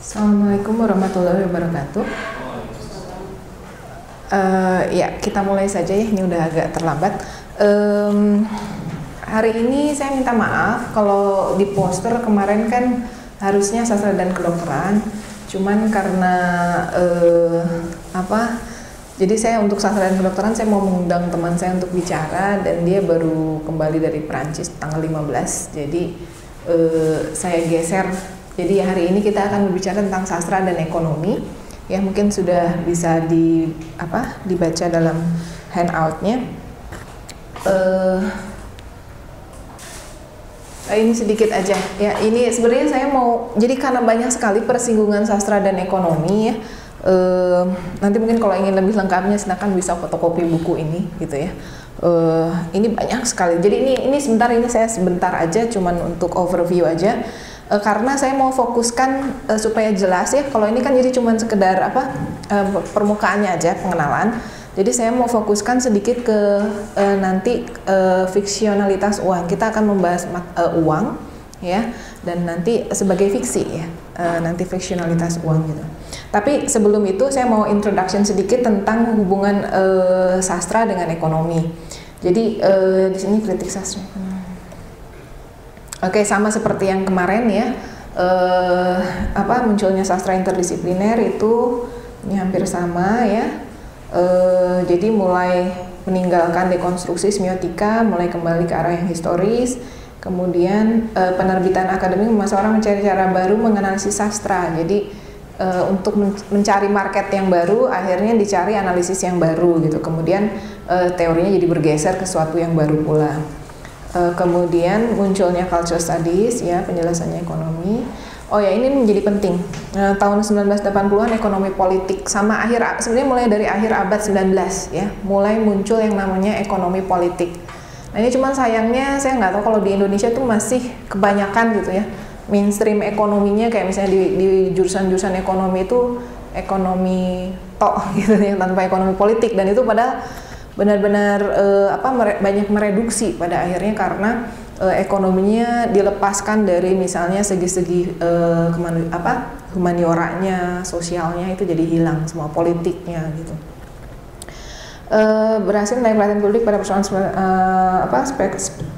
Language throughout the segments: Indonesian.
Assalamualaikum warahmatullahi wabarakatuh. Ya, kita mulai saja ya, ini udah agak terlambat. Hari ini saya minta maaf kalau di poster kemarin kan harusnya sastra dan kedokteran, cuman karena jadi saya untuk sastra dan kedokteran saya mau mengundang teman saya untuk bicara dan dia baru kembali dari Perancis tanggal 15. Jadi saya geser. Jadi hari ini kita akan berbicara tentang sastra dan ekonomi. Ya, mungkin sudah bisa dibaca dalam handoutnya. Ini sedikit aja ya. Ini sebenarnya saya mau, jadi karena banyak sekali persinggungan sastra dan ekonomi ya. Nanti mungkin kalau ingin lebih lengkapnya silakan bisa fotokopi buku ini gitu ya. Ini banyak sekali. Jadi ini saya sebentar aja, cuman untuk overview aja. Karena saya mau fokuskan supaya jelas ya. Kalau ini kan jadi cuman sekedar permukaannya aja, pengenalan. Jadi saya mau fokuskan sedikit ke nanti fiksionalitas uang. Kita akan membahas uang ya, dan nanti sebagai fiksi ya, nanti fiksionalitas uang gitu. Tapi sebelum itu saya mau introduction sedikit tentang hubungan sastra dengan ekonomi. Jadi di sini kritik sastra. Oke, sama seperti yang kemarin ya, munculnya sastra interdisipliner itu ini hampir sama ya. Jadi mulai meninggalkan dekonstruksi semiotika, mulai kembali ke arah yang historis. Kemudian penerbitan akademik memaksa orang mencari cara baru menganalisis sastra. Jadi untuk mencari market yang baru, akhirnya dicari analisis yang baru gitu. Kemudian teorinya jadi bergeser ke sesuatu yang baru pula. Kemudian munculnya culture studies ya, penjelasannya ekonomi. Oh ya, ini menjadi penting. Tahun 1980-an ekonomi politik sama sebenarnya mulai dari akhir abad 19 ya, mulai muncul yang namanya ekonomi politik. Nah, ini cuman sayangnya saya nggak tahu kalau di Indonesia tuh masih kebanyakan gitu ya. Mainstream ekonominya kayak misalnya di jurusan-jurusan ekonomi itu ekonomi tok gitu ya, tanpa ekonomi politik, dan itu padahal benar-benar banyak mereduksi pada akhirnya karena ekonominya dilepaskan dari misalnya segi-segi humanioranya, sosialnya itu jadi hilang semua, politiknya gitu. Berhasil menarik perhatian publik pada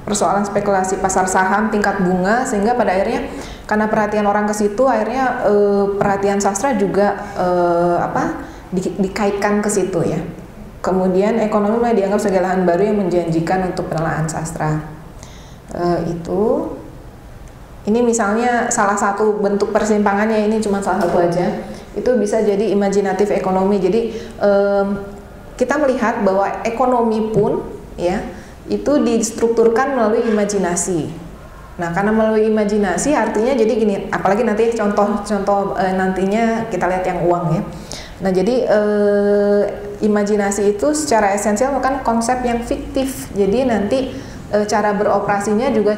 persoalan spekulasi pasar saham tingkat bunga, sehingga pada akhirnya karena perhatian orang ke situ, akhirnya perhatian sastra juga dikaitkan ke situ ya. Kemudian ekonomi mulai dianggap sebagai lahan baru yang menjanjikan untuk penelaahan sastra. Ini misalnya salah satu bentuk persimpangannya, ini cuma salah satu aja. Itu bisa jadi imajinatif ekonomi. Jadi kita melihat bahwa ekonomi pun ya itu distrukturkan melalui imajinasi. Nah, karena melalui imajinasi artinya jadi gini, apalagi nanti contoh nantinya kita lihat yang uang ya. Nah, jadi imajinasi itu secara esensial bukan konsep yang fiktif. Jadi nanti cara beroperasinya juga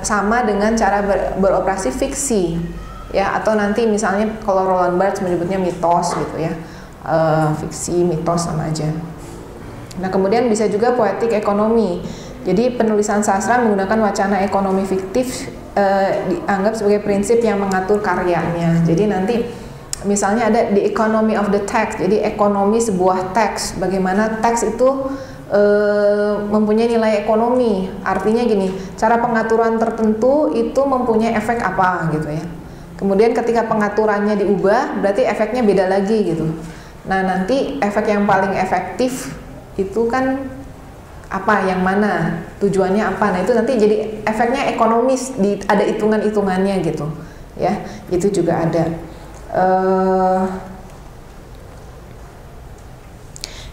sama dengan cara beroperasi fiksi ya, atau nanti misalnya kalau Roland Barthes menyebutnya mitos gitu ya. Fiksi, mitos sama aja. Nah, kemudian bisa juga poetik ekonomi. Jadi penulisan sastra menggunakan wacana ekonomi fiktif dianggap sebagai prinsip yang mengatur karyanya. Jadi nanti misalnya ada the economy of the text, jadi ekonomi sebuah teks, bagaimana teks itu mempunyai nilai ekonomi. Artinya gini, cara pengaturan tertentu itu mempunyai efek apa gitu ya. Kemudian ketika pengaturannya diubah, berarti efeknya beda lagi gitu. Nah, nanti efek yang paling efektif itu kan apa, yang mana, tujuannya apa. Nah, itu nanti jadi efeknya ekonomis, ada hitungan-hitungannya gitu ya. Itu juga ada.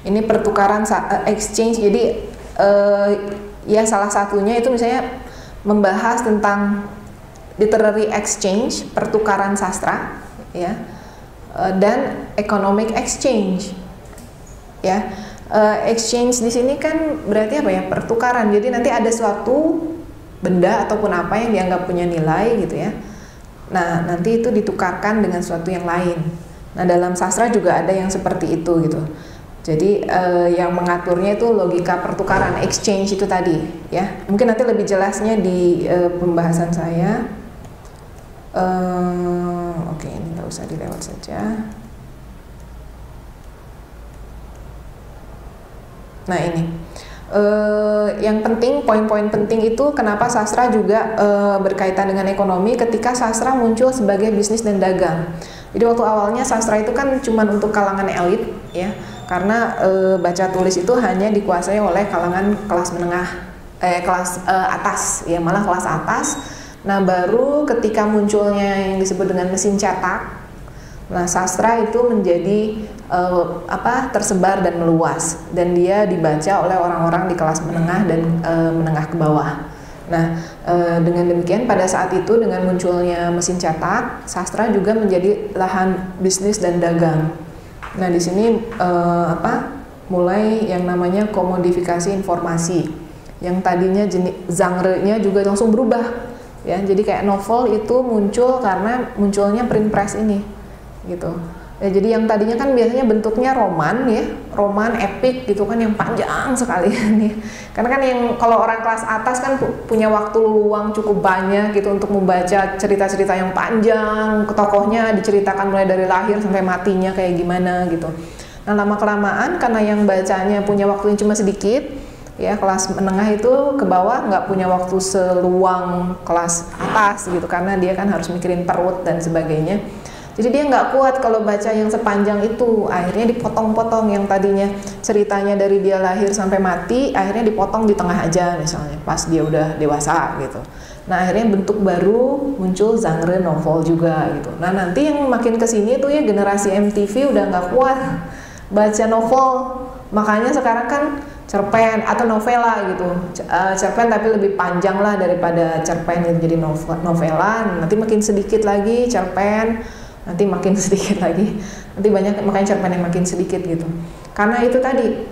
Ini pertukaran exchange. Jadi ya salah satunya itu misalnya membahas tentang literary exchange, pertukaran sastra ya, dan economic exchange ya. Exchange di sini kan berarti apa ya, pertukaran. Jadi nanti ada suatu benda ataupun apa yang dianggap punya nilai gitu ya. Nah, nanti itu ditukarkan dengan sesuatu yang lain. Nah, dalam sastra juga ada yang seperti itu gitu. Jadi yang mengaturnya itu logika pertukaran, exchange itu tadi ya. Mungkin nanti lebih jelasnya di pembahasan saya. Oke. nggak usah dilewat saja. Nah ini yang penting, poin-poin penting itu kenapa sastra juga berkaitan dengan ekonomi ketika sastra muncul sebagai bisnis dan dagang. Jadi waktu awalnya sastra itu kan cuma untuk kalangan elit ya, karena baca tulis itu hanya dikuasai oleh kalangan kelas menengah, kelas atas ya, malah kelas atas. Nah baru ketika munculnya yang disebut dengan mesin cetak, nah sastra itu menjadi tersebar dan meluas, dan dia dibaca oleh orang-orang di kelas menengah dan menengah ke bawah. Nah dengan demikian pada saat itu dengan munculnya mesin cetak, sastra juga menjadi lahan bisnis dan dagang. Nah di sini mulai yang namanya komodifikasi informasi, yang tadinya jenis genre-nya juga langsung berubah ya. Jadi kayak novel itu muncul karena munculnya print press ini gitu. Ya, jadi yang tadinya kan biasanya bentuknya roman ya, roman epik gitu kan, yang panjang sekali nih. Karena kan yang kalau orang kelas atas kan punya waktu luang cukup banyak gitu untuk membaca cerita-cerita yang panjang, tokohnya diceritakan mulai dari lahir sampai matinya kayak gimana gitu. Nah lama kelamaan karena yang bacanya punya waktunya cuma sedikit ya, kelas menengah itu ke bawah nggak punya waktu seluang kelas atas gitu, karena dia kan harus mikirin perut dan sebagainya. Jadi dia nggak kuat kalau baca yang sepanjang itu, akhirnya dipotong-potong. Yang tadinya ceritanya dari dia lahir sampai mati, akhirnya dipotong di tengah aja misalnya, pas dia udah dewasa gitu. Nah akhirnya bentuk baru muncul genre novel juga gitu. Nah nanti yang makin kesini tuh ya generasi MTV udah nggak kuat baca novel, makanya sekarang kan cerpen atau novela gitu, cerpen tapi lebih panjang lah daripada cerpen itu jadi novela. Nanti makin sedikit lagi cerpen, nanti makin sedikit lagi, nanti banyak, makanya cerpen yang makin sedikit gitu. Karena itu tadi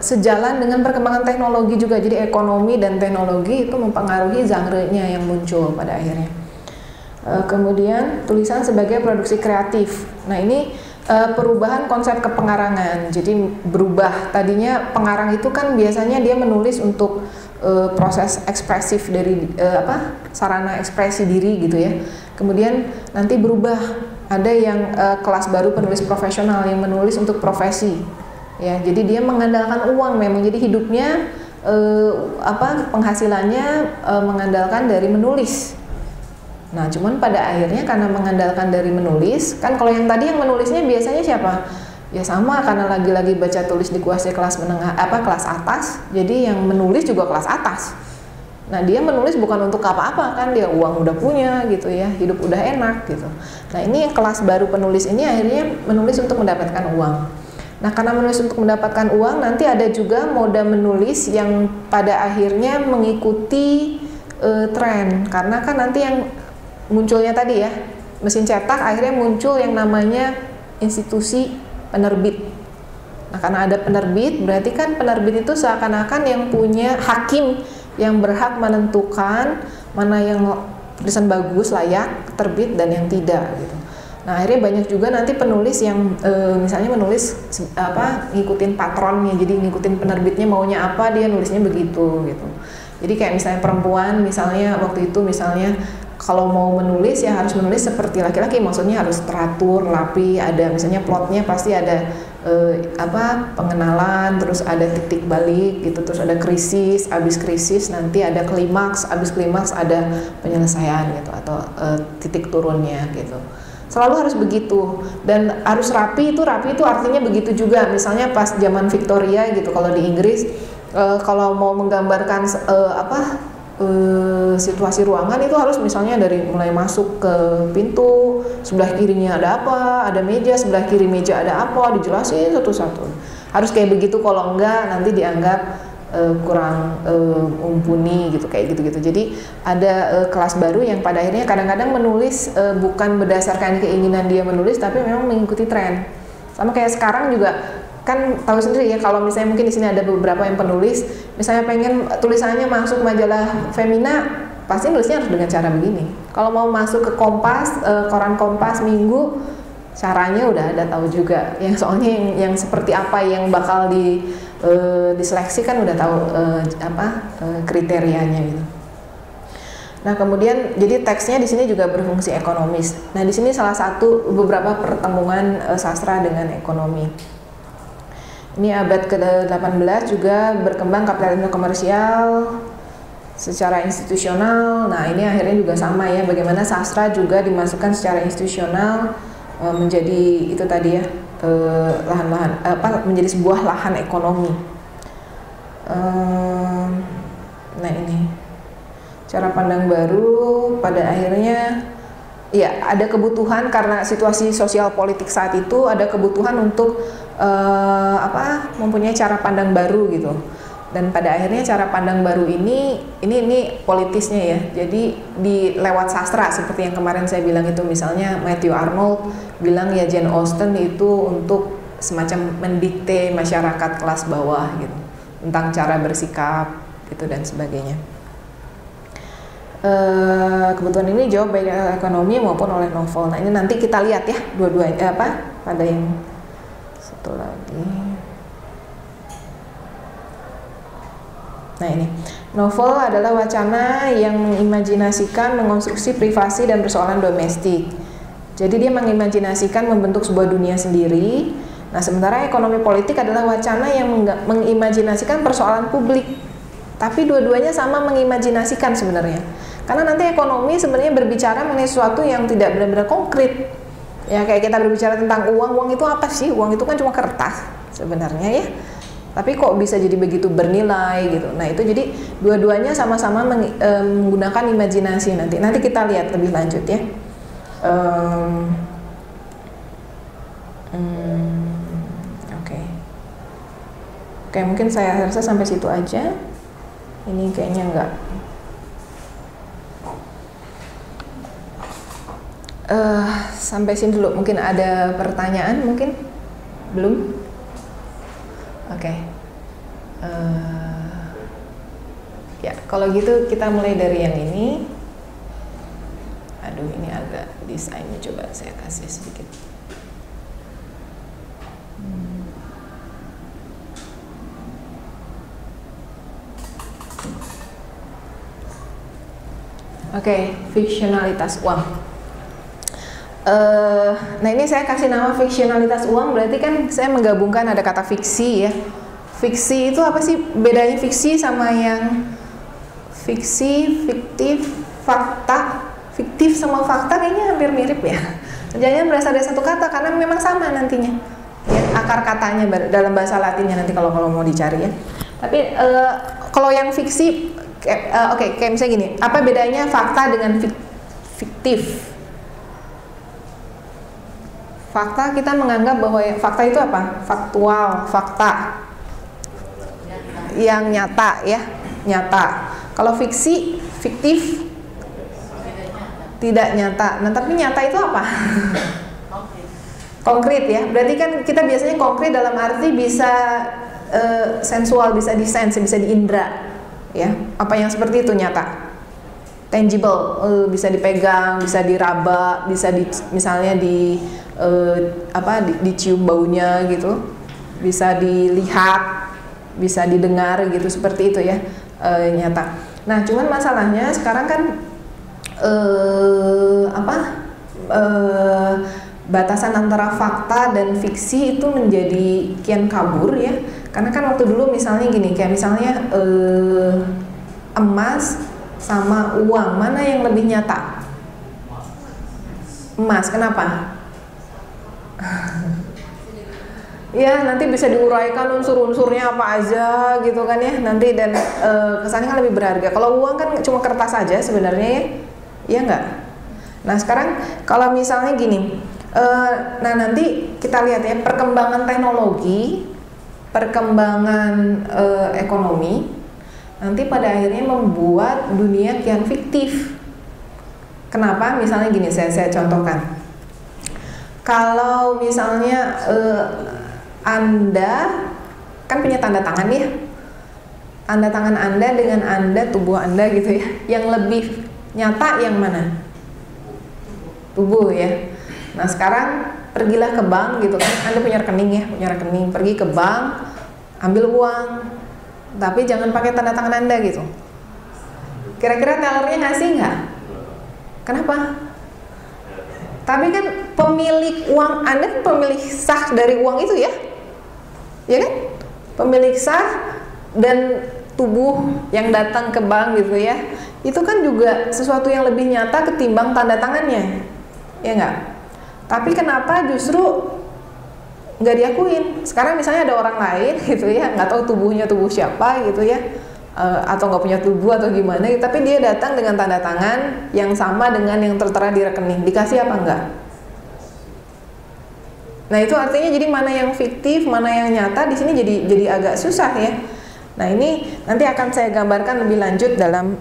sejalan dengan perkembangan teknologi juga. Jadi ekonomi dan teknologi itu mempengaruhi genre-nya yang muncul pada akhirnya. Kemudian tulisan sebagai produksi kreatif. Nah ini perubahan konsep kepengarangan. Jadi berubah, tadinya pengarang itu kan biasanya dia menulis untuk proses ekspresif dari sarana ekspresi diri gitu ya. Kemudian nanti berubah, ada yang kelas baru penulis profesional yang menulis untuk profesi ya. Jadi dia mengandalkan uang memang, jadi hidupnya penghasilannya mengandalkan dari menulis. Nah cuman pada akhirnya karena mengandalkan dari menulis, kan kalau yang tadi yang menulisnya biasanya siapa? Ya sama, karena lagi-lagi baca tulis dikuasai kelas menengah, kelas atas, jadi yang menulis juga kelas atas. Nah dia menulis bukan untuk apa-apa kan, dia uang udah punya gitu ya, hidup udah enak gitu. Nah ini yang kelas baru penulis ini akhirnya menulis untuk mendapatkan uang. Nah karena menulis untuk mendapatkan uang, nanti ada juga mode menulis yang pada akhirnya mengikuti tren. Karena kan nanti yang munculnya tadi ya, mesin cetak, akhirnya muncul yang namanya institusi penerbit. Nah karena ada penerbit, berarti kan penerbit itu seakan-akan yang punya hakim yang berhak menentukan mana yang tulisan bagus, layak terbit, dan yang tidak gitu. Nah akhirnya banyak juga nanti penulis yang misalnya menulis ngikutin patronnya, jadi ngikutin penerbitnya maunya apa, dia nulisnya begitu gitu. Jadi kayak misalnya perempuan, misalnya waktu itu misalnya kalau mau menulis ya harus menulis seperti laki-laki, maksudnya harus teratur, rapi, ada misalnya plotnya pasti ada pengenalan, terus ada titik balik gitu, terus ada krisis, habis krisis nanti ada klimaks, habis klimaks ada penyelesaian gitu, atau titik turunnya gitu. Selalu harus begitu, dan harus rapi itu artinya begitu juga. Misalnya pas zaman Victoria gitu, kalau di Inggris kalau mau menggambarkan situasi ruangan itu harus misalnya dari mulai masuk ke pintu, sebelah kirinya ada apa, ada meja, sebelah kiri meja ada apa, dijelasin satu-satu. Harus kayak begitu, kalau enggak nanti dianggap kurang mumpuni gitu, kayak gitu-gitu. Jadi ada kelas baru yang pada akhirnya kadang-kadang menulis bukan berdasarkan keinginan dia menulis, tapi memang mengikuti tren. Sama kayak sekarang juga kan tahu sendiri ya, kalau misalnya mungkin di sini ada beberapa yang penulis, misalnya pengen tulisannya masuk majalah Femina, pasti nulisnya harus dengan cara begini. Kalau mau masuk ke Kompas, koran Kompas Minggu, caranya udah ada tahu juga. Yang soalnya yang seperti apa yang bakal diseleksi kan udah tahu kriterianya gitu. Nah, kemudian jadi teksnya di sini juga berfungsi ekonomis. Nah, di sini salah satu beberapa pertemuan sastra dengan ekonomi. Ini abad ke-18 juga berkembang kapitalisme komersial secara institusional. Nah, ini akhirnya juga sama ya, bagaimana sastra juga dimasukkan secara institusional menjadi itu tadi ya, lahan-lahan menjadi sebuah lahan ekonomi. Nah, ini cara pandang baru pada akhirnya ya ada kebutuhan karena situasi sosial politik saat itu, ada kebutuhan untuk mempunyai cara pandang baru gitu. Dan pada akhirnya cara pandang baru ini politisnya ya. Jadi lewat sastra seperti yang kemarin saya bilang itu, misalnya Matthew Arnold bilang ya Jane Austen itu untuk semacam mendikte masyarakat kelas bawah gitu tentang cara bersikap gitu dan sebagainya. Kebutuhan ini dijawab baik ekonomi maupun oleh novel. Nah, ini nanti kita lihat ya dua-duanya pada yang satu lagi. Nah, ini novel adalah wacana yang mengimajinasikan mengonstruksi privasi dan persoalan domestik. Jadi dia mengimajinasikan membentuk sebuah dunia sendiri. Nah, sementara ekonomi politik adalah wacana yang mengimajinasikan persoalan publik. Tapi dua-duanya sama mengimajinasikan sebenarnya. Karena nanti ekonomi sebenarnya berbicara mengenai sesuatu yang tidak benar-benar konkret. Ya, kayak kita berbicara tentang uang. Uang itu apa sih? Uang itu kan cuma kertas sebenarnya ya. Tapi kok bisa jadi begitu bernilai gitu. Nah, itu jadi dua-duanya sama-sama menggunakan imajinasi nanti. Nanti kita lihat lebih lanjut ya. Oke, mungkin saya rasa sampai situ aja. Ini kayaknya enggak. Sampai sini dulu. Mungkin ada pertanyaan, mungkin belum? Oke. Ya, kalau gitu kita mulai dari yang ini. Aduh, ini agak desainnya, coba saya kasih sedikit. Oke, fiksionalitas uang. Nah, ini saya kasih nama fiksionalitas uang, berarti kan saya menggabungkan ada kata fiksi ya. Fiksi itu apa sih bedanya fiksi sama yang fiksi, fiktif, fakta? Fiktif sama fakta kayaknya hampir mirip ya. Jangan berasal dari satu kata karena memang sama nantinya. Ya, akar katanya dalam bahasa Latinnya nanti kalau mau dicari ya. Tapi kalau yang fiksi kayak misalnya gini, apa bedanya fakta dengan fiktif? Fakta kita menganggap bahwa fakta itu apa? Faktual, fakta yang nyata ya, nyata. Kalau fiksi, fiktif, tidak nyata. Nah, tapi nyata itu apa? Konkret ya. Berarti kan kita biasanya konkret dalam arti bisa sensual, bisa disense, bisa diindra. Ya, apa yang seperti itu nyata, tangible, bisa dipegang, bisa diraba, bisa misalnya dicium baunya gitu, bisa dilihat, bisa didengar gitu, seperti itu ya, nyata. Nah, cuman masalahnya sekarang kan batasan antara fakta dan fiksi itu menjadi kian kabur ya. Karena kan waktu dulu misalnya gini, kayak misalnya emas sama uang, mana yang lebih nyata? Emas, kenapa? Ya, nanti bisa diuraikan unsur-unsurnya apa aja gitu kan ya, nanti dan kesannya kan lebih berharga. Kalau uang kan cuma kertas aja sebenarnya ya, iya nggak? Nah, sekarang kalau misalnya gini, nah nanti kita lihat ya perkembangan teknologi, perkembangan ekonomi nanti pada akhirnya membuat dunia kian fiktif. Kenapa? Misalnya gini, saya contohkan. Kalau misalnya Anda kan punya tanda tangan ya, tanda tangan Anda dengan Anda, tubuh Anda gitu ya, yang lebih nyata yang mana? Tubuh ya. Nah, sekarang pergilah ke bank gitu kan, Anda punya rekening ya, pergi ke bank, ambil uang, tapi jangan pakai tanda tangan Anda gitu. Kira-kira tellernya ngasih nggak? Kenapa? Tapi kan pemilik uang Anda kan pemilik sah dari uang itu ya? Ya kan? Pemilik sah dan tubuh yang datang ke bank gitu ya, itu kan juga sesuatu yang lebih nyata ketimbang tanda tangannya, ya nggak? Tapi kenapa justru nggak diakuin? Sekarang misalnya ada orang lain gitu ya, nggak tahu tubuhnya tubuh siapa gitu ya, atau nggak punya tubuh atau gimana, tapi dia datang dengan tanda tangan yang sama dengan yang tertera di rekening, dikasih apa enggak? Nah itu artinya jadi mana yang fiktif, mana yang nyata di sini jadi agak susah ya. Nah ini nanti akan saya gambarkan lebih lanjut dalam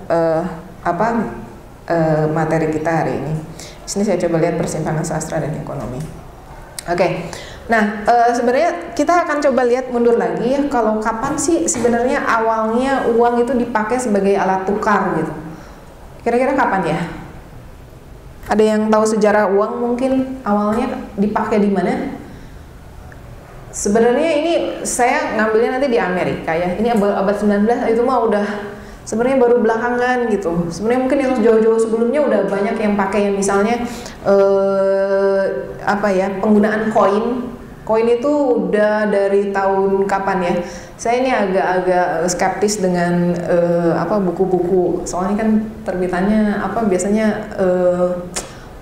materi kita hari ini. Di sini saya coba lihat persimpangan sastra dan ekonomi. Oke. Nah sebenarnya kita akan coba lihat mundur lagi ya. Kalau kapan sih sebenarnya awalnya uang itu dipakai sebagai alat tukar gitu? Kira-kira kapan ya? Ada yang tahu sejarah uang mungkin awalnya dipakai di mana? Sebenarnya ini saya ngambilnya nanti di Amerika ya. Ini abad 19 itu mah udah sebenarnya baru belakangan gitu. Sebenarnya mungkin yang jauh-jauh sebelumnya udah banyak yang pakai, yang misalnya penggunaan koin. Koin itu udah dari tahun kapan ya? Saya ini agak-agak skeptis dengan buku-buku. Soalnya kan terbitannya biasanya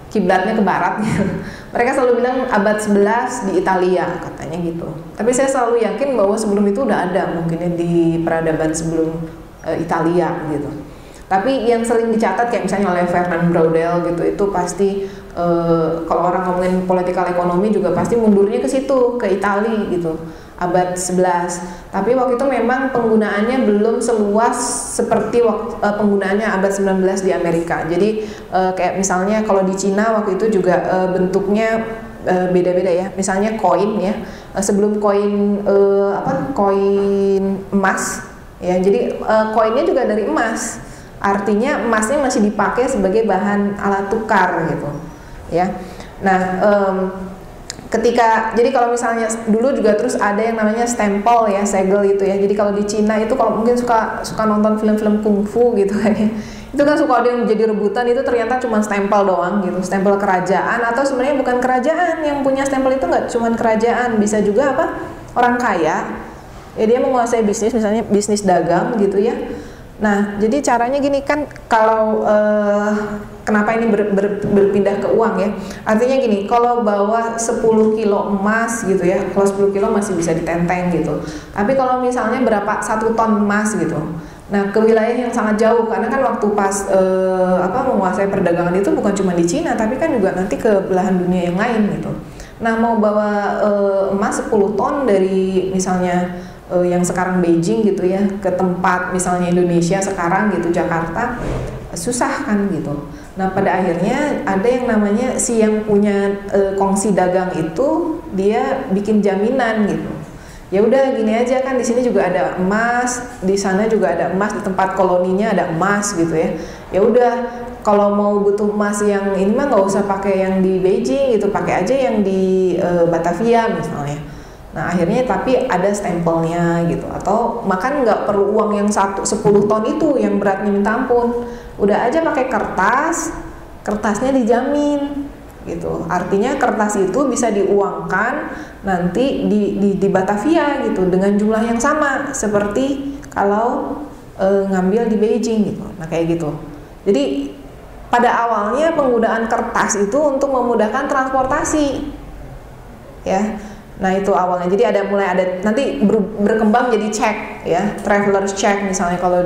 kiblatnya ke barat gitu. Mereka selalu bilang abad 11 di Italia katanya gitu. Tapi saya selalu yakin bahwa sebelum itu udah ada mungkinnya di peradaban sebelum Italia gitu. Tapi yang sering dicatat kayak misalnya oleh Fernand Braudel gitu, itu pasti kalau orang ngomongin politikal ekonomi juga pasti mundurnya ke situ, ke Italia gitu, abad 11. Tapi waktu itu memang penggunaannya belum seluas seperti penggunaannya abad 19 di Amerika. Jadi kayak misalnya kalau di Cina waktu itu juga bentuknya beda-beda ya. Misalnya koin ya, sebelum koin koin emas ya. Jadi koinnya juga dari emas. Artinya emasnya masih dipakai sebagai bahan alat tukar gitu ya. Nah jadi kalau misalnya dulu juga terus ada yang namanya stempel ya, segel gitu ya. Jadi kalau di Cina itu kalau mungkin suka nonton film-film kungfu gitu kan ya, itu kan suka ada yang jadi rebutan, itu ternyata cuma stempel doang gitu, stempel kerajaan, atau sebenarnya bukan kerajaan yang punya stempel itu, nggak cuma kerajaan, bisa juga orang kaya ya, dia menguasai bisnis, misalnya bisnis dagang gitu ya. Nah, jadi caranya gini kan, kalau kenapa ini berpindah ke uang ya? Artinya gini, kalau bawa 10 kilo emas gitu ya, kalau 10 kilo masih bisa ditenteng gitu. Tapi kalau misalnya 1 ton emas gitu, nah ke wilayah yang sangat jauh, karena kan waktu pas menguasai perdagangan itu bukan cuma di Cina, tapi kan juga nanti ke belahan dunia yang lain gitu. Nah, mau bawa emas 10 ton dari misalnya yang sekarang Beijing gitu ya, ke tempat misalnya Indonesia sekarang gitu, Jakarta, susah kan gitu. Nah pada akhirnya ada yang namanya si yang punya kongsi dagang itu, dia bikin jaminan gitu. Ya udah gini aja kan, di sini juga ada emas, di sana juga ada emas, di tempat koloninya ada emas gitu ya. Ya udah, kalau mau butuh emas yang ini mah nggak usah pakai yang di Beijing gitu, pakai aja yang di Batavia misalnya. Nah akhirnya tapi ada stempelnya gitu, atau makan nggak perlu uang yang 10 ton itu yang beratnya minta ampun, udah aja pakai kertas, kertasnya dijamin gitu. Artinya kertas itu bisa diuangkan nanti di Batavia gitu dengan jumlah yang sama seperti kalau ngambil di Beijing gitu. Nah kayak gitu. Jadi pada awalnya penggunaan kertas itu untuk memudahkan transportasi ya. Nah itu awalnya, jadi mulai ada nanti berkembang jadi cek ya, traveler's check misalnya kalau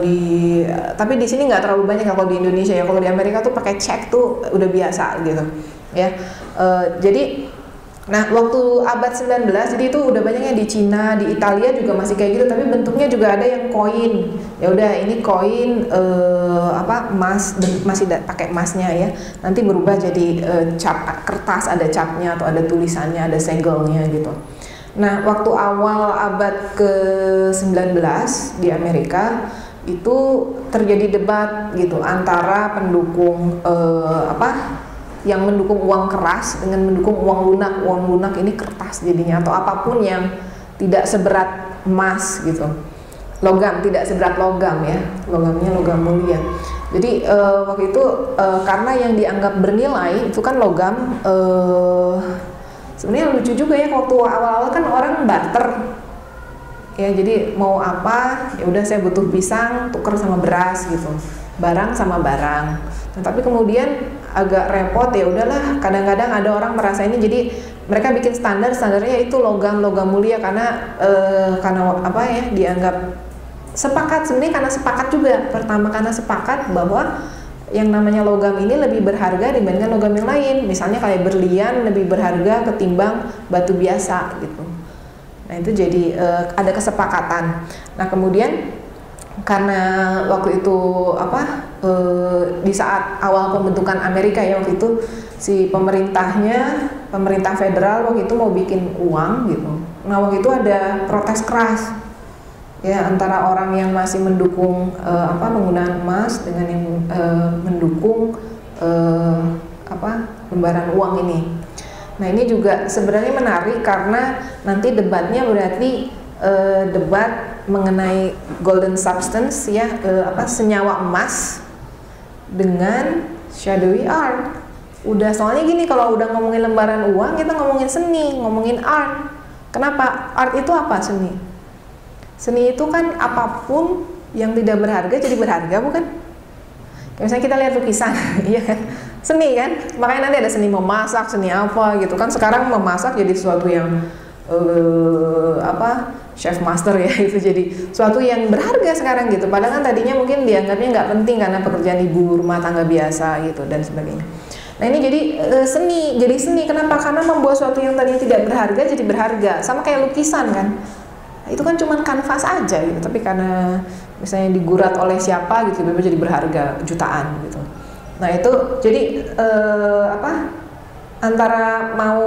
tapi di sini nggak terlalu banyak kalau di Indonesia ya. Kalau di Amerika tuh pakai cek tuh udah biasa gitu ya. Jadi nah waktu abad 19 jadi itu udah banyaknya di Cina, di Italia juga masih kayak gitu, tapi bentuknya juga ada yang koin. Ya udah ini koin emas, masih pakai emasnya ya. Nanti berubah jadi cap kertas, ada capnya atau ada tulisannya, ada segelnya gitu. Nah, waktu awal abad ke-19 di Amerika itu terjadi debat gitu antara pendukung yang mendukung uang keras dengan mendukung uang lunak. Uang lunak ini kertas jadinya, atau apapun yang tidak seberat emas gitu. Logam, tidak seberat logam ya. Logamnya logam mulia. Jadi waktu itu karena yang dianggap bernilai itu kan logam, sebenarnya lucu juga ya, waktu awal-awal kan orang barter ya, jadi mau apa ya udah, saya butuh pisang tuker sama beras gitu, barang sama barang. Nah, tapi kemudian agak repot, ya udahlah, kadang-kadang ada orang merasa ini, jadi mereka bikin standarnya itu logam mulia karena apa ya, dianggap sepakat, sebenarnya karena sepakat juga, pertama karena sepakat bahwa yang namanya logam ini lebih berharga dibandingkan logam yang lain. Misalnya kayak berlian lebih berharga ketimbang batu biasa gitu. Nah itu jadi ada kesepakatan. Nah kemudian karena waktu itu di saat awal pembentukan Amerika ya, waktu itu si pemerintah federal waktu itu mau bikin uang gitu. Nah waktu itu ada protes keras ya antara orang yang masih mendukung penggunaan emas dengan yang mendukung lembaran uang ini. Nah ini juga sebenarnya menarik karena nanti debatnya berarti debat mengenai golden substance ya, senyawa emas dengan shadowy art. Udah, soalnya gini, kalau udah ngomongin lembaran uang kita ngomongin seni, ngomongin art. Kenapa? Art itu apa? Seni itu kan apapun yang tidak berharga jadi berharga, bukan? Kayak misalnya kita lihat lukisan, iya kan? Seni kan? Makanya nanti ada seni memasak, seni apa gitu kan. Sekarang memasak jadi sesuatu yang chef master ya, itu jadi sesuatu yang berharga sekarang gitu. Padahal kan tadinya mungkin dianggapnya nggak penting karena pekerjaan ibu rumah tangga biasa gitu dan sebagainya. Nah ini jadi seni. Kenapa? Karena membuat sesuatu yang tadinya tidak berharga jadi berharga. Sama kayak lukisan kan. Itu kan cuma kanvas aja gitu, tapi karena misalnya digurat oleh siapa gitu, tiba-tiba jadi berharga jutaan gitu. Nah itu jadi antara mau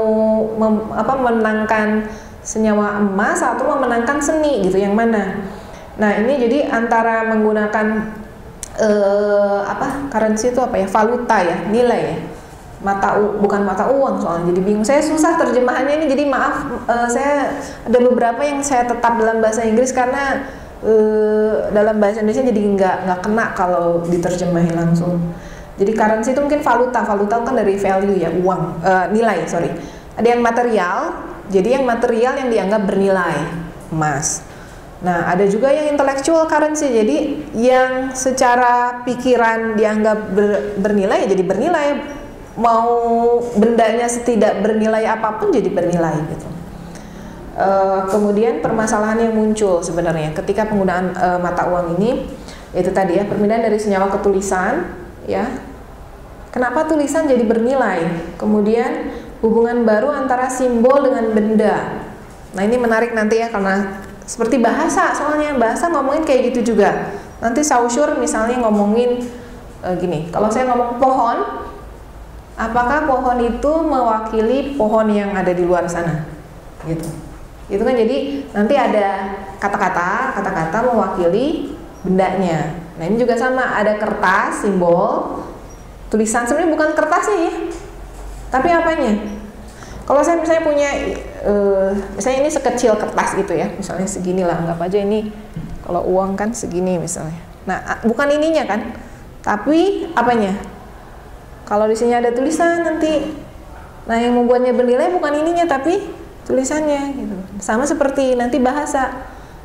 menangkan senyawa emas atau memenangkan seni gitu, yang mana? Nah ini jadi antara menggunakan currency itu apa ya, valuta ya, nilai ya, bukan mata uang soalnya, jadi bingung. Saya susah terjemahannya ini, jadi maaf, saya ada beberapa yang saya tetap dalam bahasa Inggris karena dalam bahasa Indonesia jadi nggak kena kalau diterjemahin langsung. Jadi currency itu mungkin valuta kan dari value ya, uang, nilai, sorry. Ada yang material, jadi yang material yang dianggap bernilai, emas. Nah ada juga yang intellectual currency, jadi yang secara pikiran dianggap bernilai ya jadi bernilai, mau bendanya tidak bernilai apapun jadi bernilai gitu. Kemudian permasalahan yang muncul sebenarnya ketika penggunaan mata uang ini, yaitu tadi ya, perpindahan dari senyawa ke tulisan ya. Kenapa tulisan jadi bernilai? Kemudian hubungan baru antara simbol dengan benda. Nah ini menarik nanti ya, karena seperti bahasa, soalnya bahasa ngomongin kayak gitu juga. Nanti Saussure misalnya ngomongin gini, kalau saya ngomong pohon, apakah pohon itu mewakili pohon yang ada di luar sana? Gitu. Itu kan jadi nanti ada kata-kata mewakili bendanya. Nah ini juga sama, ada kertas, simbol, tulisan. Sebenarnya bukan kertasnya ya, tapi apanya? Kalau saya misalnya punya, misalnya ini sekecil kertas gitu ya, misalnya segini lah, anggap aja ini, kalau uang kan segini misalnya. Nah bukan ininya kan, tapi apanya? Kalau di sini ada tulisan nanti, nah yang membuatnya bernilai bukan ininya tapi tulisannya gitu. Sama seperti nanti bahasa,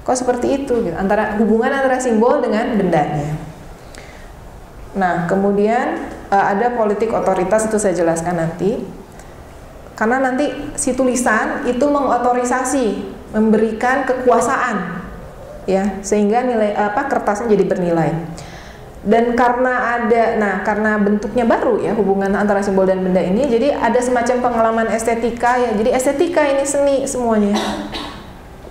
kok seperti itu gitu, hubungan antara simbol dengan bendanya. Nah kemudian ada politik otoritas, itu saya jelaskan nanti, karena nanti si tulisan itu mengotorisasi, memberikan kekuasaan ya, sehingga nilai kertasnya jadi bernilai. Dan karena karena bentuknya baru ya, hubungan antara simbol dan benda ini, jadi ada semacam pengalaman estetika ya. Jadi estetika ini seni semuanya.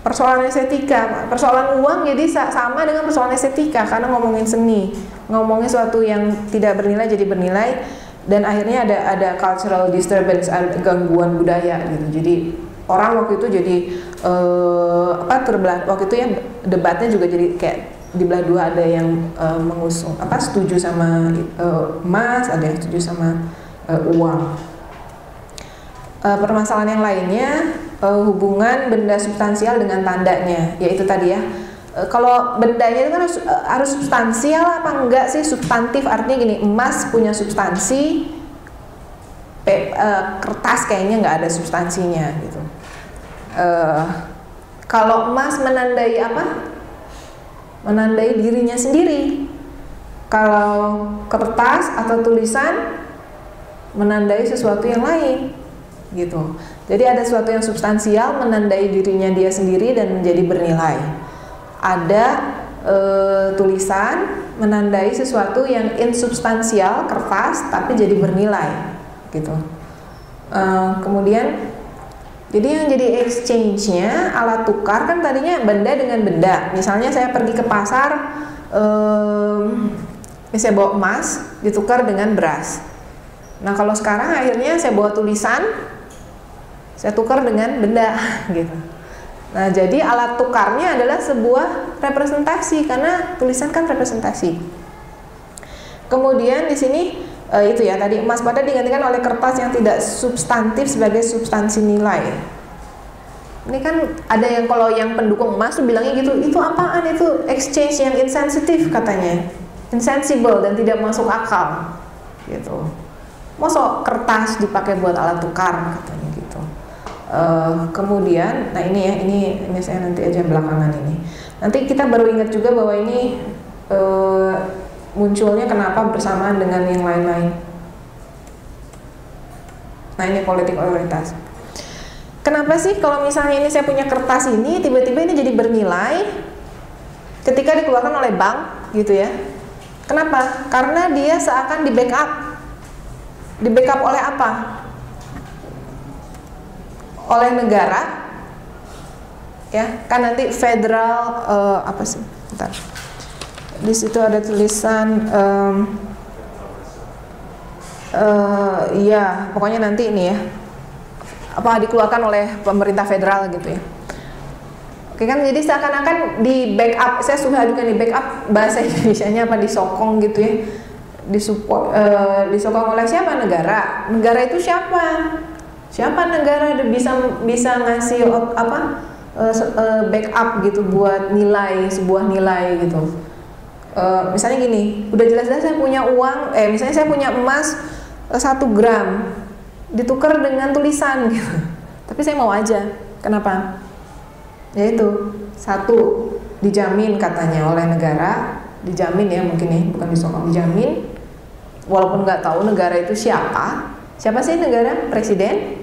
Persoalan estetika, persoalan uang jadi sama dengan persoalan estetika, karena ngomongin seni, ngomongin sesuatu yang tidak bernilai jadi bernilai, dan akhirnya ada cultural disturbance, ada gangguan budaya gitu. Jadi orang waktu itu jadi terbelah. Waktu itu ya debatnya juga jadi kayak di belah dua, ada yang mengusung setuju sama emas, ada yang setuju sama uang. Permasalahan yang lainnya hubungan benda substansial dengan tandanya, yaitu tadi ya, Kalau bendanya itu kan harus substansial apa enggak sih? Substantif artinya gini, emas punya substansi, kertas kayaknya nggak ada substansinya gitu. Kalau emas menandai apa? Menandai dirinya sendiri. Kalau kertas atau tulisan menandai sesuatu yang lain gitu. Jadi ada sesuatu yang substansial menandai dirinya dia sendiri dan menjadi bernilai. Ada tulisan menandai sesuatu yang insubstansial, kertas, tapi jadi bernilai gitu. Kemudian jadi yang jadi exchange-nya, alat tukar kan tadinya benda dengan benda. Misalnya saya pergi ke pasar, saya bawa emas ditukar dengan beras. Nah kalau sekarang akhirnya saya bawa tulisan, saya tukar dengan benda gitu. Nah jadi alat tukarnya adalah sebuah representasi, karena tulisan kan representasi. Kemudian di sini itu ya tadi, emas pada digantikan oleh kertas yang tidak substantif sebagai substansi nilai. Ini kan ada yang kalau yang pendukung emas tuh bilangnya gitu, itu apaan, itu exchange yang insensitif katanya, insensible dan tidak masuk akal gitu. Masa kertas dipakai buat alat tukar katanya gitu. Kemudian, nah ini ya, ini saya nanti aja belakangan ini. Nanti kita baru ingat juga bahwa ini munculnya kenapa bersamaan dengan yang lain-lain. Nah ini politik otoritas. Kenapa sih kalau misalnya ini saya punya kertas ini, tiba-tiba ini jadi bernilai ketika dikeluarkan oleh bank gitu ya? Kenapa? Karena dia seakan di backup. Di backup oleh apa? Oleh negara, ya kan nanti federal apa sih? Bentar. Di situ ada tulisan, ya pokoknya nanti ini ya, apa dikeluarkan oleh pemerintah federal gitu ya. Oke kan, jadi seakan-akan di backup, saya suka adukan di backup, bahasa Indonesianya apa, disokong gitu ya, disupport, disokong oleh siapa? Negara. Negara itu siapa? Siapa negara bisa ngasih apa backup gitu buat nilai, sebuah nilai gitu. Misalnya gini, udah jelas-jelas saya punya uang, misalnya saya punya emas 1 gram ditukar dengan tulisan gitu. Tapi saya mau aja. Kenapa? Yaitu satu, dijamin katanya oleh negara, dijamin ya mungkin ya, bukan disokong, dijamin. Walaupun nggak tahu negara itu siapa. Siapa sih negara? Presiden,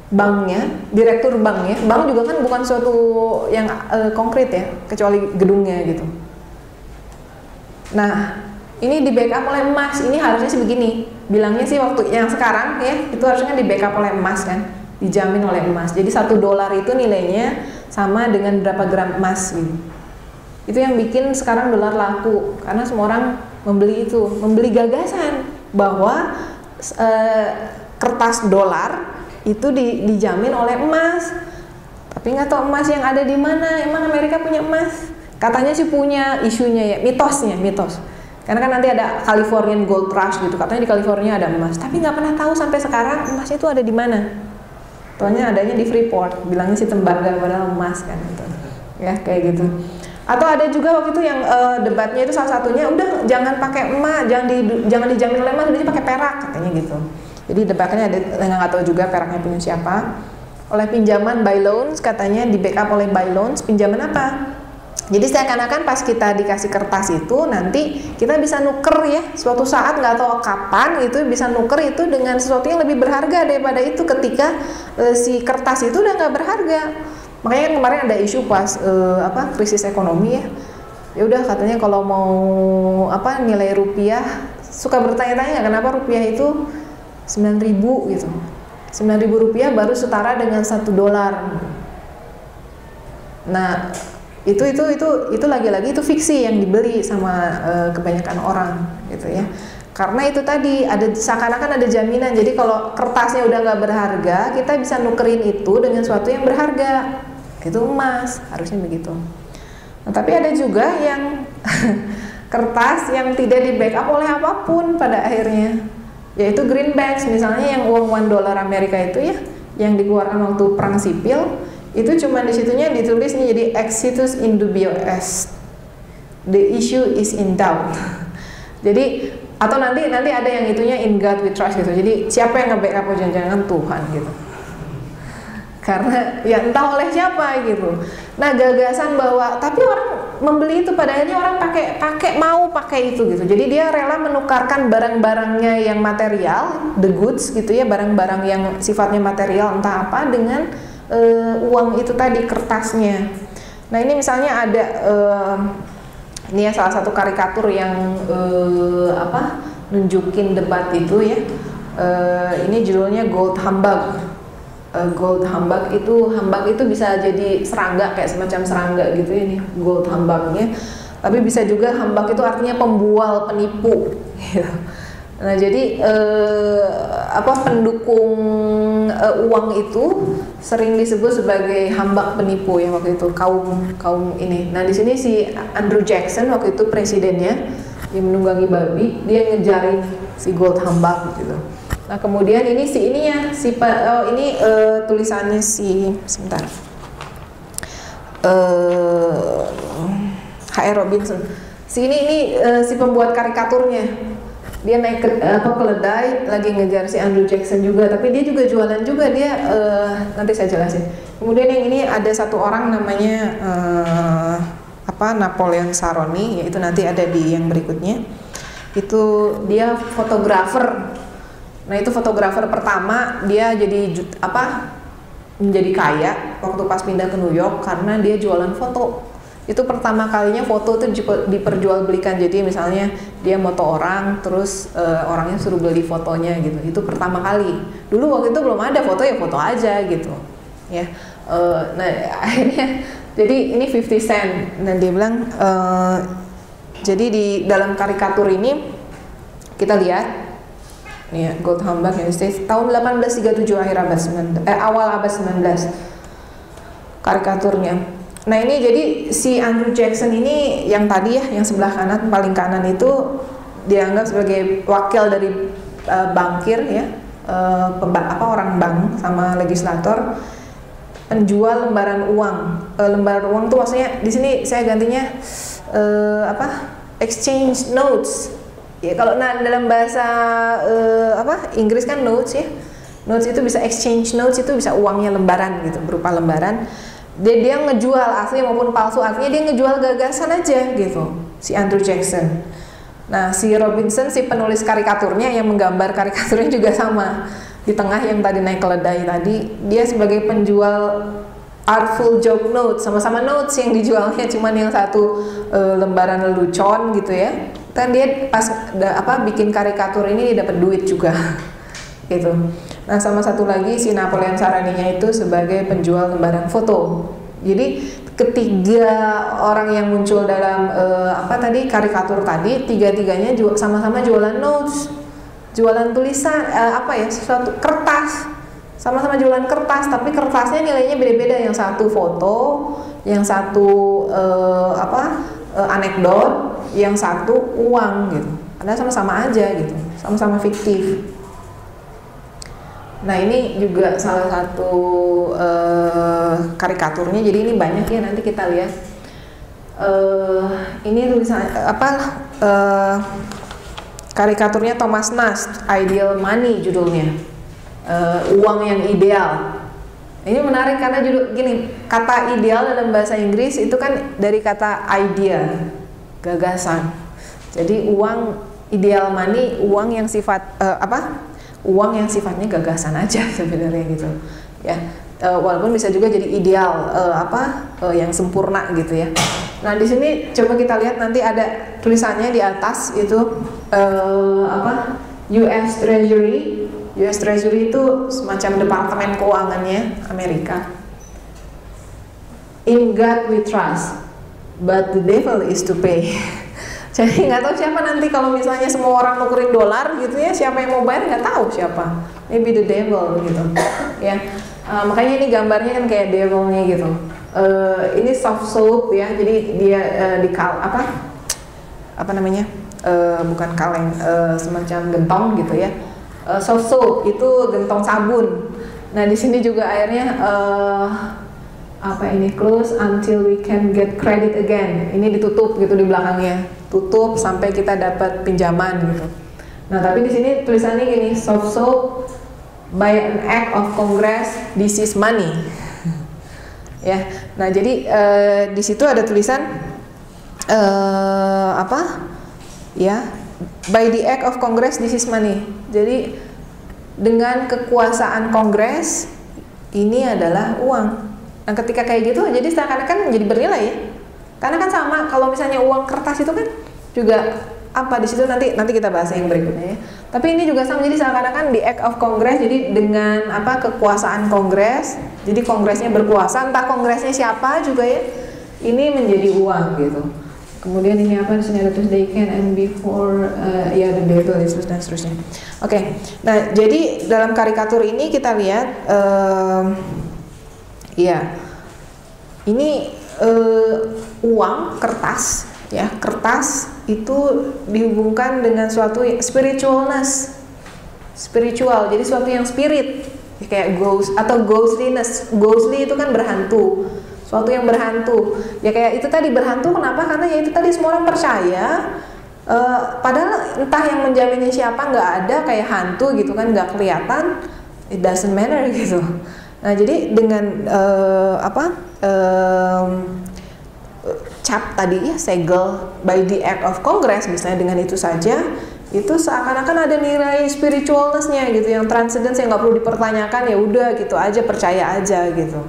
banknya, direktur banknya. Bank juga kan bukan suatu yang konkret ya, kecuali gedungnya gitu. Nah, ini di backup oleh emas. Ini harusnya sih begini, bilangnya sih waktu yang sekarang ya, itu harusnya di backup oleh emas kan, dijamin oleh emas. Jadi $1 itu nilainya sama dengan berapa gram emas gitu. Itu yang bikin sekarang dolar laku, karena semua orang membeli itu, membeli gagasan bahwa kertas dolar itu dijamin oleh emas. Tapi nggak tahu emas yang ada di mana. Emang Amerika punya emas? Katanya sih punya, isunya ya, mitos. Karena kan nanti ada Californian Gold Rush gitu, katanya di California ada emas. Tapi nggak pernah tahu sampai sekarang emas itu ada di mana. Taunya adanya di Freeport, bilangnya sih tembaga padahal emas kan gitu. Ya kayak gitu. Atau ada juga waktu itu yang debatnya itu salah satunya, udah jangan pakai emas, jangan dijamin oleh emas, udah pakai perak katanya gitu. Jadi debatnya ada yang nggak tahu juga peraknya punya siapa. Oleh pinjaman buy loans, katanya di backup oleh buy loans. Pinjaman apa? Jadi seakan-akan pas kita dikasih kertas itu, nanti kita bisa nuker ya, suatu saat nggak tahu kapan itu bisa nuker itu dengan sesuatu yang lebih berharga daripada itu ketika si kertas itu udah nggak berharga. Makanya kan kemarin ada isu pas krisis ekonomi ya. Ya udah katanya kalau mau nilai rupiah, suka bertanya-tanya kenapa rupiah itu 9.000 gitu. 9.000 rupiah baru setara dengan $1. Nah, itu lagi-lagi itu fiksi yang dibeli sama kebanyakan orang gitu ya. Karena itu tadi ada seakan-akan ada jaminan. Jadi kalau kertasnya udah nggak berharga, kita bisa nukerin itu dengan sesuatu yang berharga. Itu emas, harusnya begitu. Nah, tapi ada juga yang kertas yang tidak di backup oleh apapun pada akhirnya, yaitu greenbacks. Misalnya yang uang $1 Amerika itu ya, yang dikeluarkan waktu perang sipil, Itu cuma di situnya ditulis nih jadi exitus in dubio est, the issue is in doubt. Jadi atau nanti ada yang itunya in God we trust gitu. Jadi siapa yang nge-backup, jangan-jangan Tuhan gitu. Karena ya entah oleh siapa gitu. Nah, gagasan bahwa tapi orang membeli itu pada akhirnya orang mau pakai itu gitu. Jadi dia rela menukarkan barang-barangnya yang material, the goods gitu ya, barang-barang yang sifatnya material entah apa dengan uang itu tadi, kertasnya. Nah, ini misalnya ada ini ya salah satu karikatur yang nunjukin debat itu ya. Ini judulnya Gold Humbug. Gold humbug itu bisa jadi serangga, kayak semacam serangga gitu ya nih, gold humbugnya. Tapi bisa juga humbug itu artinya pembual, penipu gitu. Nah, jadi pendukung uang itu sering disebut sebagai humbug, penipu ya waktu itu, kaum ini. Nah, di sini si Andrew Jackson waktu itu presidennya yang menunggangi babi, dia ngejarin si gold humbug gitu. Nah, kemudian ini tulisannya sebentar. H.R. Robinson. Si pembuat karikaturnya. Dia naik ke keledai lagi ngejar si Andrew Jackson juga, tapi dia juga jualan juga dia nanti saya jelasin. Kemudian yang ini ada satu orang namanya Napoleon Sarony, yaitu nanti ada di yang berikutnya. Itu dia fotografer. Nah, itu fotografer pertama, dia menjadi kaya waktu pas pindah ke New York karena dia jualan foto. Itu pertama kalinya foto itu diperjualbelikan. Jadi misalnya dia moto orang, terus orangnya suruh beli fotonya gitu. Itu pertama kali. Dulu waktu itu belum ada foto, ya foto aja gitu. Ya. Nah, akhirnya jadi ini 50 cent. Nah, dia bilang jadi di dalam karikatur ini kita lihat ya, Gold Humbug United States tahun 1837 awal abad 19 karikaturnya. Nah, ini jadi si Andrew Jackson ini yang tadi ya, yang sebelah kanan, paling kanan itu dianggap sebagai wakil dari bankir ya, orang bank sama legislator, penjual lembaran uang. Lembaran uang tuh maksudnya di sini saya gantinya exchange notes. Ya, kalau dalam bahasa Inggris kan notes ya. Notes itu bisa exchange notes, itu bisa uangnya lembaran gitu, berupa lembaran. Dia ngejual asli maupun palsu, artinya dia ngejual gagasan aja gitu, si Andrew Jackson. Nah, si Robinson, si penulis karikaturnya yang menggambar karikaturnya juga sama. Di tengah yang tadi naik keledai tadi, dia sebagai penjual artful joke notes, sama-sama notes yang dijualnya, cuman yang satu lembaran lelucon gitu ya. Kan dia pas bikin karikatur ini dia dapat duit juga gitu. Nah, sama satu lagi si Napoleon Sarony-nya itu sebagai penjual lembaran foto. Jadi ketiga orang yang muncul dalam karikatur tadi, tiga-tiganya sama-sama jualan notes, jualan tulisan sesuatu kertas, sama-sama jualan kertas, tapi kertasnya nilainya beda-beda. Yang satu foto, yang satu anekdot, yang satu uang gitu. Padahal sama-sama aja gitu, sama-sama fiktif. Nah, ini juga salah satu karikaturnya. Jadi ini banyak ya, nanti kita lihat. Ini tulisan karikaturnya Thomas Nast, Ideal Money judulnya, uang yang ideal. Ini menarik karena judul gini, kata ideal dalam bahasa Inggris itu kan dari kata idea, gagasan. Jadi uang ideal money, uang yang uang yang sifatnya gagasan aja sebenarnya gitu. Ya, walaupun bisa juga jadi ideal yang sempurna gitu ya. Nah, di sini coba kita lihat, nanti ada tulisannya di atas itu US Treasury. US Treasury itu semacam departemen keuangannya Amerika. In God we trust, but the devil is to pay. Jadi nggak tahu siapa nanti kalau misalnya semua orang nukerin dolar gitu ya, siapa yang mau bayar nggak tahu siapa. Maybe the devil gitu. Ya, makanya ini gambarnya kan kayak devilnya gitu. Ini soft soap ya, jadi dia bukan kaleng, semacam gentong gitu ya. Soft soap itu gentong sabun. Nah, di sini juga airnya apa ini, close until we can get credit again. Ini ditutup gitu di belakangnya, tutup sampai kita dapat pinjaman gitu. Nah tapi di sini tulisannya gini, sold by an act of Congress, this is money. Ya, nah jadi di situ ada tulisan apa? Ya, by the act of Congress, this is money. Jadi dengan kekuasaan Kongres ini adalah uang. Nah ketika kayak gitu jadi seakan-akan jadi bernilai ya, karena kan sama kalau misalnya uang kertas itu kan juga apa di situ, nanti kita bahas yang berikutnya ya. Tapi ini juga sama, jadi seakan-akan di act of Congress, jadi dengan apa kekuasaan Kongres, jadi Kongresnya berkuasa, entah Kongresnya siapa juga ya, ini menjadi uang gitu. Kemudian ini apa, di sini ada tulis they can and before ya the devil dan seterusnya. Oke. Nah jadi dalam karikatur ini kita lihat ya ini uang kertas ya, kertas itu dihubungkan dengan suatu spiritualness, spiritual, jadi suatu yang spirit ya, kayak ghost atau ghostliness. Ghostly itu kan berhantu, suatu yang berhantu ya, kayak itu tadi berhantu. Kenapa? Karena ya itu tadi semua orang percaya, padahal entah yang menjaminnya siapa, nggak ada, kayak hantu gitu kan, nggak kelihatan, it doesn't matter gitu. Nah jadi dengan cap tadi ya, segel by the act of Congress misalnya, dengan itu saja itu seakan-akan ada nilai spiritualness-nya gitu, yang transcendence, yang nggak perlu dipertanyakan, ya udah gitu aja, percaya aja gitu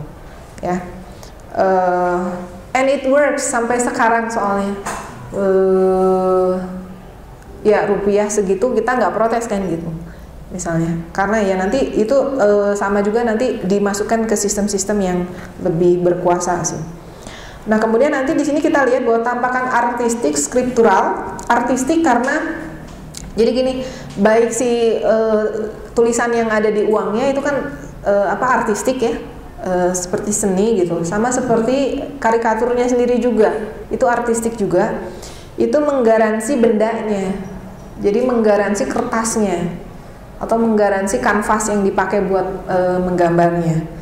ya. And it works sampai sekarang soalnya. Ya rupiah segitu kita nggak protes kan gitu misalnya, karena ya nanti itu sama juga nanti dimasukkan ke sistem-sistem yang lebih berkuasa sih. Nah kemudian nanti di sini kita lihat bahwa tampakan artistik, skriptural, artistik karena jadi gini, baik si tulisan yang ada di uangnya itu kan artistik ya, seperti seni gitu, sama seperti karikaturnya sendiri juga itu artistik juga, itu menggaransi bendanya, jadi menggaransi kertasnya atau menggaransi kanvas yang dipakai buat menggambarnya.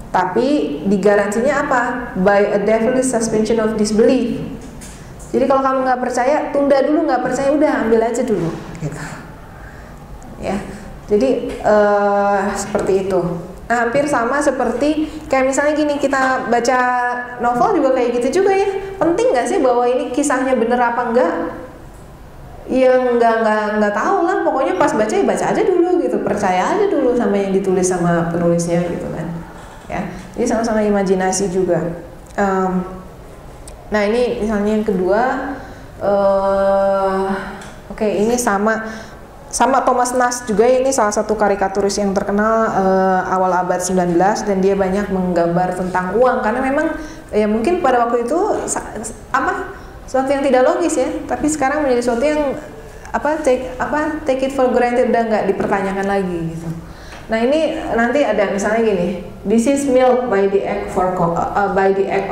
Tapi digaransinya apa? By a devilish suspension of disbelief. Jadi kalau kamu nggak percaya, tunda dulu, nggak percaya udah ambil aja dulu gitu ya. Jadi seperti itu. Nah, hampir sama seperti kayak misalnya gini, kita baca novel juga kayak gitu juga ya. Penting nggak sih bahwa ini kisahnya bener apa enggak? Ya nggak tahu lah, pokoknya pas baca ya baca aja dulu gitu, percaya aja dulu sama yang ditulis sama penulisnya gitu kan ya. Jadi sama-sama imajinasi juga. Nah ini misalnya yang kedua, oke, ini sama Thomas Nast juga, ini salah satu karikaturis yang terkenal awal abad 19, dan dia banyak menggambar tentang uang karena memang ya mungkin pada waktu itu suatu yang tidak logis ya, tapi sekarang menjadi suatu yang take it for granted, udah nggak dipertanyakan lagi gitu. Nah ini nanti ada misalnya gini, this is milk by the act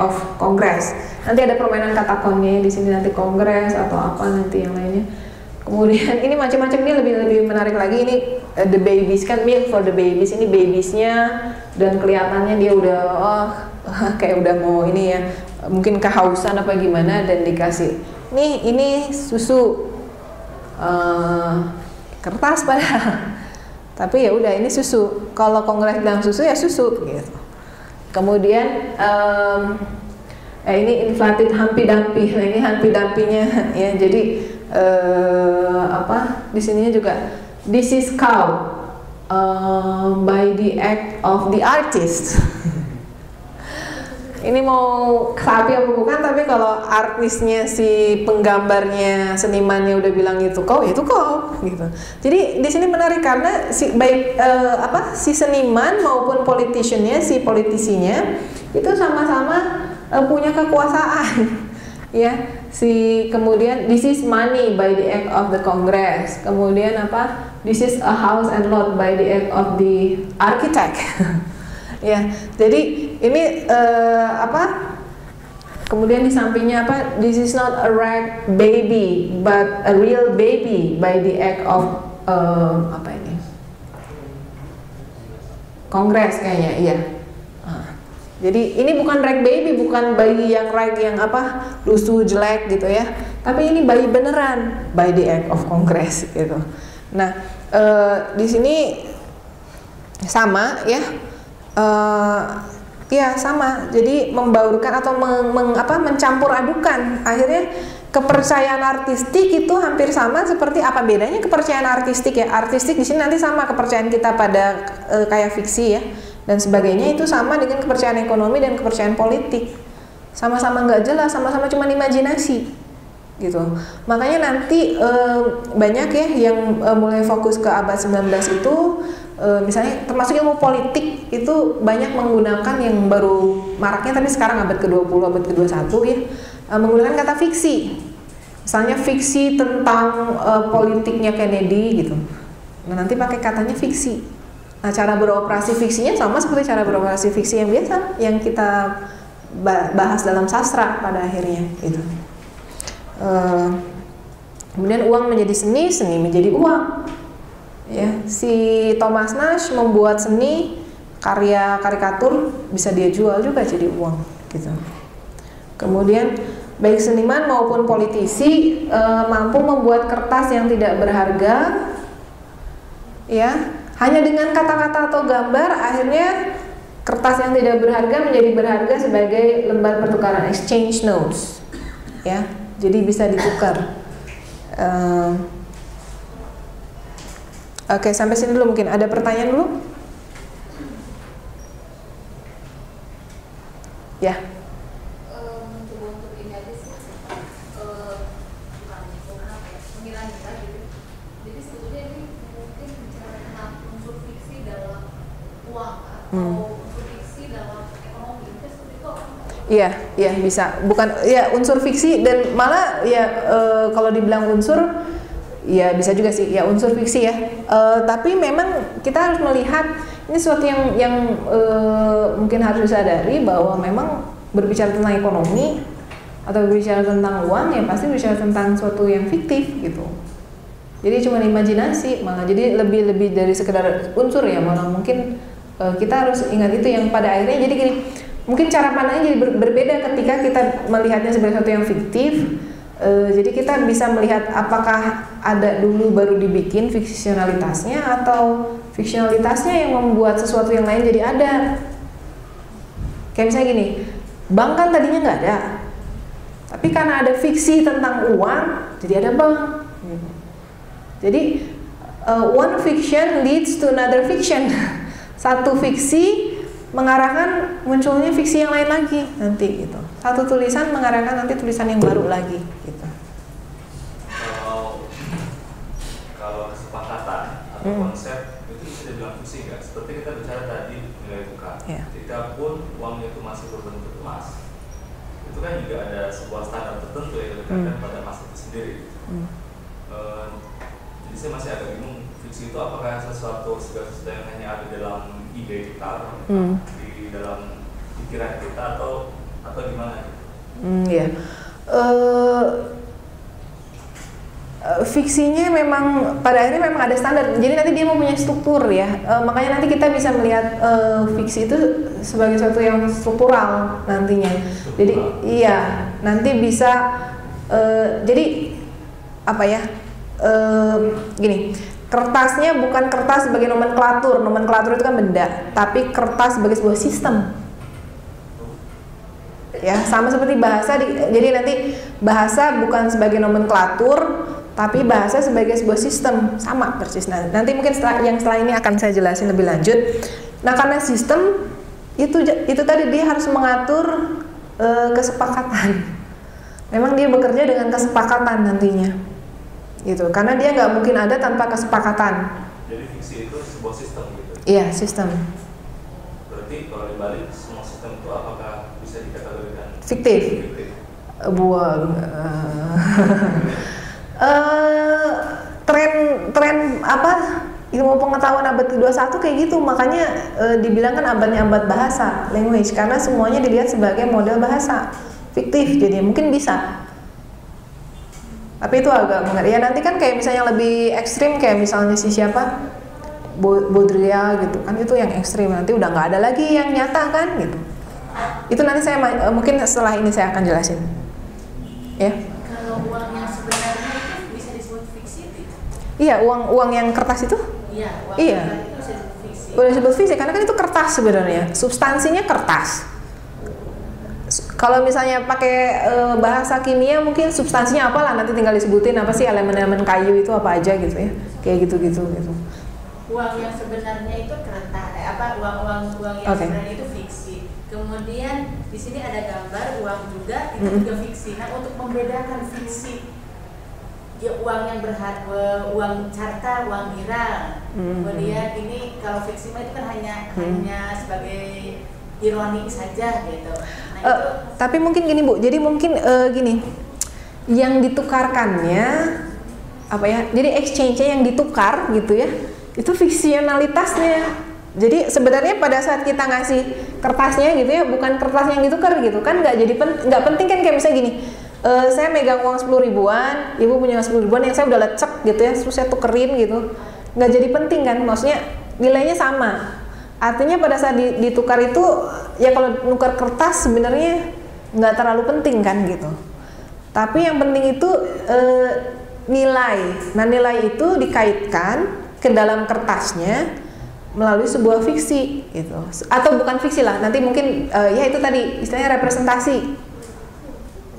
of Congress. Nanti ada permainan katakonnya di sini, nanti Congress atau apa nanti yang lainnya. Kemudian ini macam-macam, ini lebih menarik lagi, ini the babies kan, milk for the babies, ini babiesnya, dan kelihatannya dia udah kayak udah mau ini ya, mungkin kehausan apa gimana, dan dikasih nih ini susu, kertas padahal. Tapi ya udah ini susu. Kalau Kongres bilang susu ya susu gitu. Kemudian ini inflated Humpty Dumpty. Nah ini Humpty Dumpty-nya ya. Jadi di sininya juga this is cow by the act of the artist. Ini mau sapi apa bukan, tapi kalau artisnya, si penggambarnya, senimannya udah bilang itu kau, ya itu kau gitu. Jadi di sini menarik karena si seniman maupun politiciannya, si politisinya itu sama-sama punya kekuasaan ya. Kemudian this is money by the act of the Congress. Kemudian this is a house and lot by the act of the architect. Ya, jadi ini kemudian di sampingnya this is not a rag baby but a real baby by the act of Congress kayaknya, iya. Jadi ini bukan rag baby, bukan bayi yang rag yang apa lusuh jelek gitu ya, tapi ini bayi beneran by the act of Congress gitu. Nah di sini sama ya, ya sama. Jadi membaurkan atau mencampur adukan. Akhirnya kepercayaan artistik itu hampir sama seperti apa bedanya kepercayaan artistik ya? Artistik di sini nanti sama kepercayaan kita pada kayak fiksi ya dan sebagainya, itu sama dengan kepercayaan ekonomi dan kepercayaan politik. Sama-sama nggak jelas, sama-sama cuma imajinasi gitu. Makanya nanti banyak ya yang mulai fokus ke abad 19 itu, misalnya termasuk ilmu politik itu banyak menggunakan yang baru maraknya tapi sekarang abad ke-20, abad ke-21 ya, menggunakan kata fiksi. Misalnya fiksi tentang politiknya Kennedy gitu. Nah, nanti pakai katanya fiksi. Nah, cara beroperasi fiksinya sama seperti cara beroperasi fiksi yang biasa yang kita bahas dalam sastra pada akhirnya gitu. Kemudian uang menjadi seni, seni menjadi uang. Ya, si Thomas Nash membuat seni, karya karikatur bisa dia jual juga jadi uang gitu. Kemudian baik seniman maupun politisi mampu membuat kertas yang tidak berharga ya, hanya dengan kata-kata atau gambar. Akhirnya kertas yang tidak berharga menjadi berharga sebagai lembar pertukaran, exchange notes ya, jadi bisa ditukar. Oke, sampai sini dulu. Mungkin ada pertanyaan dulu ya. Iya, iya bisa. Bukan ya unsur fiksi dan malah ya kalau dibilang unsur ya bisa juga sih ya unsur fiksi ya. Tapi memang kita harus melihat ini sesuatu yang mungkin harus disadari bahwa memang berbicara tentang ekonomi atau berbicara tentang uang ya pasti berbicara tentang sesuatu yang fiktif gitu. Jadi cuma imajinasi, malah jadi lebih dari sekedar unsur ya, malah mungkin kita harus ingat itu yang pada akhirnya. Jadi gini, mungkin cara pandangnya jadi berbeda ketika kita melihatnya sebagai sesuatu yang fiktif. Jadi kita bisa melihat apakah ada dulu baru dibikin fiksionalitasnya atau fiksionalitasnya yang membuat sesuatu yang lain jadi ada. Kayak misalnya gini, bank kan tadinya nggak ada, tapi karena ada fiksi tentang uang, jadi ada bank. Jadi one fiction leads to another fiction. Satu fiksi mengarahkan munculnya fiksi yang lain lagi nanti gitu. Satu tulisan mengarahkan nanti tulisan yang baru lagi gitu. Kalau kesepakatan atau konsep itu bisa dibilang fiksi nggak? Seperti kita bicara tadi nilai tukar. Ketika pun uang itu masih berbentuk emas, itu kan juga ada sebuah standar tertentu yang dikatakan pada emas itu sendiri. Jadi saya masih agak bingung, fiksi itu apakah sesuatu yang hanya ada dalam ide kita, di dalam pikiran kita atau gimana? Ya, fiksinya memang pada akhirnya memang ada standar. Jadi nanti dia mempunyai struktur ya. Makanya nanti kita bisa melihat fiksi itu sebagai sesuatu yang struktural nantinya. Jadi iya, nanti bisa jadi apa ya? Gini, kertasnya bukan kertas sebagai nomenklatur. Nomenklatur itu kan benda, tapi kertas sebagai sebuah sistem. Ya, sama seperti bahasa. Jadi nanti bahasa bukan sebagai nomenklatur, tapi bahasa sebagai sebuah sistem, sama persis. Nah, nanti mungkin setelah ini akan saya jelasin lebih lanjut. Nah, karena sistem itu tadi dia harus mengatur kesepakatan. Memang dia bekerja dengan kesepakatan nantinya. Gitu, karena dia nggak mungkin ada tanpa kesepakatan. Jadi fiksi itu sebuah sistem gitu? Iya, sistem. Berarti kalau dibalik semua sistem itu apakah bisa dikategorikan fiktif? Tren apa ilmu pengetahuan abad ke-21 kayak gitu, makanya dibilang kan abadnya abad bahasa, language, karena semuanya dilihat sebagai model bahasa fiktif, jadi mungkin bisa. Tapi itu agak mengeri. Ya nanti kan kayak misalnya lebih ekstrim, kayak misalnya si siapa, Baudrillard gitu kan, itu yang ekstrim. Nanti udah nggak ada lagi yang nyata kan gitu. Itu nanti saya mungkin setelah ini saya akan jelasin. Ya. Kalau uang yang sebenarnya itu bisa disebut fiksi tidak? Iya, uang yang kertas itu? Iya, uang Iya. kertas itu bisa disebut fiksi. Udah disebut fiksi karena kan itu kertas sebenarnya. Substansinya kertas. Kalau misalnya pakai bahasa kimia mungkin substansinya apalah, nanti tinggal disebutin apa sih elemen-elemen kayu itu apa aja gitu ya. Kayak gitu-gitu gitu. Uang yang sebenarnya itu kertas, uang yang sebenarnya itu fiksi. Kemudian di sini ada gambar uang juga, itu juga fiksi. Nah, untuk membedakan fiksi, ya, uang yang berharga, uang carta, uang girang. Kemudian ini kalau fiksi itu kan hanya sebagai ironi saja gitu. Nah, itu tapi mungkin gini Bu, jadi mungkin gini, yang ditukarkannya apa ya? Jadi exchange-nya yang ditukar gitu ya, itu fiksionalitasnya. Jadi sebenarnya pada saat kita ngasih kertasnya gitu ya, bukan kertas yang ditukar gitu kan, nggak penting kan, kayak misalnya gini, saya megang uang 10 ribuan, ibu punya 10 ribuan yang saya udah lecek gitu ya, terus saya tukerin gitu, nggak jadi penting kan, maksudnya nilainya sama. Artinya pada saat ditukar itu ya, kalau nukar kertas sebenarnya nggak terlalu penting kan gitu. Tapi yang penting itu nilai. Nah, nilai itu dikaitkan ke dalam kertasnya melalui sebuah fiksi gitu, atau bukan fiksi lah, nanti mungkin ya itu tadi istilahnya representasi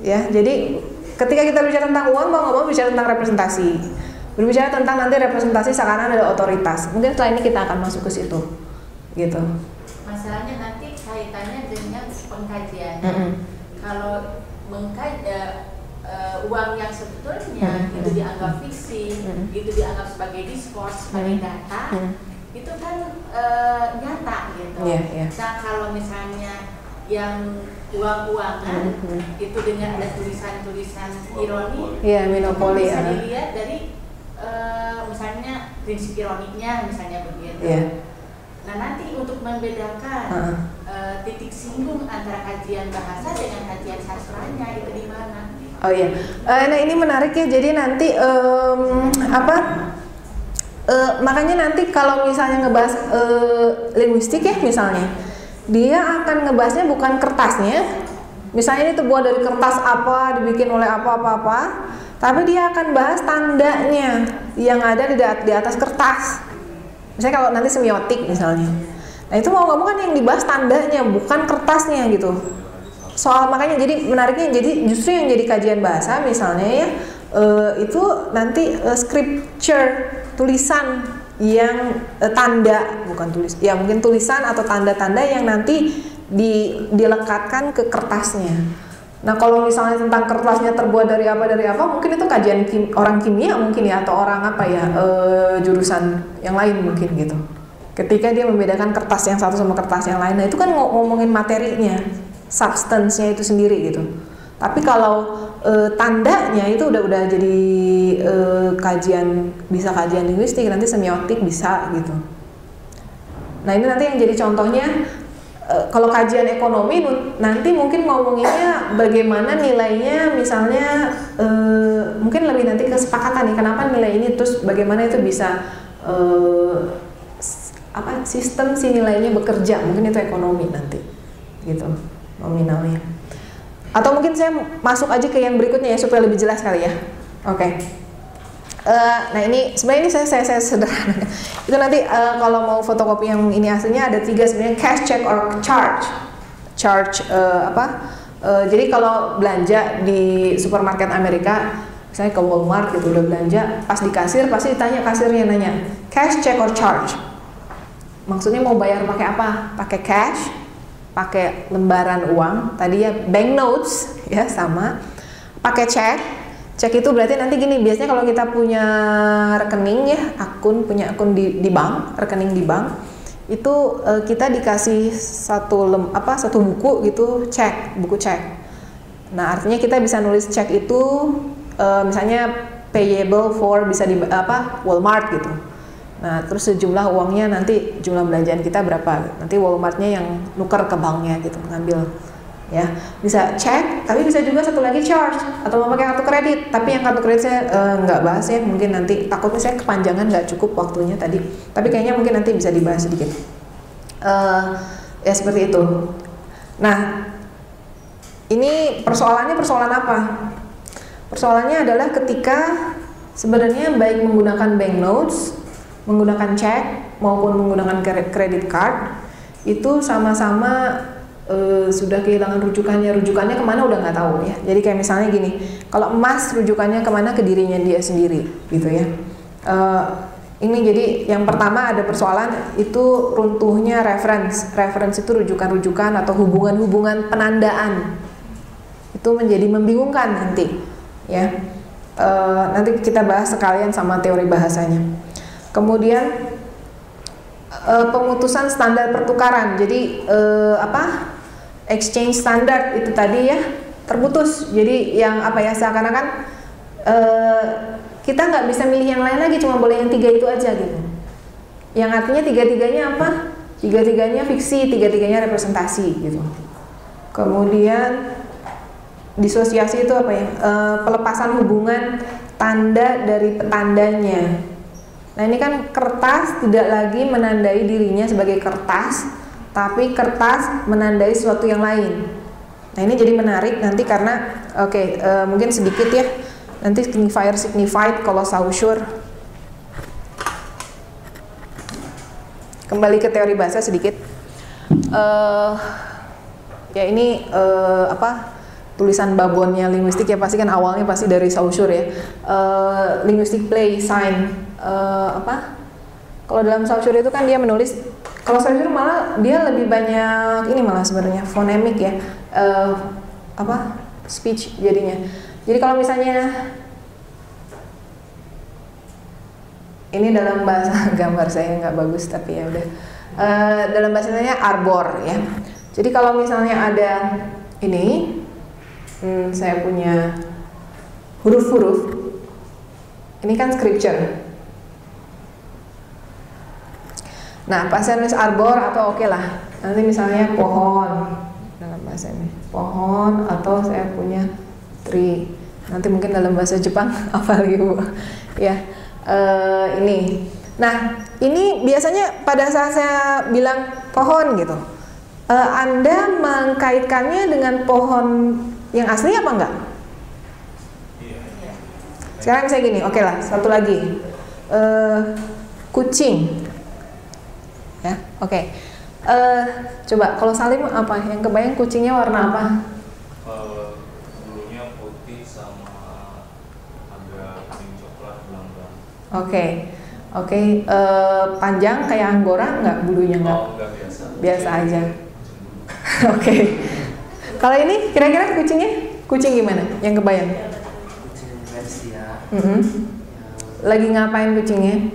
ya. Jadi ketika kita bicara tentang uang, mau nggak mau bicara tentang representasi, berbicara tentang nanti representasi seakan ada otoritas. Mungkin setelah ini kita akan masuk ke situ gitu. masalahnya nanti kaitannya dengan pengkajian. Kalau mengkaji uang yang sebetulnya itu dianggap fiksi, itu dianggap sebagai diskurs, sebagai data, itu kan nyata gitu. Nah, kalau misalnya yang uang-uangan itu dengan ada tulisan-tulisan ironi, monopoli bisa dilihat dari misalnya prinsip ironinya misalnya begitu. Nah, nanti untuk membedakan titik singgung antara kajian bahasa dengan kajian sastranya itu di mana? Oh iya, nah ini menarik ya. Jadi nanti makanya nanti kalau misalnya ngebahas linguistik ya, misalnya dia akan ngebahasnya bukan kertasnya, misalnya ini terbuat dari kertas apa, dibikin oleh apa, tapi dia akan bahas tandanya yang ada di atas kertas. Misalnya kalau nanti semiotik misalnya, nah itu mau nggak mau kan yang dibahas tandanya, bukan kertasnya gitu. Soal makanya jadi menariknya, jadi justru yang jadi kajian bahasa misalnya ya, itu nanti scripture, tulisan yang tanda, bukan tulis, ya mungkin tulisan atau tanda-tanda yang nanti dilekatkan ke kertasnya. Nah, kalau misalnya tentang kertasnya terbuat dari apa, mungkin itu kajian orang kimia mungkin ya, atau orang apa ya, jurusan yang lain mungkin gitu. Ketika dia membedakan kertas yang satu sama kertas yang lain, nah itu kan ngomongin materinya, substance-nya itu sendiri gitu. Tapi kalau tandanya itu udah jadi kajian linguistik, nanti semiotik bisa gitu. Nah, ini nanti yang jadi contohnya. Kalau kajian ekonomi nanti mungkin ngomonginnya bagaimana nilainya, misalnya mungkin lebih nanti kesepakatan nih, kenapa nilai ini, terus bagaimana itu bisa sistem si nilainya bekerja, mungkin itu ekonomi nanti gitu nominalnya. Atau mungkin saya masuk aja ke yang berikutnya ya supaya lebih jelas kali ya. Oke. Nah ini sebenarnya ini saya sederhana. Itu nanti kalau mau fotokopi yang ini aslinya ada 3 sebenarnya, cash, check, or charge. Jadi kalau belanja di supermarket Amerika, misalnya ke Walmart gitu, udah belanja, pas di kasir pasti ditanya, kasirnya nanya cash, check, or charge. Maksudnya mau bayar pakai apa? Pakai cash, pakai lembaran uang, tadi ya bank notes ya, sama pakai check. Cek itu berarti nanti gini, biasanya kalau kita punya rekening ya, punya akun di bank, rekening di bank, itu kita dikasih satu buku gitu, buku cek. Nah, artinya kita bisa nulis cek itu misalnya payable for, bisa di Walmart gitu. Nah, terus sejumlah uangnya, nanti jumlah belanjaan kita berapa, nanti Walmartnya yang nuker ke banknya gitu, ngambil. Ya, bisa cek, tapi bisa juga satu lagi charge, atau mau pakai kartu kredit. Tapi yang kartu kredit saya nggak bahas ya, mungkin nanti takutnya saya kepanjangan, nggak cukup waktunya tadi. Tapi kayaknya mungkin nanti bisa dibahas sedikit. Ya seperti itu. Nah, ini persoalan apa? Persoalannya adalah ketika sebenarnya baik menggunakan banknotes, menggunakan cek maupun menggunakan credit card itu sama-sama sudah kehilangan rujukannya kemana udah nggak tahu ya. Jadi kayak misalnya gini, kalau emas rujukannya kemana, ke dirinya dia sendiri gitu ya. Ini jadi yang pertama ada persoalan itu runtuhnya reference itu rujukan-rujukan atau hubungan-hubungan penandaan itu menjadi membingungkan nanti ya. Nanti kita bahas sekalian sama teori bahasanya. Kemudian pemutusan standar pertukaran, jadi exchange standard itu tadi ya terputus. Jadi yang seakan-akan kita nggak bisa milih yang lain lagi, cuma boleh yang 3 itu aja gitu. Yang artinya tiga-tiganya apa? Tiga-tiganya fiksi, tiga-tiganya representasi gitu. Kemudian disosiasi itu apa ya? Pelepasan hubungan tanda dari petandanya. Nah ini kan kertas tidak lagi menandai dirinya sebagai kertas, tapi kertas menandai sesuatu yang lain. Nah ini jadi menarik nanti karena mungkin sedikit ya, nanti signified kalau saussure. Kembali ke teori bahasa sedikit. Ya ini tulisan babonnya linguistik ya, pasti kan awalnya pasti dari saussure ya. Linguistic play sign. Kalau dalam saussure itu kan dia menulis, kalau saussure malah dia lebih banyak ini malah sebenarnya fonemik ya, speech jadinya. Jadi kalau misalnya ini dalam bahasa gambar saya nggak bagus tapi ya udah, dalam bahasanya arbor ya. Jadi kalau misalnya ada ini, saya punya huruf-huruf, ini kan scripture. Nah, pas saya nulis arbor atau oke lah, nanti misalnya pohon dalam bahasa ini, pohon, atau saya punya tree. Nanti mungkin dalam bahasa Jepang apa lagi Bu? Ya, ini. Nah, ini biasanya pada saat saya bilang pohon gitu, Anda mengkaitkannya dengan pohon yang asli apa enggak? Sekarang saya gini, oke lah, satu lagi, kucing. Ya, oke. Coba kalau Salim apa yang kebayang, kucingnya warna apa? Bulunya putih sama agak kuning coklat belang-belang. Oke. Panjang kayak anggora nggak bulunya nggak? Nggak biasa. Biasa aja. Oke. Kalau ini kira-kira kucing gimana? Yang kebayang? Kucing Persia. Lagi ngapain kucingnya?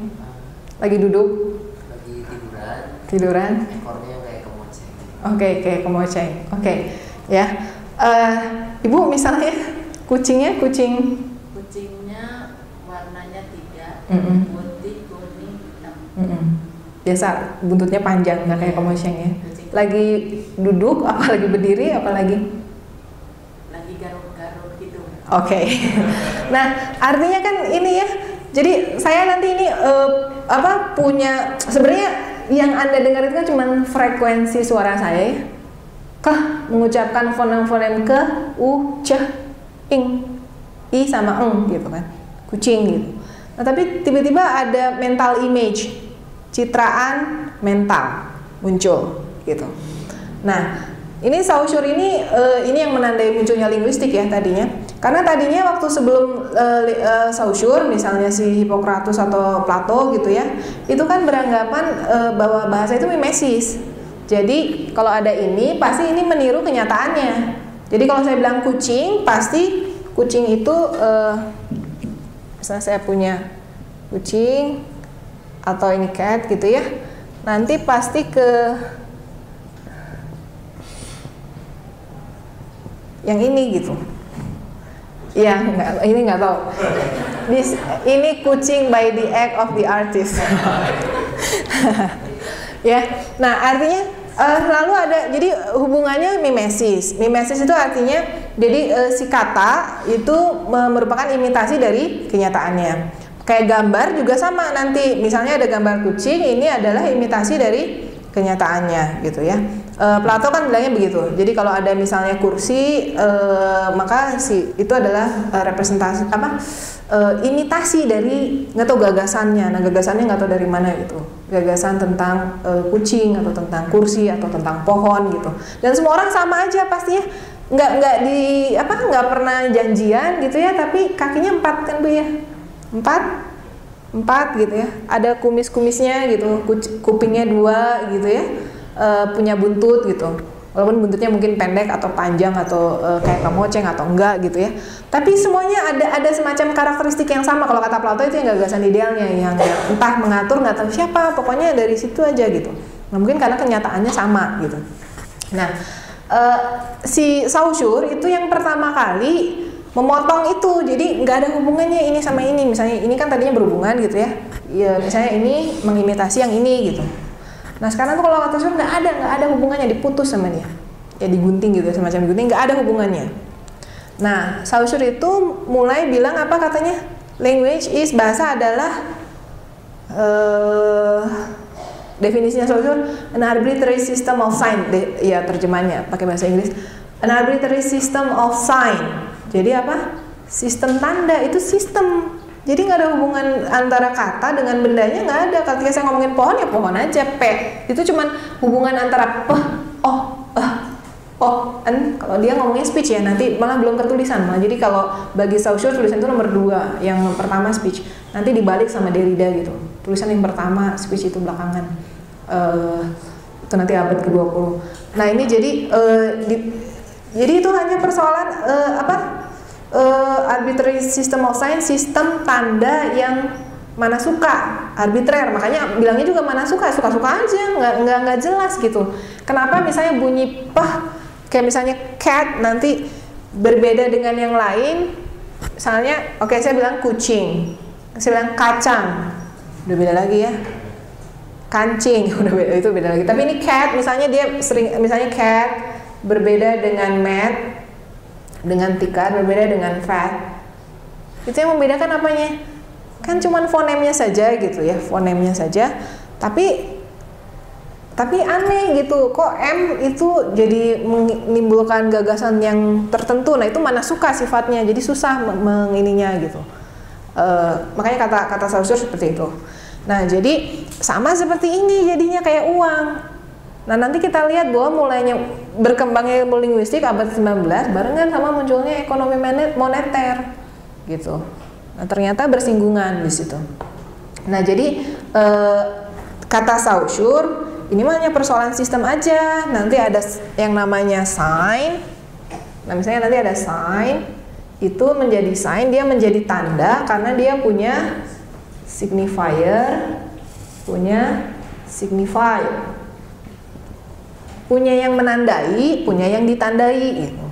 Lagi duduk? Tiduran. Ekornya kayak kemoceng. Oke, kayak kemoceng. Oke, ya. Ibu misalnya kucingnya warnanya 3, putih, kuning, hitam. Biasa buntutnya panjang, nggak kayak kemoceng ya. Lagi duduk, apa lagi berdiri, apa lagi? Lagi garuk-garuk gitu. Oke. Nah, artinya kan ini ya. Jadi saya nanti ini punya sebenarnya yang Anda dengar itu kan cuma frekuensi suara saya ya. Mengucapkan fonem-fonem ke, u, c, ing, i sama eng gitu kan. Kucing gitu. Nah, tapi tiba-tiba ada mental image, citraan mental muncul gitu. Nah, ini saussure ini yang menandai munculnya linguistik ya tadinya. Karena tadinya waktu sebelum saussure, misalnya si Hippocrates atau Plato gitu ya, itu kan beranggapan bahwa bahasa itu mimesis. Jadi kalau ada ini, pasti ini meniru kenyataannya. Jadi kalau saya bilang kucing, pasti kucing itu, misalnya saya punya kucing atau ini cat gitu ya, nanti pasti ke yang ini gitu. Ya, ini nggak tahu. Ini kucing by the act of the artist. Ya, nah artinya selalu ada. Jadi hubungannya mimesis. Mimesis itu artinya jadi si kata itu merupakan imitasi dari kenyataannya. Kayak gambar juga sama nanti. Misalnya ada gambar kucing, ini adalah imitasi dari kenyataannya gitu ya. Plato kan bilangnya begitu. Jadi kalau ada misalnya kursi, maka itu adalah representasi imitasi dari nggak tahu gagasannya. Nah gagasannya nggak tahu dari mana gitu. Gagasan tentang kucing atau tentang kursi atau tentang pohon gitu. Dan semua orang sama aja pastinya. Nggak pernah janjian gitu ya. Tapi kakinya 4 kan Bu ya? 4 gitu ya. Ada kumis-kumisnya gitu. Kupingnya 2 gitu ya. Punya buntut gitu, walaupun buntutnya mungkin pendek atau panjang atau kayak kemoceng atau enggak gitu ya, tapi semuanya ada semacam karakteristik yang sama. Kalau kata Plato itu yang gagasan idealnya, yang entah mengatur nggak tahu siapa, pokoknya dari situ aja gitu. Nah mungkin karena kenyataannya sama gitu. Nah si Saussure itu yang pertama kali memotong itu, jadi nggak ada hubungannya ini sama ini. Misalnya ini kan tadinya berhubungan gitu ya, misalnya ini mengimitasi yang ini gitu. Nah sekarang tuh kalau kata Saussure nggak ada hubungannya, diputus sama dia, ya digunting gitu, semacam digunting, nggak ada hubungannya. Nah Saussure itu mulai bilang apa katanya, bahasa adalah definisinya Saussure, an arbitrary system of sign, ya terjemahnya pakai bahasa Inggris, an arbitrary system of sign. Jadi apa? Sistem tanda itu sistem. Jadi nggak ada hubungan antara kata dengan bendanya, nggak ada. Ketika saya ngomongin pohon ya pohon aja, P. Itu cuman hubungan antara en. Kalau dia ngomongin speech ya, nanti malah belum ketulisan. Jadi kalau bagi Saussure tulisan itu nomor 2, yang pertama speech. Nanti dibalik sama Derrida gitu. Tulisan yang pertama, speech itu belakangan. Itu nanti abad ke-20. Nah ini jadi itu hanya persoalan arbitrary system of sign, sistem tanda yang mana suka, arbitrer. Makanya bilangnya juga mana suka-suka aja, nggak jelas gitu. Kenapa misalnya bunyi kayak misalnya cat nanti berbeda dengan yang lain. Misalnya, saya bilang kucing, saya bilang kacang, udah beda lagi ya. Kancing, udah beda, itu beda lagi. Tapi ini cat, misalnya dia sering, misalnya cat berbeda dengan mat, dengan tikar, berbeda dengan fat. Itu yang membedakan apanya? Kan cuman fonemnya saja gitu ya, fonemnya saja. Tapi aneh gitu, kok M itu jadi menimbulkan gagasan yang tertentu. Nah itu mana suka sifatnya, jadi susah mengininya gitu. Makanya kata Saussure seperti itu. Nah jadi sama seperti ini jadinya kayak uang. Nah nanti kita lihat bahwa mulainya berkembangnya ilmu linguistik abad 19 barengan sama munculnya ekonomi moneter gitu. Nah ternyata bersinggungan di situ. Nah jadi kata Saussure ini mah hanya persoalan sistem aja. Nanti ada yang namanya sign. Nah misalnya nanti ada sign, itu menjadi sign, dia menjadi tanda karena dia punya signifier, punya signifier. Punya yang menandai, punya yang ditandai gitu.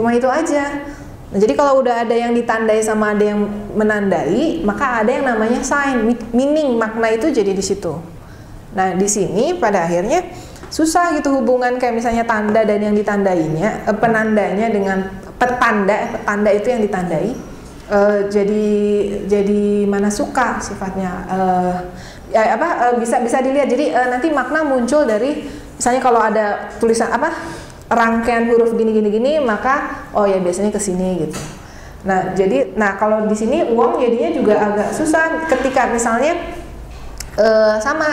Cuma itu aja. Nah, jadi kalau udah ada yang ditandai sama ada yang menandai, maka ada yang namanya sign, meaning, makna itu jadi di situ. Nah, di sini pada akhirnya susah gitu hubungan kayak misalnya tanda dan yang ditandainya, penandanya dengan petanda itu yang ditandai. Jadi mana suka sifatnya. Bisa dilihat. Jadi nanti makna muncul dari misalnya kalau ada tulisan rangkaian huruf gini, maka ya biasanya ke sini gitu. Nah kalau di sini uang jadinya juga agak susah ketika misalnya sama.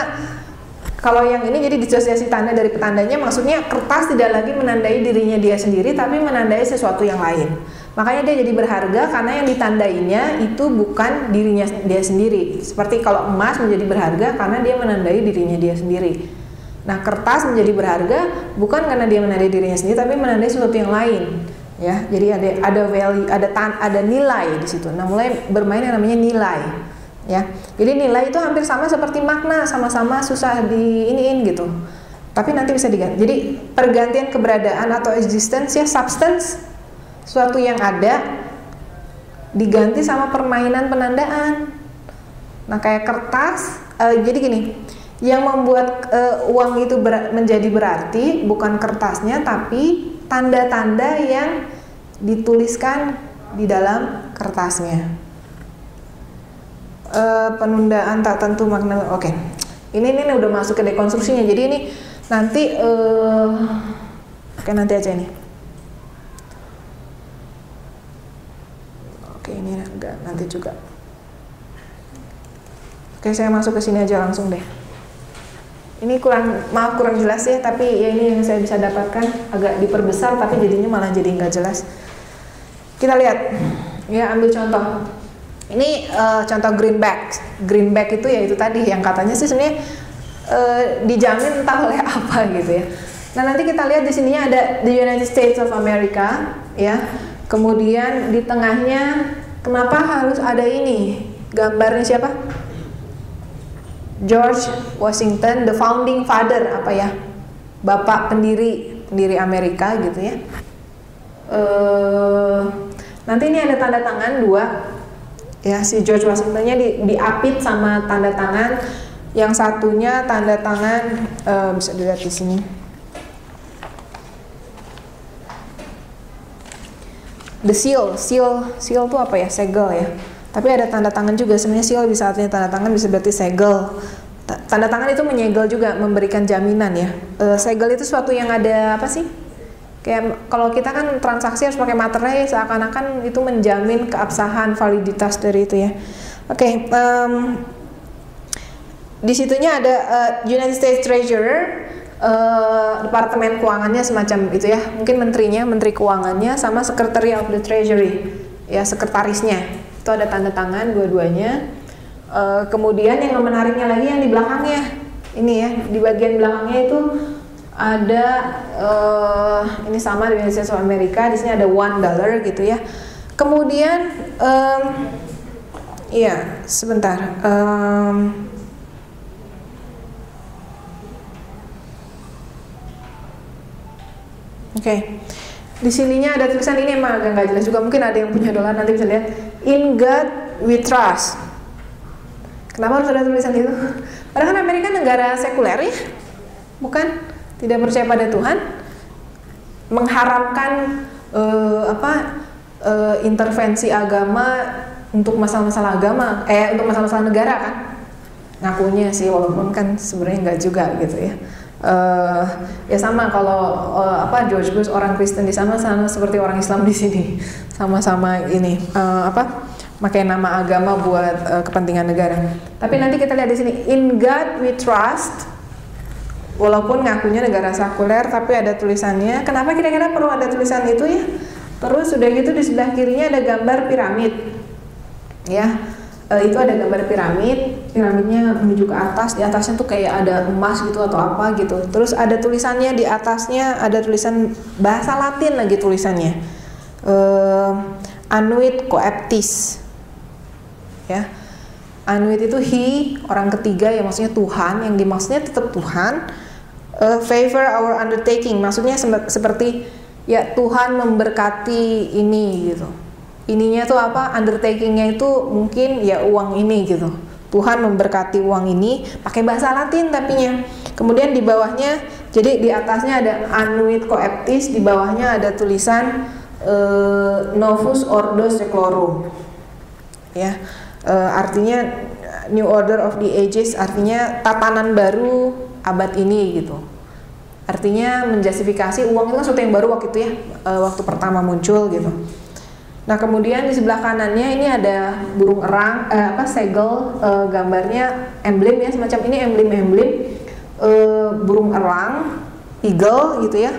Kalau yang ini jadi disosiasi tanda dari petandanya, maksudnya kertas tidak lagi menandai dirinya dia sendiri tapi menandai sesuatu yang lain. Makanya dia jadi berharga karena yang ditandainya itu bukan dirinya dia sendiri. Seperti kalau emas menjadi berharga karena dia menandai dirinya dia sendiri. Nah, kertas menjadi berharga bukan karena dia menandai dirinya sendiri tapi menandai sesuatu yang lain. Ya, jadi ada value, ada nilai di situ. Nah, mulai bermain yang namanya nilai. Ya, jadi nilai itu hampir sama seperti makna, sama-sama susah diiniin gitu. Tapi nanti bisa diganti. Jadi pergantian keberadaan atau existence ya, substance, suatu yang ada diganti sama permainan penandaan. Nah kayak kertas, jadi gini, yang membuat uang itu menjadi berarti bukan kertasnya tapi tanda-tanda yang dituliskan di dalam kertasnya. Penundaan tak tentu makna. Oke. Ini udah masuk ke dekonstruksinya. Jadi ini Nanti oke, nanti aja ini. Oke, ini enggak, nanti juga. Oke, saya masuk ke sini aja langsung deh. Ini maaf kurang jelas ya, tapi ya ini yang saya bisa dapatkan, agak diperbesar tapi jadinya malah jadi nggak jelas. Kita lihat, ya ambil contoh. Ini contoh greenback. Greenback itu ya itu tadi yang katanya sih sebenarnya dijamin entah oleh apa gitu ya. Nah, nanti kita lihat di sininya ada the United States of America ya. Kemudian di tengahnya kenapa harus ada ini? Gambarnya siapa? George Washington, the founding father, apa ya? Bapak pendiri Amerika gitu ya. Nanti ini ada tanda tangan 2. Ya, si George Washingtonnya diapit sama tanda tangan. Yang satunya tanda tangan bisa dilihat di sini. The seal itu apa ya? Segel ya. Tapi ada tanda tangan juga. Sebenarnya seal bisa artinya tanda tangan, bisa berarti segel. Tanda tangan itu menyegel juga, memberikan jaminan ya. Segel itu suatu yang ada apa sih? Kayak kalau kita kan transaksi harus pakai materai, seakan-akan itu menjamin keabsahan, validitas dari itu ya. Oke. Di situnya ada United States Treasurer, Departemen Keuangannya semacam itu ya, mungkin menterinya, Menteri Keuangannya, sama Secretary of the Treasury, ya sekretarisnya. Itu ada tanda tangan dua-duanya. Kemudian yang menariknya lagi yang di belakangnya, ini ya, di bagian belakangnya itu ada ini sama di United States of America, di sini ada $1 gitu ya. Kemudian, iya sebentar. Oke, di sininya ada tulisan ini emang agak nggak jelas juga, mungkin ada yang punya dolar nanti bisa lihat. In God we trust. Kenapa harus ada tulisan itu? Padahal kan Amerika negara sekuler ya, bukan? Tidak percaya pada Tuhan, mengharamkan intervensi agama untuk masalah-masalah agama, untuk masalah-masalah negara kan? Ngakunya sih, walaupun kan sebenarnya nggak juga gitu ya. Ya sama kalau George Bush orang Kristen di sana seperti orang Islam di sini, sama-sama ini pakai nama agama buat kepentingan negara. Tapi nanti kita lihat di sini, in God we trust, walaupun ngakunya negara sekuler tapi ada tulisannya. Kenapa kira-kira perlu ada tulisan itu ya? Terus sudah gitu di sebelah kirinya ada gambar piramid, ya. Itu ada gambar piramidnya menuju ke atas, di atasnya tuh kayak ada emas gitu atau apa gitu. Terus ada tulisannya di atasnya, ada tulisan bahasa Latin lagi tulisannya, Annuit Coeptis, ya. Annuit itu he, orang ketiga ya, maksudnya Tuhan, yang dimaksudnya tetap Tuhan. Favor our undertaking, maksudnya seperti ya Tuhan memberkati ini gitu. Ininya tuh apa, undertakingnya itu mungkin ya uang ini gitu. Tuhan memberkati uang ini, pakai bahasa Latin tapinya. Kemudian di bawahnya, jadi di atasnya ada Annuit Coeptis, di bawahnya ada tulisan Novus Ordo Seclorum, ya. Artinya New Order of the Ages, artinya tatanan baru abad ini gitu. Artinya menjustifikasi uang itu kan sesuatu yang baru waktu itu ya, waktu pertama muncul gitu. Nah kemudian di sebelah kanannya ini ada burung erang, segel, gambarnya emblem ya, semacam ini emblem burung erang, eagle gitu ya.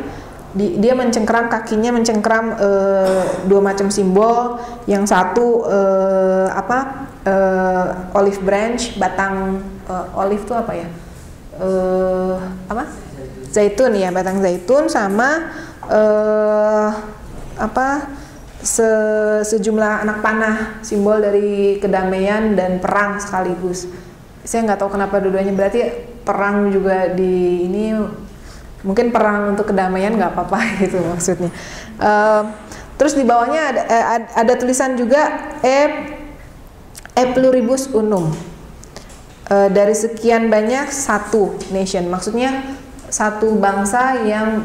Dia mencengkeram kakinya, mencengkeram dua macam simbol. Yang satu olive branch, batang olive itu apa ya? Zaitun ya, batang zaitun, sama sejumlah anak panah, simbol dari kedamaian dan perang sekaligus. Saya nggak tahu kenapa dua-duanya, berarti perang juga di ini, mungkin perang untuk kedamaian nggak apa-apa gitu maksudnya. Terus di bawahnya ada tulisan juga e pluribus unum, dari sekian banyak satu nation, maksudnya satu bangsa yang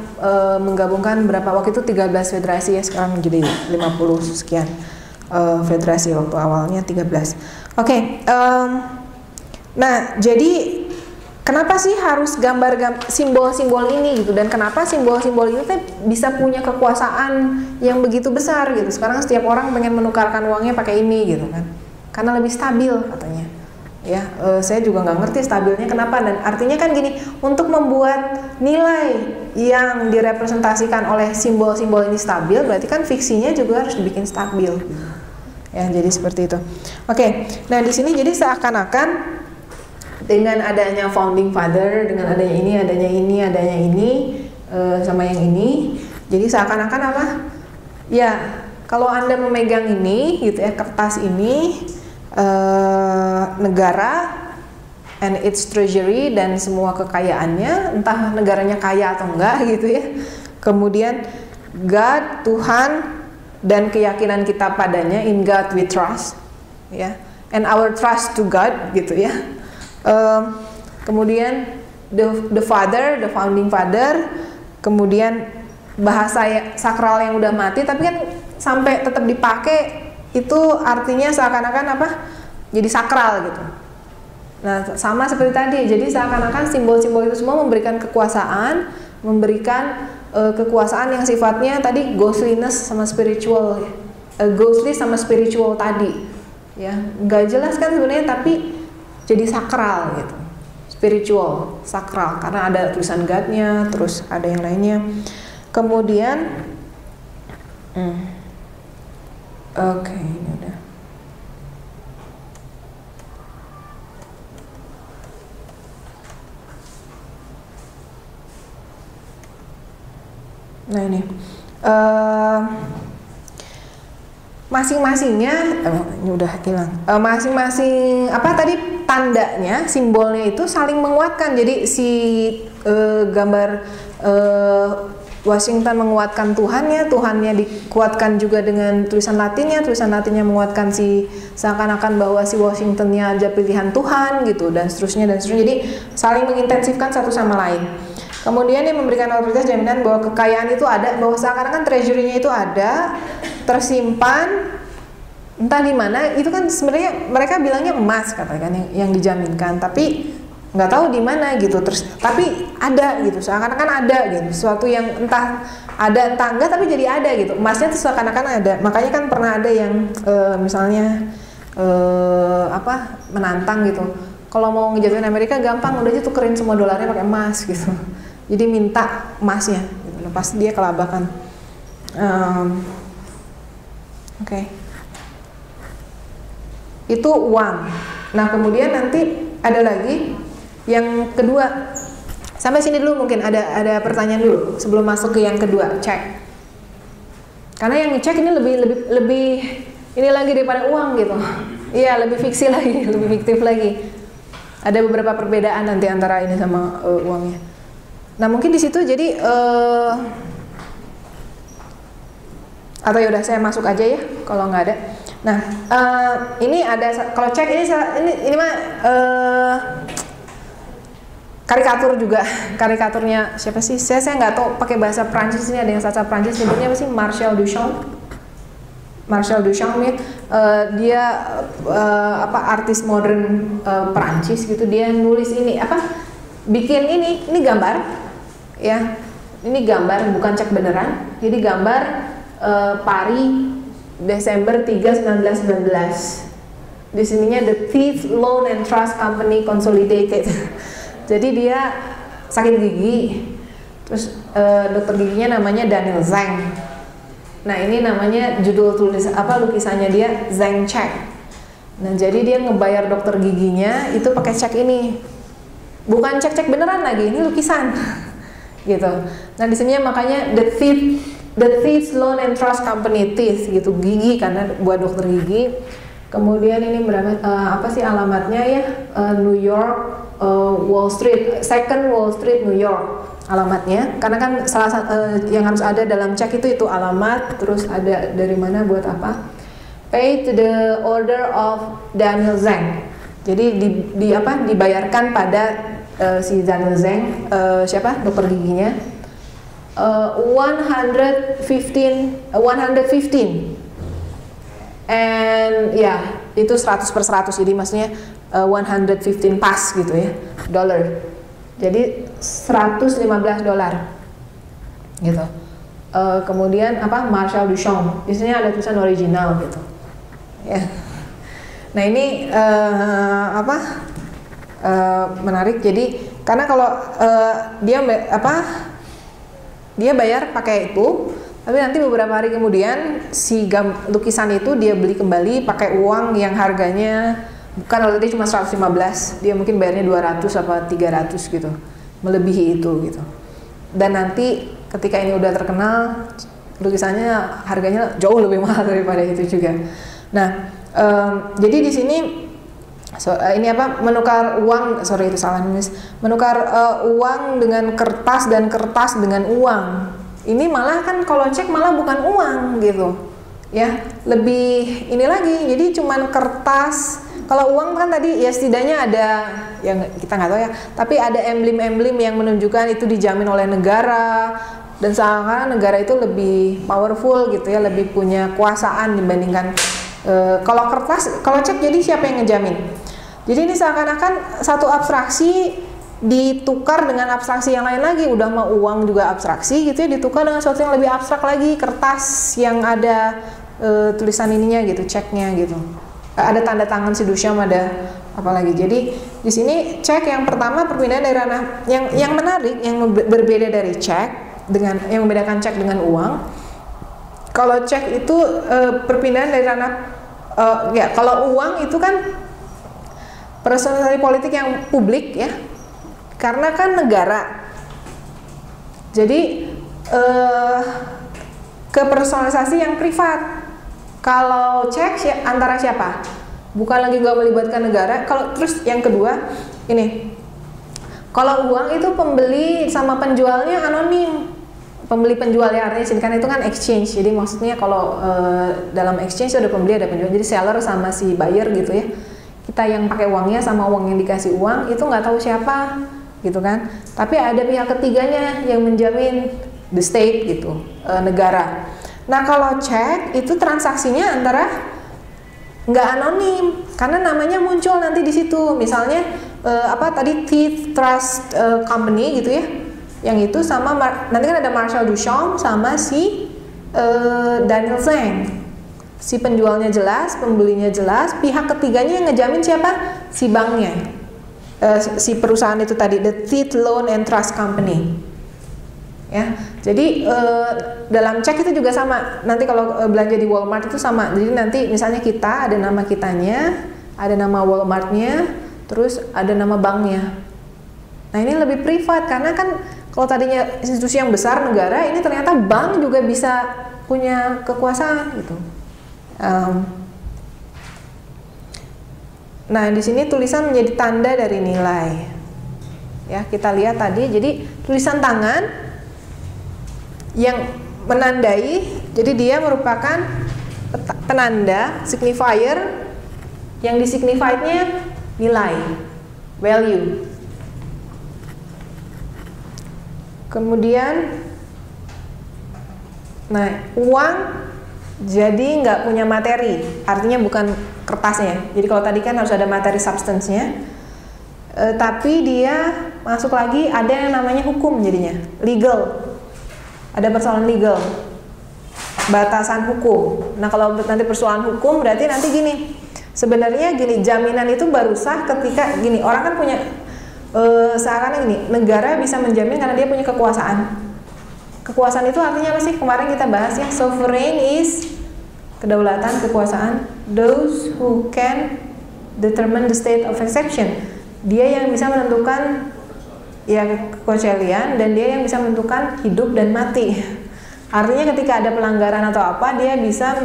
menggabungkan berapa waktu itu 13 federasi ya, sekarang menjadi 50 sekian federasi, waktu awalnya 13. Oke, nah jadi kenapa sih harus simbol-simbol ini gitu, dan kenapa simbol-simbol ini tuh bisa punya kekuasaan yang begitu besar gitu. Sekarang setiap orang pengen menukarkan uangnya pakai ini gitu kan, karena lebih stabil katanya. Ya, saya juga nggak ngerti stabilnya kenapa, dan artinya kan gini, untuk membuat nilai yang direpresentasikan oleh simbol-simbol ini stabil, berarti kan fiksinya juga harus dibikin stabil. Ya, jadi seperti itu. Oke, nah di sini jadi seakan-akan dengan adanya founding father, dengan adanya ini, sama yang ini, jadi seakan-akan apa? Ya, kalau Anda memegang ini, gitu ya, kertas ini. Negara and its treasury dan semua kekayaannya, entah negaranya kaya atau enggak gitu ya. Kemudian God, Tuhan, dan keyakinan kita padanya, in God we trust, ya, and our trust to God gitu ya. Kemudian the father, the founding father, kemudian bahasa sakral yang udah mati tapi kan sampai tetap dipakai. Itu artinya seakan-akan apa? Jadi sakral gitu. Nah, sama seperti tadi. Jadi seakan-akan simbol-simbol itu semua memberikan kekuasaan, memberikan kekuasaan yang sifatnya tadi ghostliness sama spiritual, ya. Ghostly sama spiritual tadi. Ya, nggak jelas kan sebenarnya, tapi jadi sakral gitu. Spiritual, sakral, karena ada tulisan God-nya, terus ada yang lainnya. Kemudian oke, ini udah. Nah ini, masing-masingnya, ini udah hilang. Masing-masing apa tadi tandanya, simbolnya itu saling menguatkan. Jadi si gambar Washington menguatkan Tuhannya dikuatkan juga dengan tulisan Latinnya menguatkan si seakan-akan bahwa si Washingtonnya aja pilihan Tuhan gitu, dan seterusnya. Jadi saling mengintensifkan satu sama lain. Kemudian dia memberikan otoritas jaminan bahwa kekayaan itu ada, bahwa seakan-akan treasury-nya itu ada, tersimpan entah di mana. Itu kan sebenarnya mereka bilangnya emas katakan yang dijaminkan, tapi nggak tahu di mana gitu. Terus tapi ada gitu, seakan-akan ada gitu, sesuatu yang entah ada entah enggak tapi jadi ada gitu. Emasnya tuh seakan-akan ada. Makanya kan pernah ada yang misalnya menantang gitu, kalau mau ngejatuhin Amerika gampang, udah aja tukerin semua dolarnya pakai emas gitu. Jadi minta emasnya gitu. Lepas dia kelabakan. Oke. Itu uang. Nah kemudian nanti ada lagi yang kedua. Sampai sini dulu mungkin ada pertanyaan dulu sebelum masuk ke yang kedua, cek. Karena yang cek ini lebih ini lagi daripada uang gitu. Iya, lebih fiksi lagi, lebih fiktif lagi. Ada beberapa perbedaan nanti antara ini sama uangnya. Nah mungkin di situ jadi atau yaudah saya masuk aja ya kalau nggak ada. Nah ini ada, kalau cek ini mah karikatur juga, karikaturnya siapa sih? Saya nggak tahu pakai bahasa Prancis, ini ada yang sastra Prancis sebutnya apa sih? Marcel Duchamp ya. Dia artis modern Prancis gitu. Dia nulis ini bikin ini gambar ya. Ini gambar bukan cek beneran. Jadi gambar Paris Desember 3, 1919. Di sininya The Thief Loan and Trust Company Consolidated. Jadi dia sakit gigi, terus dokter giginya namanya Daniel Zhang. Nah ini namanya judul lukisannya dia Zhang Check. Nah jadi dia ngebayar dokter giginya itu pakai cek ini, bukan cek beneran lagi, ini lukisan, gitu. Nah di sini makanya The Thief Loan and Trust Company, teeth gitu, gigi karena buat dokter gigi. Kemudian ini berapa? Apa sih alamatnya ya? New York. Wall Street, Second Wall Street, New York alamatnya, karena kan salah satu yang harus ada dalam cek itu alamat, terus ada dari mana buat apa. Pay to the order of Daniel Zhang. Jadi dibayarkan pada si Daniel Zhang, siapa dokter giginya, 115 and ya itu 100/100, jadi maksudnya 115 pas gitu ya, dollar. Jadi $115 gitu. Kemudian apa, Marshal Duchamp, di sini ada tulisan original gitu. Ya. Nah ini menarik. Jadi karena kalau dia bayar pakai itu, tapi nanti beberapa hari kemudian si lukisan itu dia beli kembali pakai uang yang harganya bukan, kalau tadi cuma 115, dia mungkin bayarnya 200 apa 300 gitu, melebihi itu gitu. Dan nanti ketika ini udah terkenal, lukisannya harganya jauh lebih mahal daripada itu juga. Nah, jadi di sini ini apa, menukar uang, sorry itu salah nulis, menukar uang dengan kertas dan kertas dengan uang. Ini malah kan kalau cek malah bukan uang gitu, ya lebih ini lagi. Jadi cuman kertas. Kalau uang kan tadi ya setidaknya ada, yang kita nggak tahu ya, tapi ada emblem-emblem yang menunjukkan itu dijamin oleh negara, dan seakan-akan negara itu lebih powerful gitu ya, lebih punya kuasaan dibandingkan kalau kertas, kalau cek jadi siapa yang ngejamin? Jadi ini seakan-akan satu abstraksi ditukar dengan abstraksi yang lain lagi, udah mau uang juga abstraksi gitu ya, ditukar dengan sesuatu yang lebih abstrak lagi, kertas yang ada tulisan ininya gitu, ceknya gitu. Ada tanda tangan si Duchamp, ada apa lagi. Jadi di sini cek yang pertama perpindahan dari ranah yang menarik, yang berbeda dari cek dengan yang membedakan cek dengan uang. Kalau cek itu perpindahan dari ranah ya, kalau uang itu kan personalisasi politik yang publik ya, karena kan negara. Jadi ke personalisasi yang privat. Kalau cek antara siapa? Bukan lagi nggak melibatkan negara. Kalau terus yang kedua ini, kalau uang itu pembeli sama penjualnya anonim, pembeli penjual ya, artinya kan itu kan exchange. Jadi maksudnya kalau dalam exchange ada pembeli ada penjual. Jadi seller sama si buyer gitu ya. Kita yang pakai uangnya sama uang yang dikasih uang itu nggak tahu siapa gitu kan. Tapi ada pihak ketiganya yang menjamin, the state gitu, negara. Nah kalau cek itu transaksinya antara nggak anonim, karena namanya muncul nanti di situ. Misalnya apa tadi Teeth Trust Company gitu ya, yang itu sama nanti kan ada Marshal Duchamp sama si Daniel Zhang. Si penjualnya jelas, pembelinya jelas, pihak ketiganya yang ngejamin siapa? Si banknya, si perusahaan itu tadi, the Teeth Loan and Trust Company. Ya, jadi dalam cek itu juga sama. Nanti kalau belanja di Walmart itu sama. Jadi nanti misalnya kita ada nama kitanya, ada nama Walmartnya, terus ada nama banknya. Nah ini lebih privat karena kan kalau tadinya institusi yang besar negara, ini ternyata bank juga bisa punya kekuasaan gitu. Nah di sini tulisan menjadi tanda dari nilai. Ya kita lihat tadi. Jadi tulisan tangan yang menandai, jadi dia merupakan penanda, signifier, yang disignifiednya nilai, value. Kemudian, nah uang jadi nggak punya materi, artinya bukan kertasnya. Jadi kalau tadi kan harus ada materi substance-nya, tapi dia masuk lagi ada yang namanya hukum jadinya, legal. Ada persoalan legal, batasan hukum. Nah kalau nanti persoalan hukum berarti nanti gini, sebenarnya gini, jaminan itu baru sah ketika gini, orang kan punya seakan ini negara bisa menjamin karena dia punya kekuasaan. Kekuasaan itu artinya apa sih? Kemarin kita bahas ya, sovereign is kedaulatan, kekuasaan. Those who can determine the state of exception. Dia yang bisa menentukan ya kekecualian, dan dia yang bisa menentukan hidup dan mati. Artinya ketika ada pelanggaran atau apa, dia bisa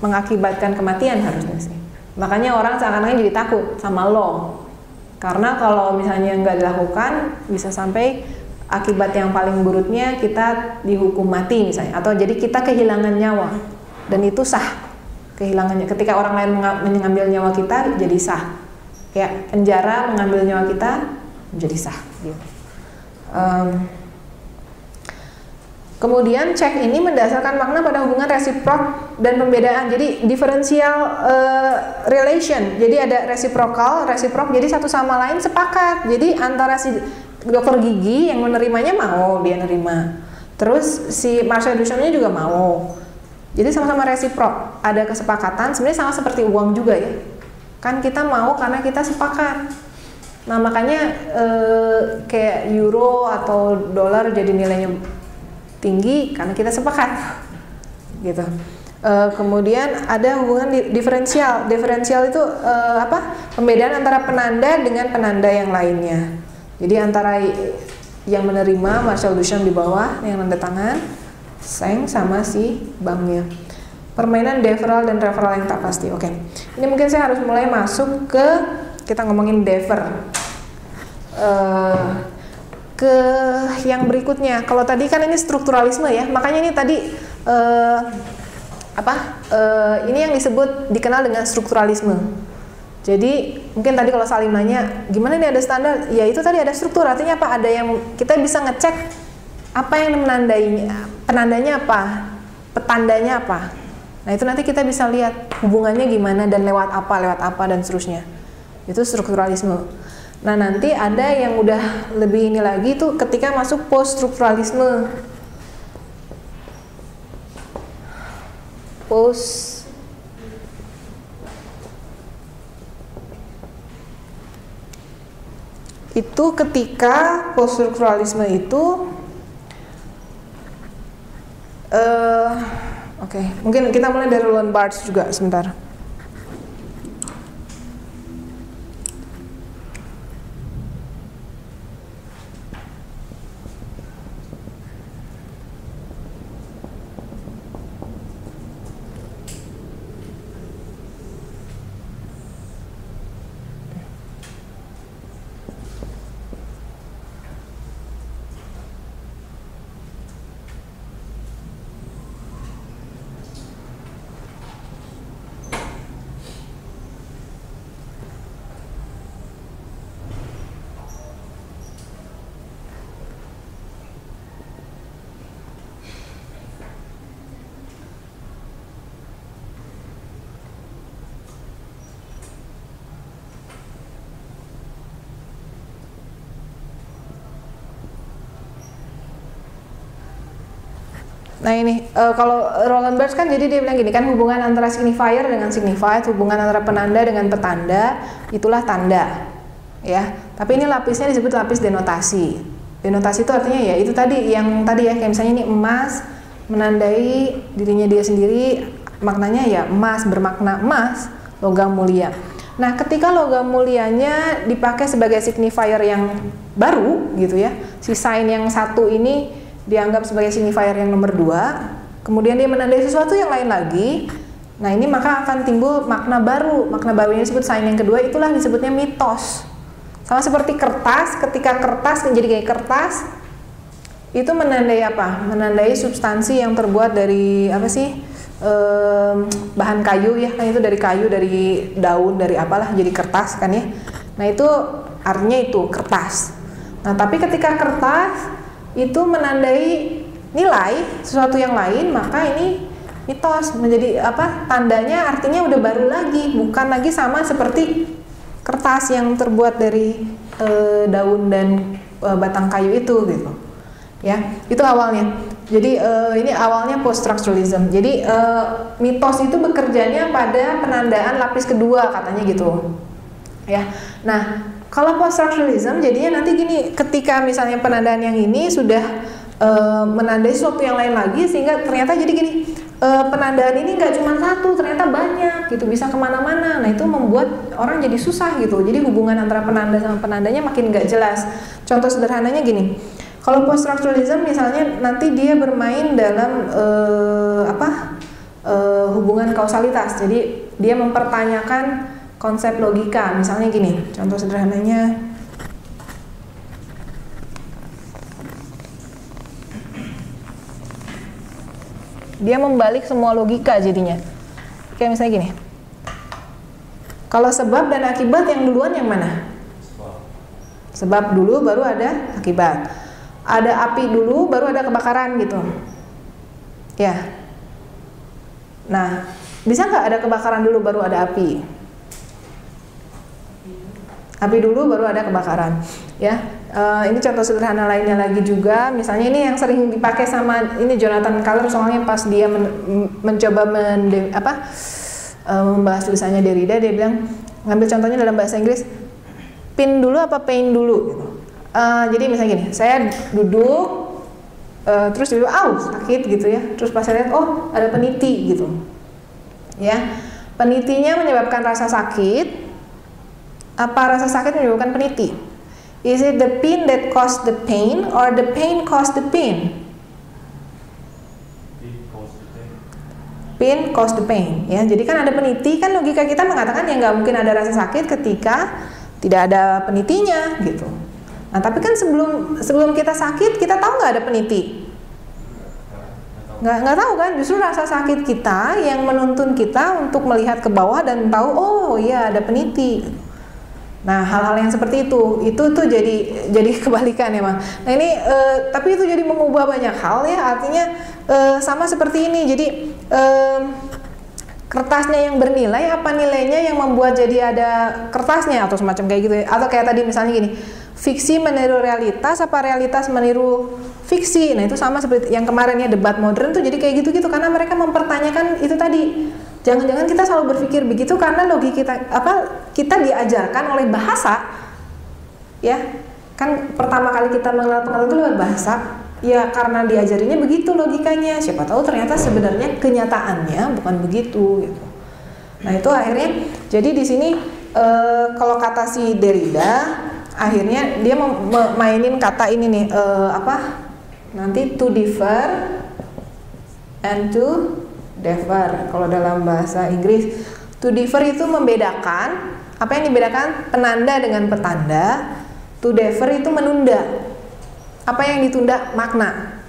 mengakibatkan kematian harusnya sih. Makanya orang seakan-akan jadi takut sama law, karena kalau misalnya nggak dilakukan bisa sampai akibat yang paling buruknya kita dihukum mati misalnya, atau jadi kita kehilangan nyawa, dan itu sah kehilangannya. Ketika orang lain mengambil nyawa kita jadi sah. Kayak penjara mengambil nyawa kita menjadi sah. Kemudian check ini mendasarkan makna pada hubungan resiprok dan pembedaan. Jadi differential relation. Jadi ada resiprok. Jadi satu sama lain sepakat. Jadi antara si dokter gigi yang menerimanya mau dia nerima. Terus si Marshall Duchamp-nya juga mau. Jadi sama-sama resiprok. Ada kesepakatan. Sebenarnya sama seperti uang juga ya. Kan kita mau karena kita sepakat. Nah makanya kayak euro atau dolar jadi nilainya tinggi karena kita sepakat gitu. Kemudian ada hubungan diferensial. Diferensial itu pembedaan antara penanda dengan penanda yang lainnya. Jadi antara yang menerima Marshall Duchamp di bawah yang tanda tangan Seng sama si banknya. Permainan deferral dan referral yang tak pasti. Oke. Ini mungkin saya harus mulai masuk ke kita ngomongin defer. Ke yang berikutnya. Kalau tadi kan ini strukturalisme ya, makanya ini tadi ini yang dikenal dengan strukturalisme. Jadi mungkin tadi kalau Salim nanya gimana nih ada standar, ya itu tadi ada struktur, artinya apa? Ada yang kita bisa ngecek apa yang menandainya, penandanya apa, petandanya apa. Nah itu nanti kita bisa lihat hubungannya gimana dan lewat apa dan seterusnya. Itu strukturalisme. Nah nanti ada yang udah lebih ini lagi tuh ketika masuk post strukturalisme. Itu ketika post strukturalisme itu oke, mungkin kita mulai dari Roland Barthes juga sebentar. Nah ini kalau Roland Barthes kan jadi dia bilang gini kan, hubungan antara signifier dengan signified, hubungan antara penanda dengan petanda, itulah tanda ya. Tapi ini lapisnya disebut lapis denotasi. Denotasi itu artinya ya itu tadi yang tadi ya, kayak misalnya ini emas menandai dirinya dia sendiri, maknanya ya emas, bermakna emas, logam mulia. Nah ketika logam mulianya dipakai sebagai signifier yang baru gitu ya, si sign yang satu ini dianggap sebagai signifier yang nomor 2, kemudian dia menandai sesuatu yang lain lagi. Nah ini maka akan timbul makna baru. Makna baru ini disebut sign yang kedua, itulah disebutnya mitos. Sama seperti kertas, ketika kertas menjadi kayak kertas, itu menandai apa? Menandai substansi yang terbuat dari apa sih? Bahan kayu ya, kan itu dari kayu, dari daun, dari apalah jadi kertas kan ya. Nah itu artinya itu kertas. Nah tapi ketika kertas itu menandai nilai sesuatu yang lain, maka ini mitos, menjadi apa, tandanya artinya udah baru lagi, bukan lagi sama seperti kertas yang terbuat dari daun dan batang kayu itu gitu ya. Itu awalnya. Jadi ini awalnya post structuralism. Jadi mitos itu bekerjanya pada penandaan lapis kedua katanya gitu ya. Nah kalau post structuralism jadinya nanti gini, ketika misalnya penandaan yang ini sudah menandai sesuatu yang lain lagi, sehingga ternyata jadi gini, penandaan ini nggak cuma satu, ternyata banyak gitu, bisa kemana-mana. Nah itu membuat orang jadi susah gitu. Jadi hubungan antara penanda sama penandanya makin nggak jelas. Contoh sederhananya gini, kalau post structuralism misalnya nanti dia bermain dalam hubungan kausalitas. Jadi dia mempertanyakan konsep logika, misalnya gini, contoh sederhananya, dia membalik semua logika jadinya. Kayak misalnya gini, kalau sebab dan akibat yang duluan yang mana? Sebab dulu baru ada akibat. Ada api dulu baru ada kebakaran gitu. Ya. Nah, bisa nggak ada kebakaran dulu baru ada api? Api dulu baru ada kebakaran, ya. Ini contoh sederhana lainnya lagi juga, misalnya ini yang sering dipakai sama ini Jonathan Kahler, soalnya pas dia mencoba membahas tulisannya Derrida, dia bilang ngambil contohnya dalam bahasa Inggris, pin dulu apa pain dulu gitu. Jadi misalnya gini, saya duduk terus tiba-tiba sakit gitu ya, terus pas saya lihat oh ada peniti gitu ya, penitinya menyebabkan rasa sakit. Apa rasa sakit menyebabkan peniti? Is it the pin that caused the pain or the pain caused the pain? Pin caused the pain, ya. Jadi kan ada peniti, kan logika kita mengatakan ya nggak mungkin ada rasa sakit ketika tidak ada penitinya gitu. Nah tapi kan sebelum kita sakit kita tahu nggak ada peniti? Nggak tahu kan, justru rasa sakit kita yang menuntun kita untuk melihat ke bawah dan tahu oh iya ada peniti. Nah hal-hal yang seperti itu tuh jadi kebalikan ya Mang. Nah ini tapi itu jadi mengubah banyak hal ya, artinya sama seperti ini. Jadi kertasnya yang bernilai apa nilainya yang membuat jadi ada kertasnya atau semacam kayak gitu ya. Atau kayak tadi misalnya gini, fiksi meniru realitas apa realitas meniru fiksi. Nah itu sama seperti yang kemarin ya, debat modern tuh jadi kayak gitu-gitu karena mereka mempertanyakan itu tadi. Jangan-jangan kita selalu berpikir begitu karena logika kita diajarkan oleh bahasa, ya kan pertama kali kita mengenal pengetahuan itu lewat bahasa, ya karena diajarinya begitu logikanya. Siapa tahu ternyata sebenarnya kenyataannya bukan begitu gitu. Nah itu akhirnya jadi di sini kalau kata si Derrida akhirnya dia mainin kata ini nih nanti to differ and to differ. Kalau dalam bahasa Inggris to differ itu membedakan. Apa yang dibedakan? Penanda dengan petanda. To differ itu menunda. Apa yang ditunda? Makna.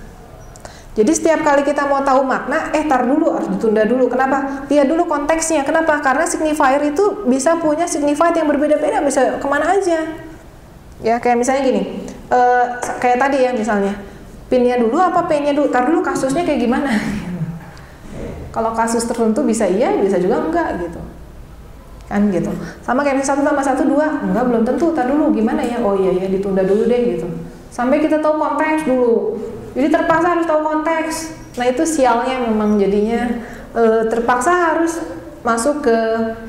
Jadi setiap kali kita mau tahu makna, tar dulu harus ditunda dulu. Kenapa? Lihat dulu konteksnya. Kenapa? Karena signifier itu bisa punya signified yang berbeda-beda, bisa kemana aja. Ya kayak misalnya gini, kayak tadi ya misalnya, pinnya dulu apa painnya dulu? Tar dulu kasusnya kayak gimana? Kalau kasus tertentu bisa iya, bisa juga enggak gitu. Kan gitu. Sama kayak 1 tambah 1 2, enggak belum tentu. Tar dulu gimana ya? Oh iya ya ditunda dulu deh gitu. Sampai kita tahu konteks dulu. Jadi terpaksa harus tahu konteks. Nah itu sialnya memang jadinya terpaksa harus masuk ke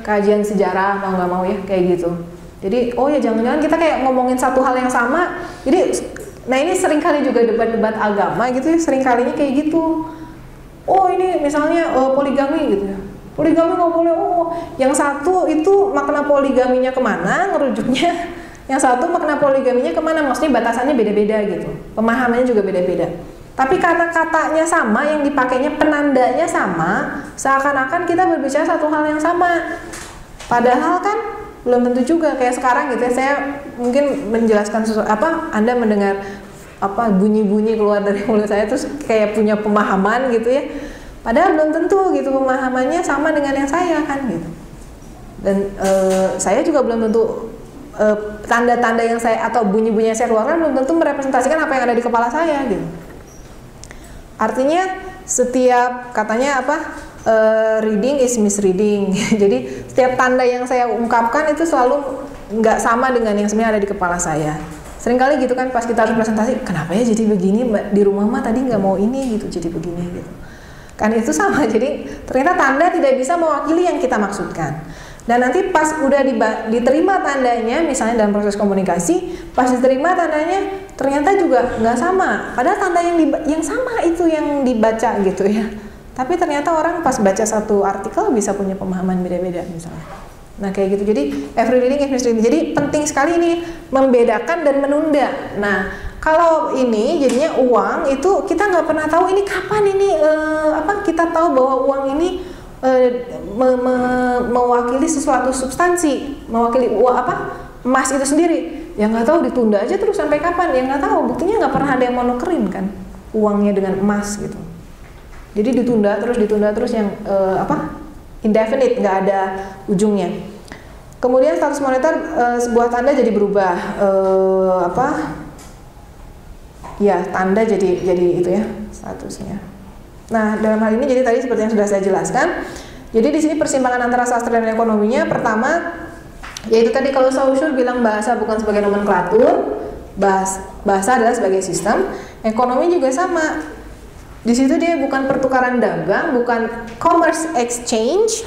kajian sejarah mau nggak mau ya kayak gitu. Jadi oh ya jangan-jangan kita kayak ngomongin satu hal yang sama. Jadi nah ini seringkali juga debat-debat agama gitu ya, seringkalinya kayak gitu. Oh ini misalnya poligami gitu ya. Poligami nggak boleh. Oh yang satu itu makna poligaminya kemana ngerujuknya, yang satu makna poligaminya kemana, maksudnya batasannya beda-beda gitu, pemahamannya juga beda-beda. Tapi karena katanya sama, yang dipakainya penandanya sama, seakan-akan kita berbicara satu hal yang sama. Padahal kan belum tentu juga. Kayak sekarang gitu ya, saya mungkin menjelaskan sesuatu Anda mendengar bunyi-bunyi keluar dari mulut saya terus kayak punya pemahaman gitu ya, padahal belum tentu gitu pemahamannya sama dengan yang saya kan gitu. Dan saya juga belum tentu tanda-tanda yang saya atau bunyi-bunyi yang saya keluarkan belum tentu merepresentasikan apa yang ada di kepala saya gitu. Artinya setiap katanya reading is misreading. Jadi setiap tanda yang saya ungkapkan itu selalu nggak sama dengan yang sebenarnya ada di kepala saya. Seringkali gitu kan pas kita harus presentasi, kenapa ya jadi begini, di rumah mah tadi nggak mau ini gitu, jadi begini gitu. Kan itu sama, jadi ternyata tanda tidak bisa mewakili yang kita maksudkan. Dan nanti pas udah diterima tandanya, misalnya dalam proses komunikasi, pas diterima tandanya ternyata juga nggak sama. Padahal tanda yang sama itu yang dibaca gitu ya. Tapi ternyata orang pas baca satu artikel bisa punya pemahaman beda-beda misalnya. Nah kayak gitu, jadi every reading is misreading. Jadi penting sekali ini membedakan dan menunda. Nah kalau ini jadinya uang itu kita nggak pernah tahu ini kapan ini kita tahu bahwa uang ini mewakili sesuatu substansi, mewakili emas itu sendiri. Yang nggak tahu ditunda aja terus sampai kapan? Yang nggak tahu, buktinya nggak pernah ada yang mau nukerin kan uangnya dengan emas gitu. Jadi ditunda terus yang indefinite, nggak ada ujungnya. Kemudian status moneter sebuah tanda jadi berubah, ya tanda jadi itu ya statusnya. Nah, dalam hal ini jadi tadi seperti yang sudah saya jelaskan. Jadi di sini persimpangan antara sastra dan ekonominya, pertama yaitu tadi kalau Saussure bilang bahasa bukan sebagai nomenklatur, bahasa adalah sebagai sistem. Ekonomi juga sama. Di situ dia bukan pertukaran dagang, bukan commerce exchange,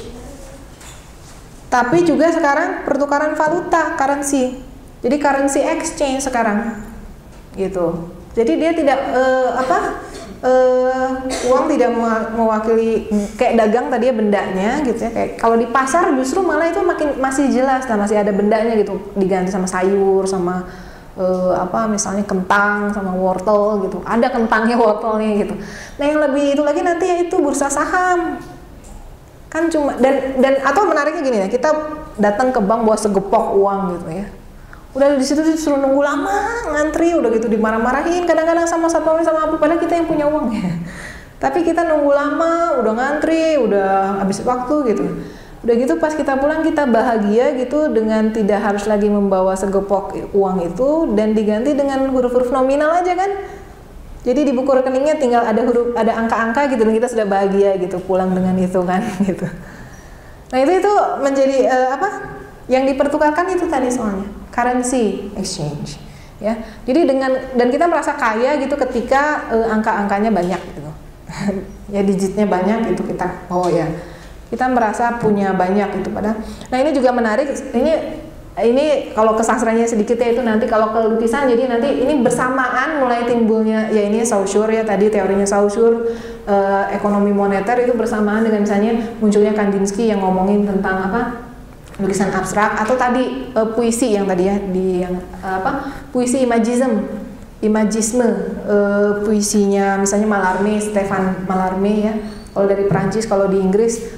tapi juga sekarang pertukaran valuta, currency. Jadi currency exchange sekarang, gitu. Jadi dia tidak uang tidak mewakili kayak dagang tadi ya, bendanya gitu ya. Kayak kalau di pasar justru malah itu masih jelas lah, masih ada bendanya gitu, diganti sama sayur, sama misalnya kentang sama wortel gitu. Ada kentangnya, wortelnya gitu. Nah, yang lebih itu lagi nanti yaitu bursa saham. Kan cuma dan atau menariknya gini ya, kita datang ke bank bawa segepok uang gitu ya. Udah di situ disuruh nunggu lama, ngantri, udah gitu dimarah-marahin kadang-kadang sama satpamnya sama apa, padahal kita yang punya uang ya. Tapi kita nunggu lama, udah ngantri, udah habis waktu gitu. Udah gitu pas kita pulang kita bahagia gitu dengan tidak harus lagi membawa segepok uang itu dan diganti dengan huruf-huruf nominal aja kan. Jadi di buku rekeningnya tinggal ada angka-angka gitu dan kita sudah bahagia gitu pulang dengan itu kan gitu. Nah, itu menjadi yang dipertukarkan itu tadi soalnya currency exchange ya. Jadi dan kita merasa kaya gitu ketika angka-angkanya banyak gitu. Ya digitnya banyak itu kita kita merasa punya banyak itu padahal. Nah, ini juga menarik, ini kalau ke sastranya sedikit ya, itu nanti kalau ke lukisan jadi nanti ini bersamaan mulai timbulnya ya ini Saussure ya tadi teorinya Saussure, ekonomi moneter itu bersamaan dengan misalnya munculnya Kandinsky yang ngomongin tentang lukisan abstrak, atau tadi puisi yang tadi ya puisi imagisme, puisinya misalnya Mallarmé, Stéphane Mallarmé ya. Kalau dari Prancis, kalau di Inggris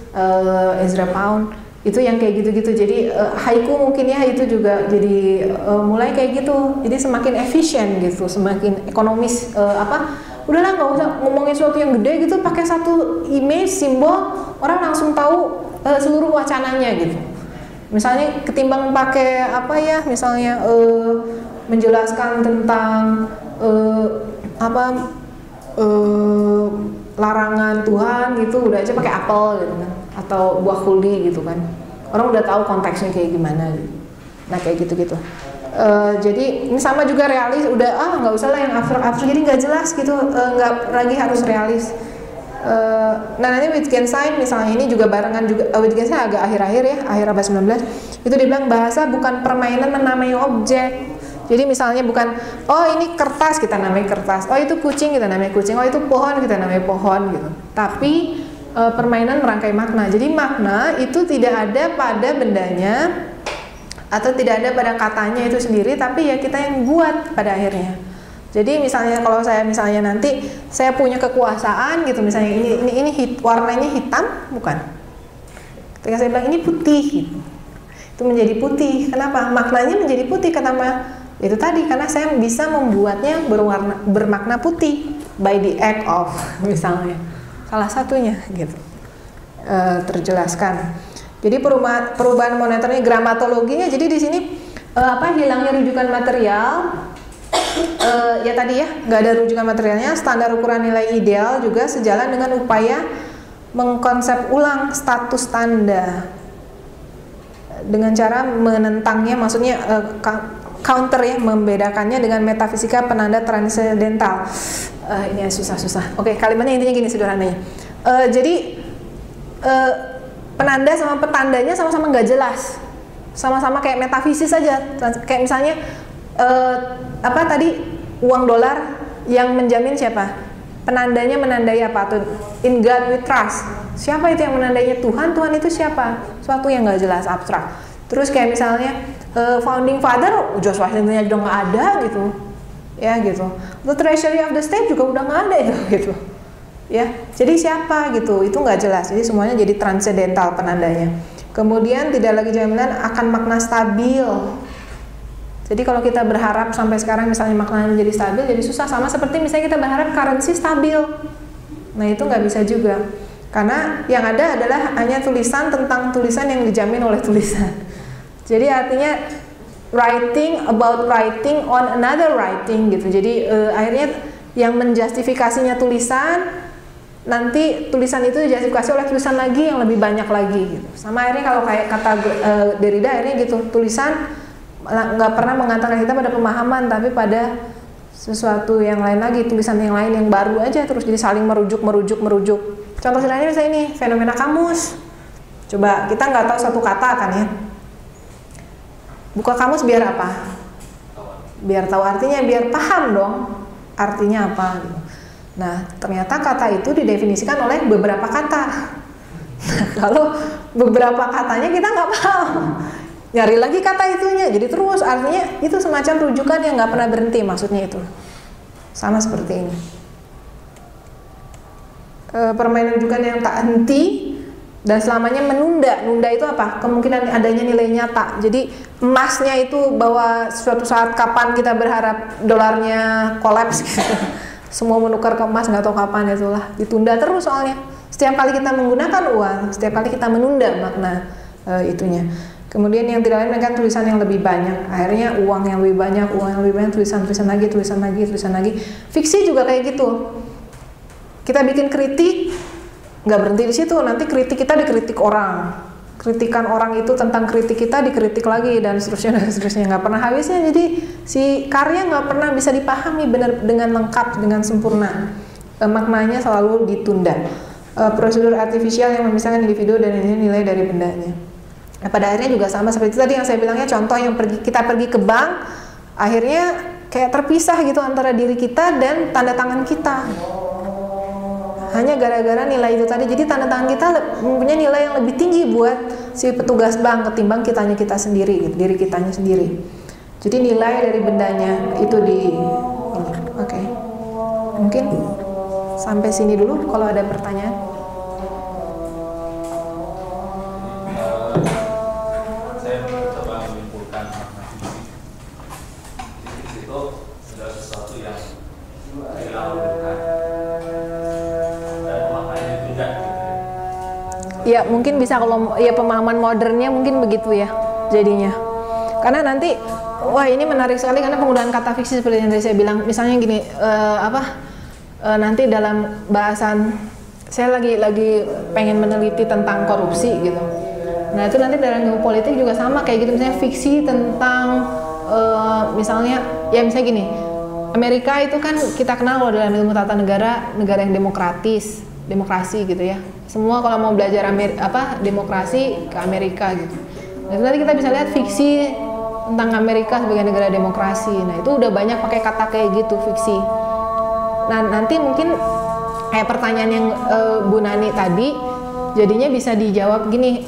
Ezra Pound itu yang kayak gitu-gitu. Jadi haiku mungkin ya itu juga jadi mulai kayak gitu. Jadi semakin efisien gitu, semakin ekonomis. Udahlah nggak usah ngomongin sesuatu yang gede gitu, pakai satu image simbol orang langsung tahu seluruh wacananya gitu. Misalnya ketimbang pakai misalnya menjelaskan tentang larangan Tuhan gitu, udah aja pakai apel gitu kan, atau buah kuldi gitu kan, orang udah tahu konteksnya kayak gimana gitu. Nah, kayak gitu-gitu. Jadi ini sama juga realis, udah nggak usah lah yang abstrak, jadi nggak jelas gitu, nggak lagi harus realis. Nah, nanti Wittgenstein misalnya ini juga barengan juga, Wittgenstein agak akhir-akhir ya, akhir abad 19 itu dia bilang bahasa bukan permainan menamai objek. Jadi misalnya bukan ini kertas kita namai kertas, itu kucing kita namai kucing, itu pohon kita namai pohon gitu. Tapi permainan merangkai makna. Jadi makna itu tidak ada pada bendanya atau tidak ada pada katanya itu sendiri, tapi ya kita yang buat pada akhirnya. Jadi misalnya kalau saya nanti saya punya kekuasaan gitu, misalnya ini warnanya hitam bukan. Ketika saya bilang ini putih gitu, itu menjadi putih. Kenapa? Maknanya menjadi putih kenapa? Itu tadi karena saya bisa membuatnya bermakna putih by the act of misalnya. Salah satunya gitu. Terjelaskan. Jadi perubahan moneternya, gramatologinya. Jadi di sini hilangnya rujukan material. Ya tadi ya, nggak ada rujukan materialnya. Standar ukuran nilai ideal juga sejalan dengan upaya mengkonsep ulang status tanda dengan cara menentangnya, maksudnya counter ya, membedakannya dengan metafisika penanda transendental. Ini susah-susah. Oke, kalimatnya intinya gini sederhananya. Jadi penanda sama petandanya sama-sama nggak jelas, sama-sama kayak metafisis saja. Kayak misalnya tadi uang dolar yang menjamin siapa? Penandanya menandai apa tuh? In God we trust. Siapa itu yang menandainya? Tuhan. Tuhan itu siapa? Suatu yang nggak jelas, abstrak. Terus kayak misalnya founding father, George Washington udah nggak ada gitu, ya gitu. The treasury of the state juga udah nggak ada itu, gitu. Ya, jadi siapa gitu? Itu nggak jelas. Jadi semuanya jadi transendental penandanya. Kemudian tidak lagi jaminan akan makna stabil. Jadi kalau kita berharap sampai sekarang misalnya maknanya menjadi stabil, jadi susah. Sama seperti misalnya kita berharap currency stabil. Nah, itu nggak bisa juga. Karena yang ada adalah hanya tulisan tentang tulisan yang dijamin oleh tulisan. Jadi artinya writing about writing on another writing gitu. Jadi akhirnya yang menjustifikasinya tulisan nanti tulisan itu dijustifikasi oleh tulisan lagi yang lebih banyak lagi gitu. Sama akhirnya kalau kayak kata Derrida akhirnya gitu, tulisan nggak pernah mengantarkan kita pada pemahaman, tapi pada sesuatu yang lain lagi, tulisan yang lain yang baru aja terus, jadi saling merujuk. Contoh sederhananya misalnya ini fenomena kamus. Coba kita nggak tahu satu kata kan ya, buka kamus biar apa? Biar tahu artinya, biar paham dong artinya apa gitu. Nah ternyata kata itu didefinisikan oleh beberapa kata. Kalau beberapa katanya kita nggak paham, nyari lagi kata itunya, jadi terus artinya itu semacam rujukan yang nggak pernah berhenti, maksudnya itu sama seperti ini. Permainan rujukan yang tak henti dan selamanya nunda itu apa? Kemungkinan adanya nilai nyata. Jadi emasnya itu bahwa suatu saat kapan kita berharap dolarnya kolaps gitu. Semua menukar ke emas, nggak tahu kapan, itulah ditunda terus soalnya. Setiap kali kita menggunakan uang, setiap kali kita menunda makna itunya. Kemudian yang tidak lain kan tulisan yang lebih banyak. Akhirnya uang yang lebih banyak, tulisan lagi. Fiksi juga kayak gitu. Kita bikin kritik, nggak berhenti di situ. Nanti kritik kita dikritik orang, kritikan orang itu tentang kritik kita dikritik lagi, dan seterusnya nggak pernah habisnya. Jadi si karya nggak pernah bisa dipahami benar dengan lengkap, dengan sempurna. Maknanya selalu ditunda. Prosedur artifisial yang memisahkan individu dan nilai dari bendanya. Nah, pada akhirnya juga sama seperti tadi yang saya bilangnya, contoh yang kita pergi ke bank, akhirnya kayak terpisah gitu antara diri kita dan tanda tangan kita. Hanya gara-gara nilai itu tadi. Jadi tanda tangan kita mempunyai nilai yang lebih tinggi buat si petugas bank ketimbang kita sendiri, gitu, diri kitanya sendiri. Jadi nilai dari bendanya itu di ini. Oke. Mungkin sampai sini dulu kalau ada pertanyaan. Ya mungkin bisa, kalau ya pemahaman modernnya mungkin begitu ya jadinya. Karena nanti wah ini menarik sekali karena penggunaan kata fiksi seperti yang tadi saya bilang. Misalnya gini, nanti dalam bahasan saya lagi pengen meneliti tentang korupsi gitu. Nah itu nanti dalam ilmu politik juga sama kayak gitu, misalnya fiksi tentang misalnya gini, Amerika itu kan kita kenal loh dalam ilmu tata negara yang demokrasi gitu ya. Semua kalau mau belajar demokrasi ke Amerika gitu. Nah, itu nanti kita bisa lihat fiksi tentang Amerika sebagai negara demokrasi. Nah, itu udah banyak pakai kata kayak gitu, fiksi. Nah, nanti mungkin kayak pertanyaan yang Bu Nani tadi jadinya bisa dijawab gini,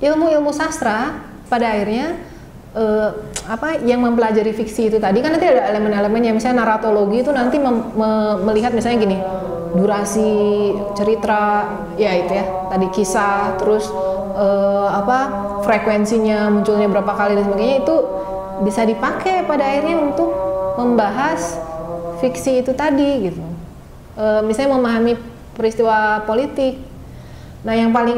ilmu sastra pada akhirnya yang mempelajari fiksi itu tadi kan nanti ada elemen-elemennya, misalnya naratologi itu nanti melihat misalnya gini, durasi cerita ya itu ya tadi, kisah, terus frekuensinya munculnya berapa kali dan sebagainya, itu bisa dipakai pada akhirnya untuk membahas fiksi itu tadi gitu. Misalnya memahami peristiwa politik. Nah yang paling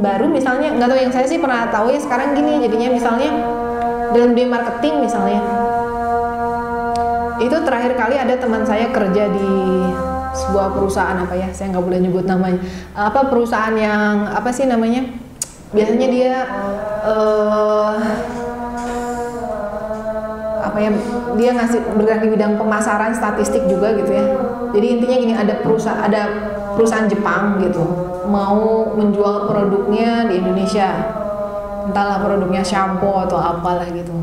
baru misalnya, nggak tahu, yang saya sih pernah tahu ya sekarang gini, jadinya misalnya dalam dunia marketing misalnya, itu terakhir kali ada teman saya kerja di sebuah perusahaan saya nggak boleh nyebut namanya, perusahaan yang biasanya dia dia ngasih bergerak di bidang pemasaran statistik juga gitu ya. Jadi intinya gini, ada perusahaan Jepang gitu mau menjual produknya di Indonesia, entahlah produknya shampoo atau apalah gitu.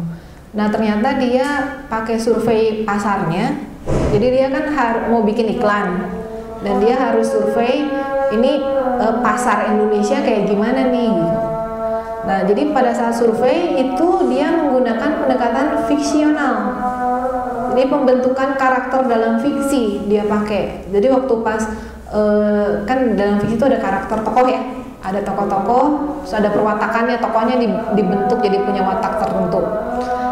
Nah ternyata dia pakai survei pasarnya, jadi dia kan mau bikin iklan dan dia harus survei ini pasar Indonesia kayak gimana nih gitu. Nah jadi pada saat survei itu dia menggunakan pendekatan fiksional, jadi pembentukan karakter dalam fiksi dia pakai. Jadi waktu pas kan dalam fiksi itu ada karakter tokoh ya, ada tokoh-tokoh, terus ada perwatakannya, tokohnya dibentuk jadi punya watak tertentu.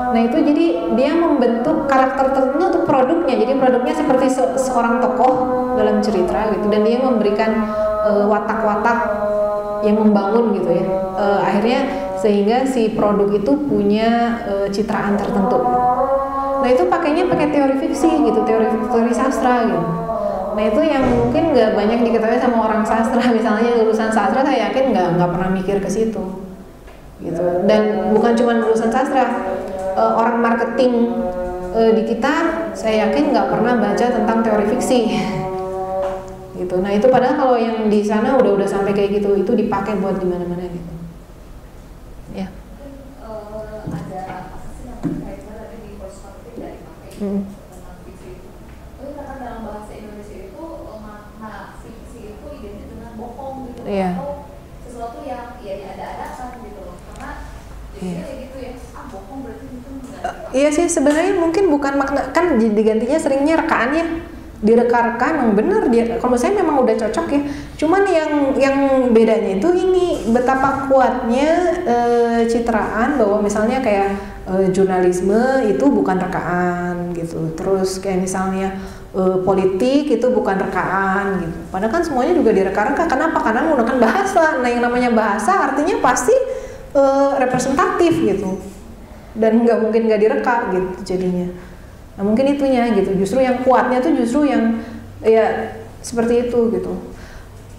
Nah itu jadi dia membentuk karakter tertentu untuk produknya, jadi produknya seperti seorang tokoh dalam cerita gitu, dan dia memberikan watak-watak yang membangun gitu ya, akhirnya sehingga si produk itu punya citraan tertentu. Nah itu pakainya pakai teori fiksi gitu, teori sastra gitu. Nah itu yang mungkin nggak banyak diketahui sama orang sastra. Misalnya lulusan sastra saya yakin nggak pernah mikir ke situ, gitu. Dan bukan cuma lulusan sastra, orang marketing di kita saya yakin nggak pernah baca tentang teori fiksi, gitu. Nah itu padahal kalau yang di sana udah sampai kayak gitu, itu dipakai buat di mana-mana gitu. Ya. Ada apa sih yang berkaitan tadi di perspektif dari pakai tentang fiksi itu? Tapi karena dalam bahasa Indonesia itu makna fiksi itu identik dengan bohong gitu, atau sesuatu yang ya diada-adakan gitu loh. Karena jadi kayak gitu ya, bohong berarti itu enggak. Iya sih sebenarnya mungkin bukan makna, kan digantinya seringnya rekaan ya. Direka-reka memang benar dia. Kalau saya memang udah cocok ya. Cuman yang bedanya itu ini betapa kuatnya citraan bahwa misalnya kayak jurnalisme itu bukan rekaan gitu. Terus kayak misalnya politik itu bukan rekaan gitu. Padahal kan semuanya juga direka-reka. Kenapa? Karena menggunakan bahasa. Nah yang namanya bahasa artinya pasti representatif gitu. Dan nggak mungkin nggak direka gitu jadinya. Nah mungkin itunya gitu, justru yang kuatnya tuh justru yang ya seperti itu gitu.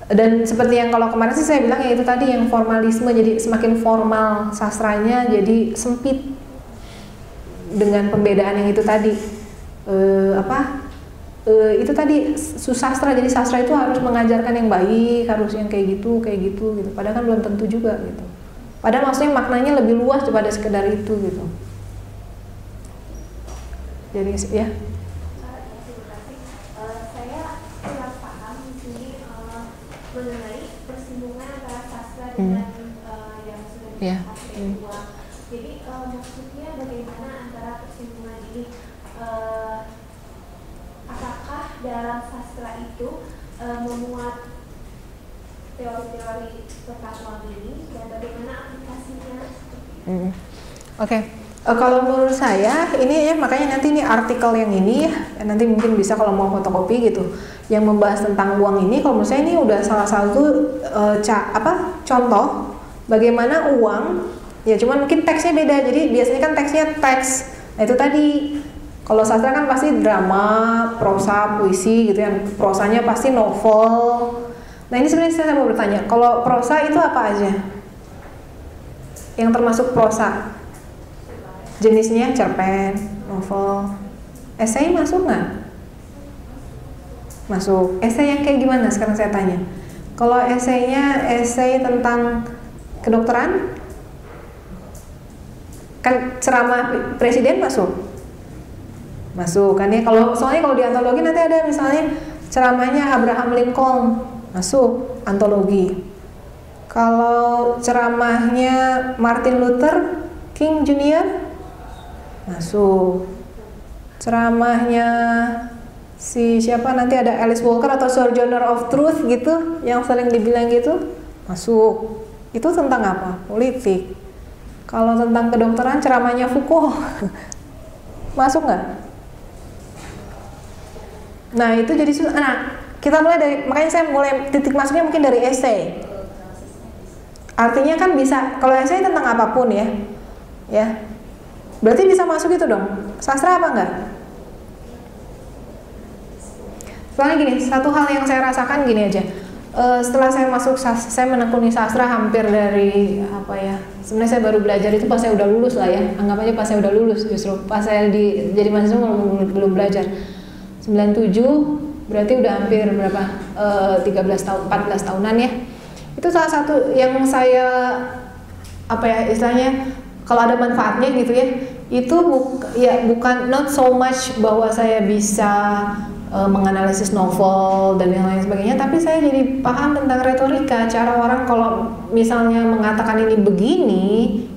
Dan seperti yang kalau kemarin sih saya bilang ya itu tadi yang formalisme, jadi semakin formal sastranya jadi sempit dengan pembedaan yang itu tadi. Itu tadi susastra, jadi sastra itu harus mengajarkan yang baik, harus yang kayak gitu gitu. Padahal kan belum tentu juga gitu. Padahal maksudnya maknanya lebih luas daripada sekedar itu gitu. Jadi ya. Saya kurang paham di sini mengenai persinggungan antara sastra dengan yang sudah dibahas uang. Jadi maksudnya bagaimana antara persinggungan ini? Apakah dalam sastra itu memuat teori-teori tentang uang ini dan bagaimana aplikasinya? Oke. Kalau menurut saya ini ya makanya nanti ini artikel yang ini ya, nanti mungkin bisa kalau mau fotokopi gitu yang membahas tentang uang ini. Kalau menurut saya ini udah salah satu contoh bagaimana uang ya, cuman mungkin teksnya beda. Jadi biasanya kan teksnya teks. Nah itu tadi kalau sastra kan pasti drama, prosa, puisi gitu ya. Prosanya pasti novel. Nah ini sebenarnya saya mau bertanya, kalau prosa itu apa aja yang termasuk prosa? Jenisnya cerpen, novel, esai masuk nggak? Masuk. Esai yang kayak gimana? Sekarang saya tanya. Kalau esainya esai tentang kedokteran, kan ceramah presiden masuk? Masuk kan ya. Soalnya kalau di antologi nanti ada misalnya ceramahnya Abraham Lincoln, masuk antologi. Kalau ceramahnya Martin Luther King Jr. masuk. Ceramahnya si siapa nanti ada Alice Walker atau Sojourner of Truth gitu yang sering dibilang gitu, masuk. Itu tentang apa? Politik. Kalau tentang kedokteran ceramahnya Foucault masuk nggak? Nah itu jadi kita mulai dari, makanya saya mulai titik masuknya mungkin dari esai. Artinya kan bisa, kalau esai tentang apapun ya berarti bisa masuk itu dong. Sastra apa enggak? Soalnya gini, satu hal yang saya rasakan gini aja. Setelah saya masuk saya menekuni sastra hampir dari sebenarnya saya baru belajar itu pas saya udah lulus lah ya. Anggap aja pas saya udah lulus justru. Pas saya jadi mahasiswa belum belajar. 97 berarti udah hampir berapa? 13 tahun, 14 tahunan ya. Itu salah satu yang saya istilahnya kalau ada manfaatnya gitu ya, itu bukan not so much bahwa saya bisa menganalisis novel dan yang lain sebagainya, tapi saya jadi paham tentang retorika, cara orang kalau misalnya mengatakan ini begini,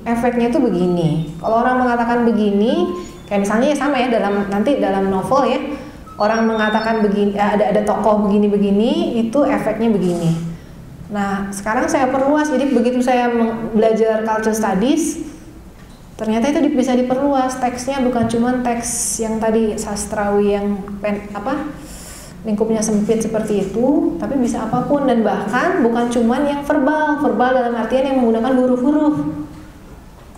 efeknya itu begini. Kalau orang mengatakan begini, kayak misalnya ya sama ya nanti dalam novel ya, orang mengatakan begini, ada tokoh begini-begini, itu efeknya begini. Nah sekarang saya perluas, jadi begitu saya belajar culture studies, ternyata itu bisa diperluas teksnya, bukan cuma teks yang tadi sastrawi yang lingkupnya sempit seperti itu, tapi bisa apapun, dan bahkan bukan cuma yang verbal dalam artian yang menggunakan huruf-huruf.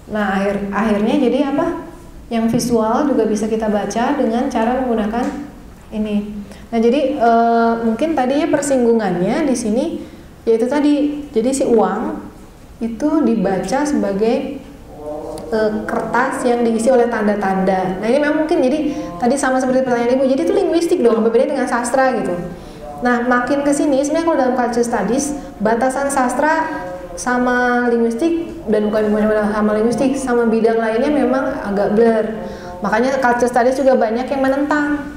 Nah akhirnya jadi yang visual juga bisa kita baca dengan cara menggunakan ini. Nah jadi mungkin tadinya persinggungannya di sini yaitu tadi, jadi si uang itu dibaca sebagai kertas yang diisi oleh tanda-tanda. Nah ini memang mungkin jadi tadi sama seperti pertanyaan ibu, jadi itu linguistik dong, berbeda dengan sastra gitu. Nah makin kesini sebenarnya kalau dalam culture studies batasan sastra sama linguistik dan bukan sama linguistik sama bidang lainnya memang agak blur. Makanya culture studies juga banyak yang menentang.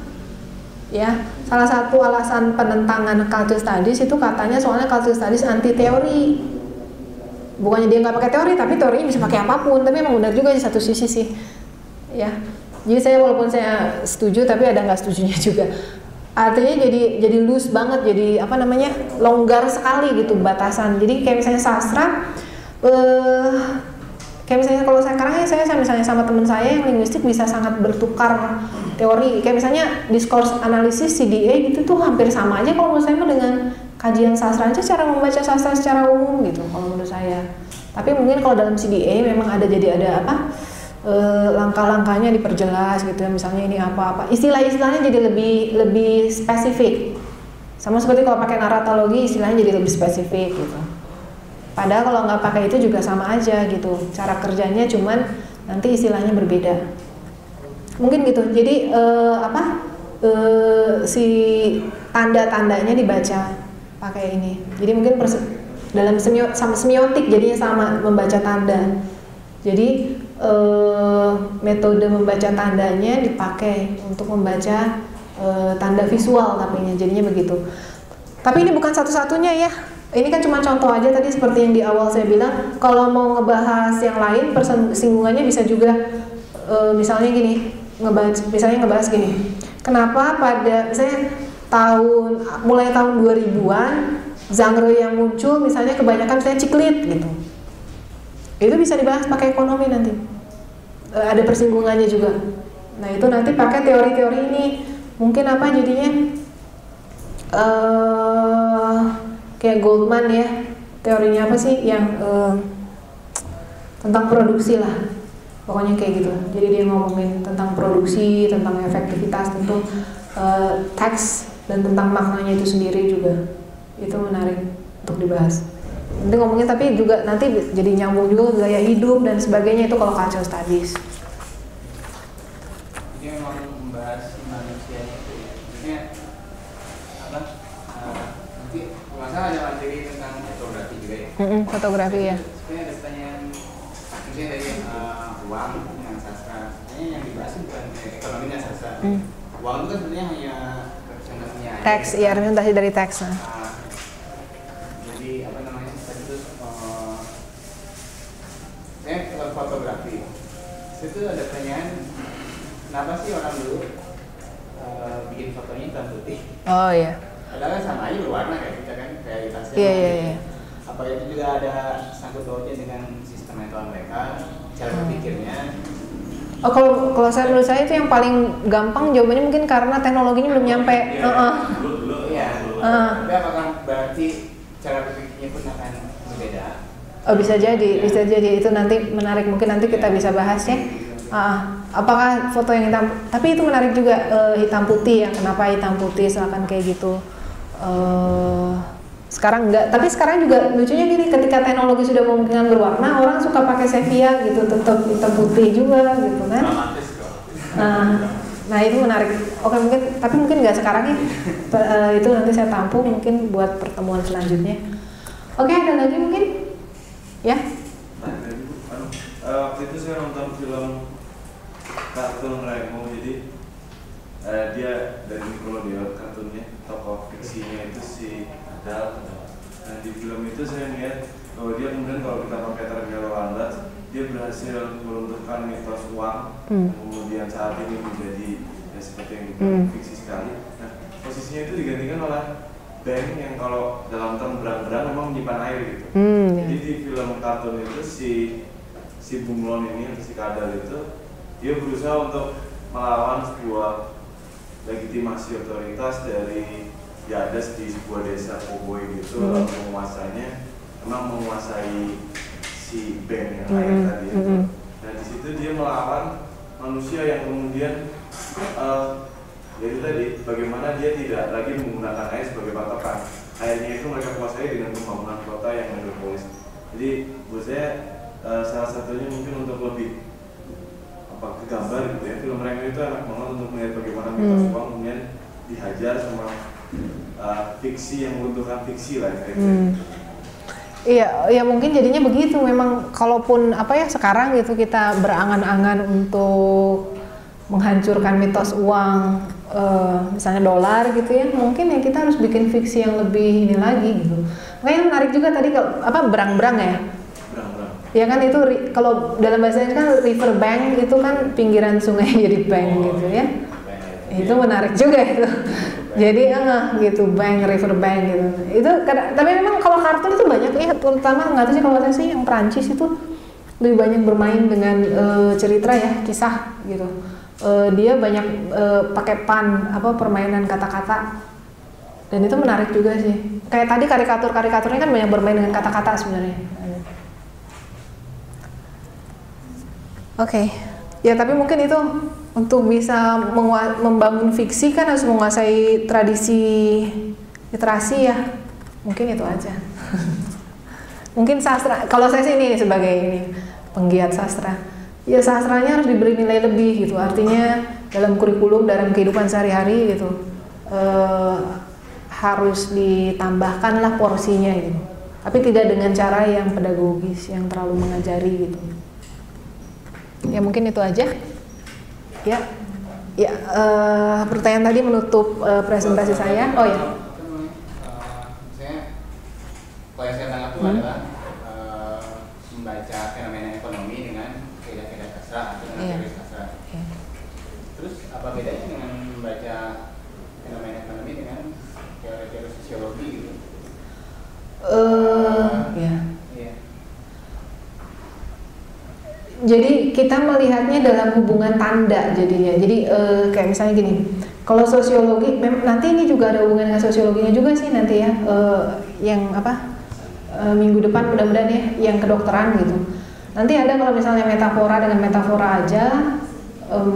Ya, salah satu alasan penentangan culture studies itu katanya soalnya culture studies anti teori. Bukannya dia nggak pakai teori, tapi teorinya bisa pakai apapun. Tapi emang benar juga di satu sisi sih, ya. Jadi saya walaupun saya setuju, tapi ada nggak setujunya juga. Artinya jadi loose banget, jadi apa namanya longgar sekali gitu batasan. Jadi kayak misalnya sastra, kayak misalnya kalau sekarang ya saya misalnya sama teman saya yang linguistik bisa sangat bertukar teori. Kayak misalnya discourse analisis CDA gitu tuh hampir sama aja kalau menurut saya dengan kajian sastra aja, cara membaca sastra secara umum gitu kalau menurut saya. Tapi mungkin kalau dalam CDA memang ada apa langkah-langkahnya diperjelas gitu ya, misalnya ini apa-apa, istilah-istilahnya jadi lebih spesifik. Sama seperti kalau pakai naratologi istilahnya jadi lebih spesifik gitu. Padahal kalau nggak pakai itu juga sama aja gitu, cara kerjanya cuman nanti istilahnya berbeda. Mungkin gitu. Jadi si tanda-tandanya dibaca pakai ini. Jadi mungkin dalam semiotik jadinya sama membaca tanda. Jadi metode membaca tandanya dipakai untuk membaca tanda visual tapinya jadinya begitu. Tapi ini bukan satu-satunya ya. Ini kan cuma contoh aja tadi seperti yang di awal saya bilang. Kalau mau ngebahas yang lain persinggungannya bisa juga misalnya gini, ngebahas gini. Kenapa pada misalnya mulai tahun 2000-an genre yang muncul misalnya kebanyakan misalnya ciklit gitu. Itu bisa dibahas pakai ekonomi nanti. Ada persinggungannya juga. Nah, itu nanti pakai teori-teori ini. Mungkin apa jadinya? Kayak Goldman ya. Teorinya apa sih yang tentang produksi lah. Pokoknya kayak gitu. Jadi dia ngomongin tentang produksi, tentang efektivitas, tentu tax dan tentang maknanya itu sendiri juga. Itu menarik untuk dibahas. Nanti ngomongin tapi juga nanti jadi nyambung juga ke gaya hidup dan sebagainya, itu kalau cultural studies. Jadi memang membahas manusianya itu ya. Maksudnya apa? Nanti masa ada materi tentang fotografi juga ya. Fotografi ya. Sebenarnya ada pertanyaan misalnya dari uang dengan sastra. Sebenarnya yang dibahas bukan ekonomi dan sastra. Uang itu kan sebenarnya hanya representasinya. Teks, iya representasi dari teks. Jadi apa namanya tadi itu fotografi. Itu ada pertanyaan, kenapa sih orang dulu bikin fotonya hitam putih? Oh iya. Padahal kan sama aja berwarna kayak kita kan realitasnya. Iya. Apa itu juga ada sangkut pautnya dengan sistem mental mereka, cara berpikirnya? Oh kalau saya menurut saya itu yang paling gampang jawabannya mungkin karena teknologinya belum nyampe. Iya. Tapi apakah berarti cara berpikirnya pun akan berbeda? Oh bisa jadi itu nanti menarik, mungkin nanti kita bisa bahas ya. Apakah foto yang hitam? Tapi itu menarik juga hitam putih ya. Kenapa hitam putih? Silakan kayak gitu. Sekarang enggak. Tapi sekarang juga lucunya gini, ketika teknologi sudah memungkinkan berwarna, orang suka pakai sepia gitu, tetap hitam putih juga gitu kan. Nah itu menarik. Oke tapi mungkin nggak sekarang ya. Itu nanti saya tampung mungkin buat pertemuan selanjutnya. Oke, ada lagi mungkin? Ya? Waktu itu saya nonton film kartun Remo, jadi dia dari Nickelodeon kartunnya, tokoh fiksinya itu si Adal. Nah di film itu saya lihat bahwa dia kemudian kalau kita pakai terminologi Yolanda, dia berhasil meruntuhkan mitos uang, kemudian saat ini menjadi ya seperti yang dibilang fiksi sekali. Nah posisinya itu digantikan oleh bank yang kalau dalam term berang-berang memang menyimpan air gitu. Jadi di film kartun itu si Bunglon ini atau si Kadal itu dia berusaha untuk melawan sebuah legitimasi otoritas dari Yadas di sebuah desa Koboi gitu, lalu menguasainya, memang menguasai si bank yang lain tadi itu. Nah di situ dia melawan manusia yang kemudian Jadi tadi bagaimana dia tidak lagi menggunakan air sebagai patokan. Airnya itu mereka kuasai dengan pembangunan kota yang metropolis. Jadi buat saya salah satunya mungkin untuk lebih ke gambar gitu ya. Film mereka itu enak banget untuk melihat bagaimana mitos uang kemudian dihajar sama fiksi yang menguntungkan fiksi lah kayak gitu. Iya, ya mungkin jadinya begitu. Memang kalaupun sekarang gitu kita berangan-angan untuk menghancurkan mitos uang, misalnya dolar gitu ya, mungkin ya kita harus bikin fiksi yang lebih ini lagi gitu. Makanya menarik juga tadi berang-berang ya. Berang-berang. Ya kan itu kalau dalam bahasa Inggris kan river bank itu kan pinggiran sungai jadi bank gitu ya. Itu menarik juga itu. Jadi gitu river bank gitu. Itu tapi memang kalau kartun itu banyak ya, terutama nggak tahu sih kalau saya sih yang Perancis itu lebih banyak bermain dengan cerita ya, kisah gitu. Dia banyak pakai permainan kata-kata. Dan itu menarik juga sih. Kayak tadi karikaturnya kan banyak bermain dengan kata-kata sebenarnya. Oke. Ya tapi mungkin itu untuk bisa membangun fiksi kan harus menguasai tradisi literasi ya. Mungkin itu aja. Mungkin sastra, kalau saya sih ini sebagai penggiat sastra, ya sastranya harus diberi nilai lebih gitu. Artinya dalam kurikulum, dalam kehidupan sehari-hari gitu, harus ditambahkanlah porsinya gitu. Tapi tidak dengan cara yang pedagogis, yang terlalu mengajari gitu. Ya mungkin itu aja. Ya, pertanyaan tadi menutup presentasi saya. Oh ya. Kalau yang saya tangkap itu adalah membaca fenomena ekonomi dengan kaidah-kaidah sastra atau dengan teori sastra. Terus apa bedanya dengan membaca fenomena ekonomi dengan teori-teori sosiologi gitu? Jadi kita melihatnya dalam hubungan tanda jadinya. Jadi kayak misalnya gini, kalau sosiologi, nanti ini juga ada hubungan dengan sosiologinya juga sih nanti ya. Yang minggu depan mudah-mudahan ya, yang kedokteran gitu. Nanti ada kalau misalnya metafora dengan metafora aja,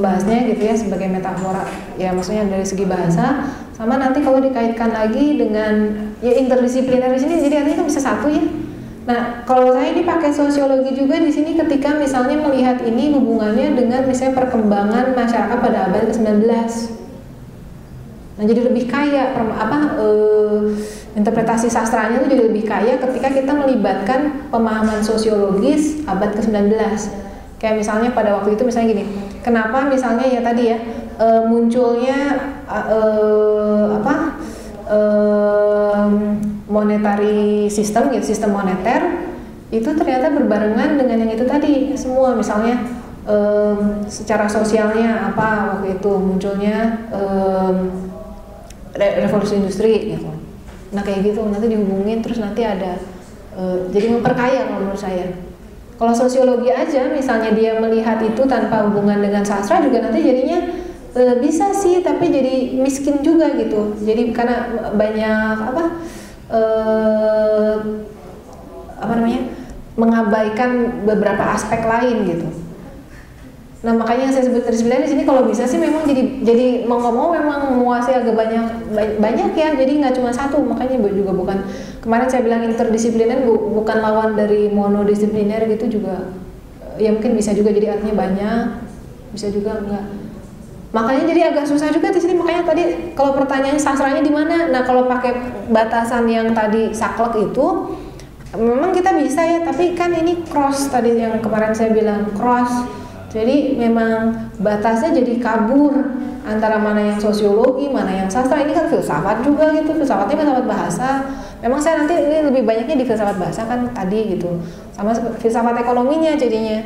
bahasnya gitu ya sebagai metafora. Ya maksudnya dari segi bahasa. Sama nanti kalau dikaitkan lagi dengan ya interdisipliner di sini, jadi artinya kan bisa satu ya. Nah, kalau saya ini pakai sosiologi juga di sini ketika misalnya melihat ini hubungannya dengan misalnya perkembangan masyarakat pada abad ke-19. Nah, jadi lebih kaya interpretasi sastranya itu jadi lebih kaya ketika kita melibatkan pemahaman sosiologis abad ke-19. Kayak misalnya pada waktu itu misalnya gini, kenapa misalnya ya tadi ya munculnya monetary system gitu, sistem moneter itu ternyata berbarengan dengan yang itu tadi semua. Misalnya secara sosialnya waktu itu munculnya revolusi industri gitu. Nah kayak gitu nanti dihubungin terus nanti ada jadi memperkaya kalau menurut saya. Kalau sosiologi aja misalnya dia melihat itu tanpa hubungan dengan sastra juga nanti jadinya bisa sih tapi jadi miskin juga gitu. Jadi karena banyak mengabaikan beberapa aspek lain gitu. Nah makanya yang saya sebut interdisipliner di sini kalau bisa sih memang jadi mau nggak mau memang menguasai agak banyak ya. Jadi nggak cuma satu. Makanya juga bukan kemarin saya bilang interdisipliner bukan lawan dari monodisipliner gitu juga. Ya mungkin bisa juga jadi artinya banyak, bisa juga enggak. Makanya jadi agak susah juga di sini. Makanya tadi kalau pertanyaannya sastranya di mana? Nah kalau pakai batasan yang tadi saklek itu, memang kita bisa ya. Tapi kan ini cross tadi yang kemarin saya bilang cross. Jadi memang batasnya jadi kabur antara mana yang sosiologi, mana yang sastra. Ini kan filsafat juga gitu. Filsafatnya filsafat bahasa. Memang saya nanti ini lebih banyaknya di filsafat bahasa kan tadi gitu. Sama filsafat ekonominya jadinya.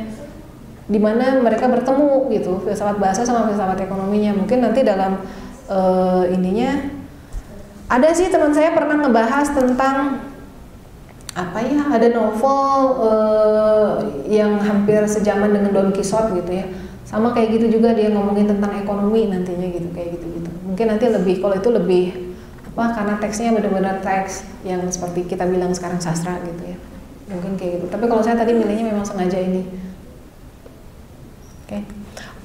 Di mana mereka bertemu gitu, filsafat bahasa sama filsafat ekonominya. Mungkin nanti dalam ininya ada sih teman saya pernah ngebahas tentang ada novel yang hampir sejaman dengan Don Quixote gitu ya. Sama kayak gitu juga dia ngomongin tentang ekonomi nantinya gitu, kayak gitu-gitu. Mungkin nanti lebih, kalau itu lebih karena teksnya benar-benar teks yang seperti kita bilang sekarang sastra gitu ya. Mungkin kayak gitu. Tapi kalau saya tadi milihnya memang sengaja ini.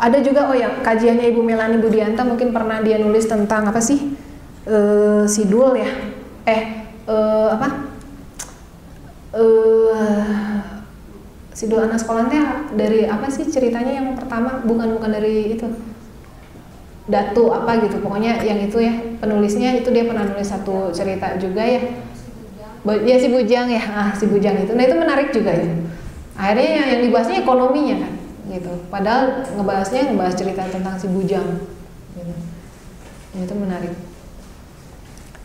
Ada juga kajiannya Ibu Melani Budianta, mungkin pernah dia nulis tentang apa sih sidul ya, sidul anak sekolah dari apa sih ceritanya yang pertama, bukan dari itu Datu apa gitu, pokoknya yang itu ya, penulisnya itu dia pernah nulis satu cerita juga ya. Ya si Bujang ya, si Bujang itu. Nah itu menarik juga ya. Akhirnya yang dibahasnya ekonominya kan, gitu. Padahal ngebahas cerita tentang si Bujang. Gitu. Itu menarik.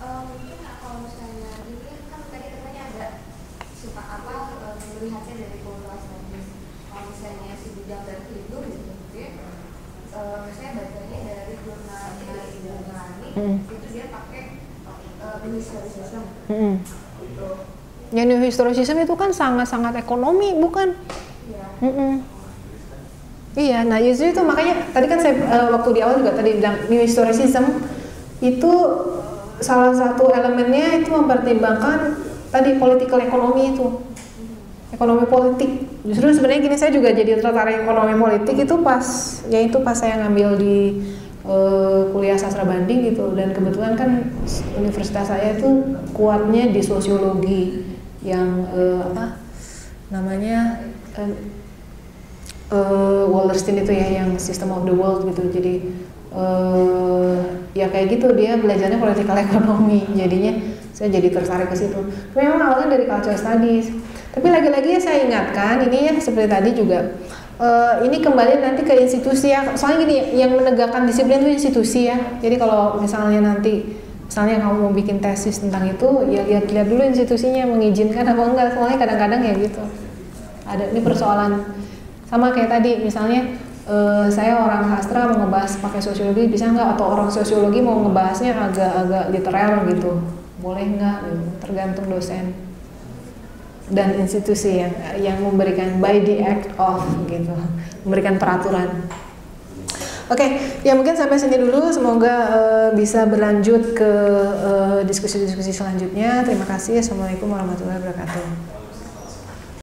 Mungkin kalau misalnya ini kan tadi katanya ada sifat apa melihatnya dari populasi bisnis. Kalau misalnya si Bujang dan Hidup gitu, misalnya bacanya dari jurnalnya Ibu Melani, itu dia pakai new historicism. Gitu. Ya new historicism itu kan sangat-sangat ekonomi, bukan? Iya. Iya, nah justru itu makanya tadi kan saya waktu di awal juga tadi bilang new historicism itu salah satu elemennya itu mempertimbangkan tadi political ekonomi itu, ekonomi politik. Justru sebenarnya gini, saya juga jadi tertarik ekonomi politik itu pas saya ngambil di kuliah sastra banding gitu, dan kebetulan kan universitas saya itu kuatnya di sosiologi yang Wallerstein itu ya, yang System of the World gitu. Jadi ya kayak gitu, dia belajarnya political ekonomi, jadinya saya jadi tertarik ke situ. Memang awalnya dari cultural studies, tapi lagi-lagi saya ingatkan ini ya, seperti tadi juga ini kembali nanti ke institusi ya. Soalnya gini, yang menegakkan disiplin itu institusi ya. Jadi kalau misalnya kamu mau bikin tesis tentang itu, ya lihat dulu institusinya mengizinkan apa enggak. Soalnya kadang-kadang ya gitu. Ini persoalan sama kayak tadi, misalnya saya orang sastra mau ngebahas pakai sosiologi bisa nggak, atau orang sosiologi mau ngebahasnya agak literal gitu, boleh nggak? Tergantung dosen dan institusi yang memberikan by the act of gitu, memberikan peraturan. Oke, ya mungkin sampai sini dulu. Semoga bisa berlanjut ke diskusi-diskusi selanjutnya. Terima kasih. Assalamualaikum warahmatullahi wabarakatuh.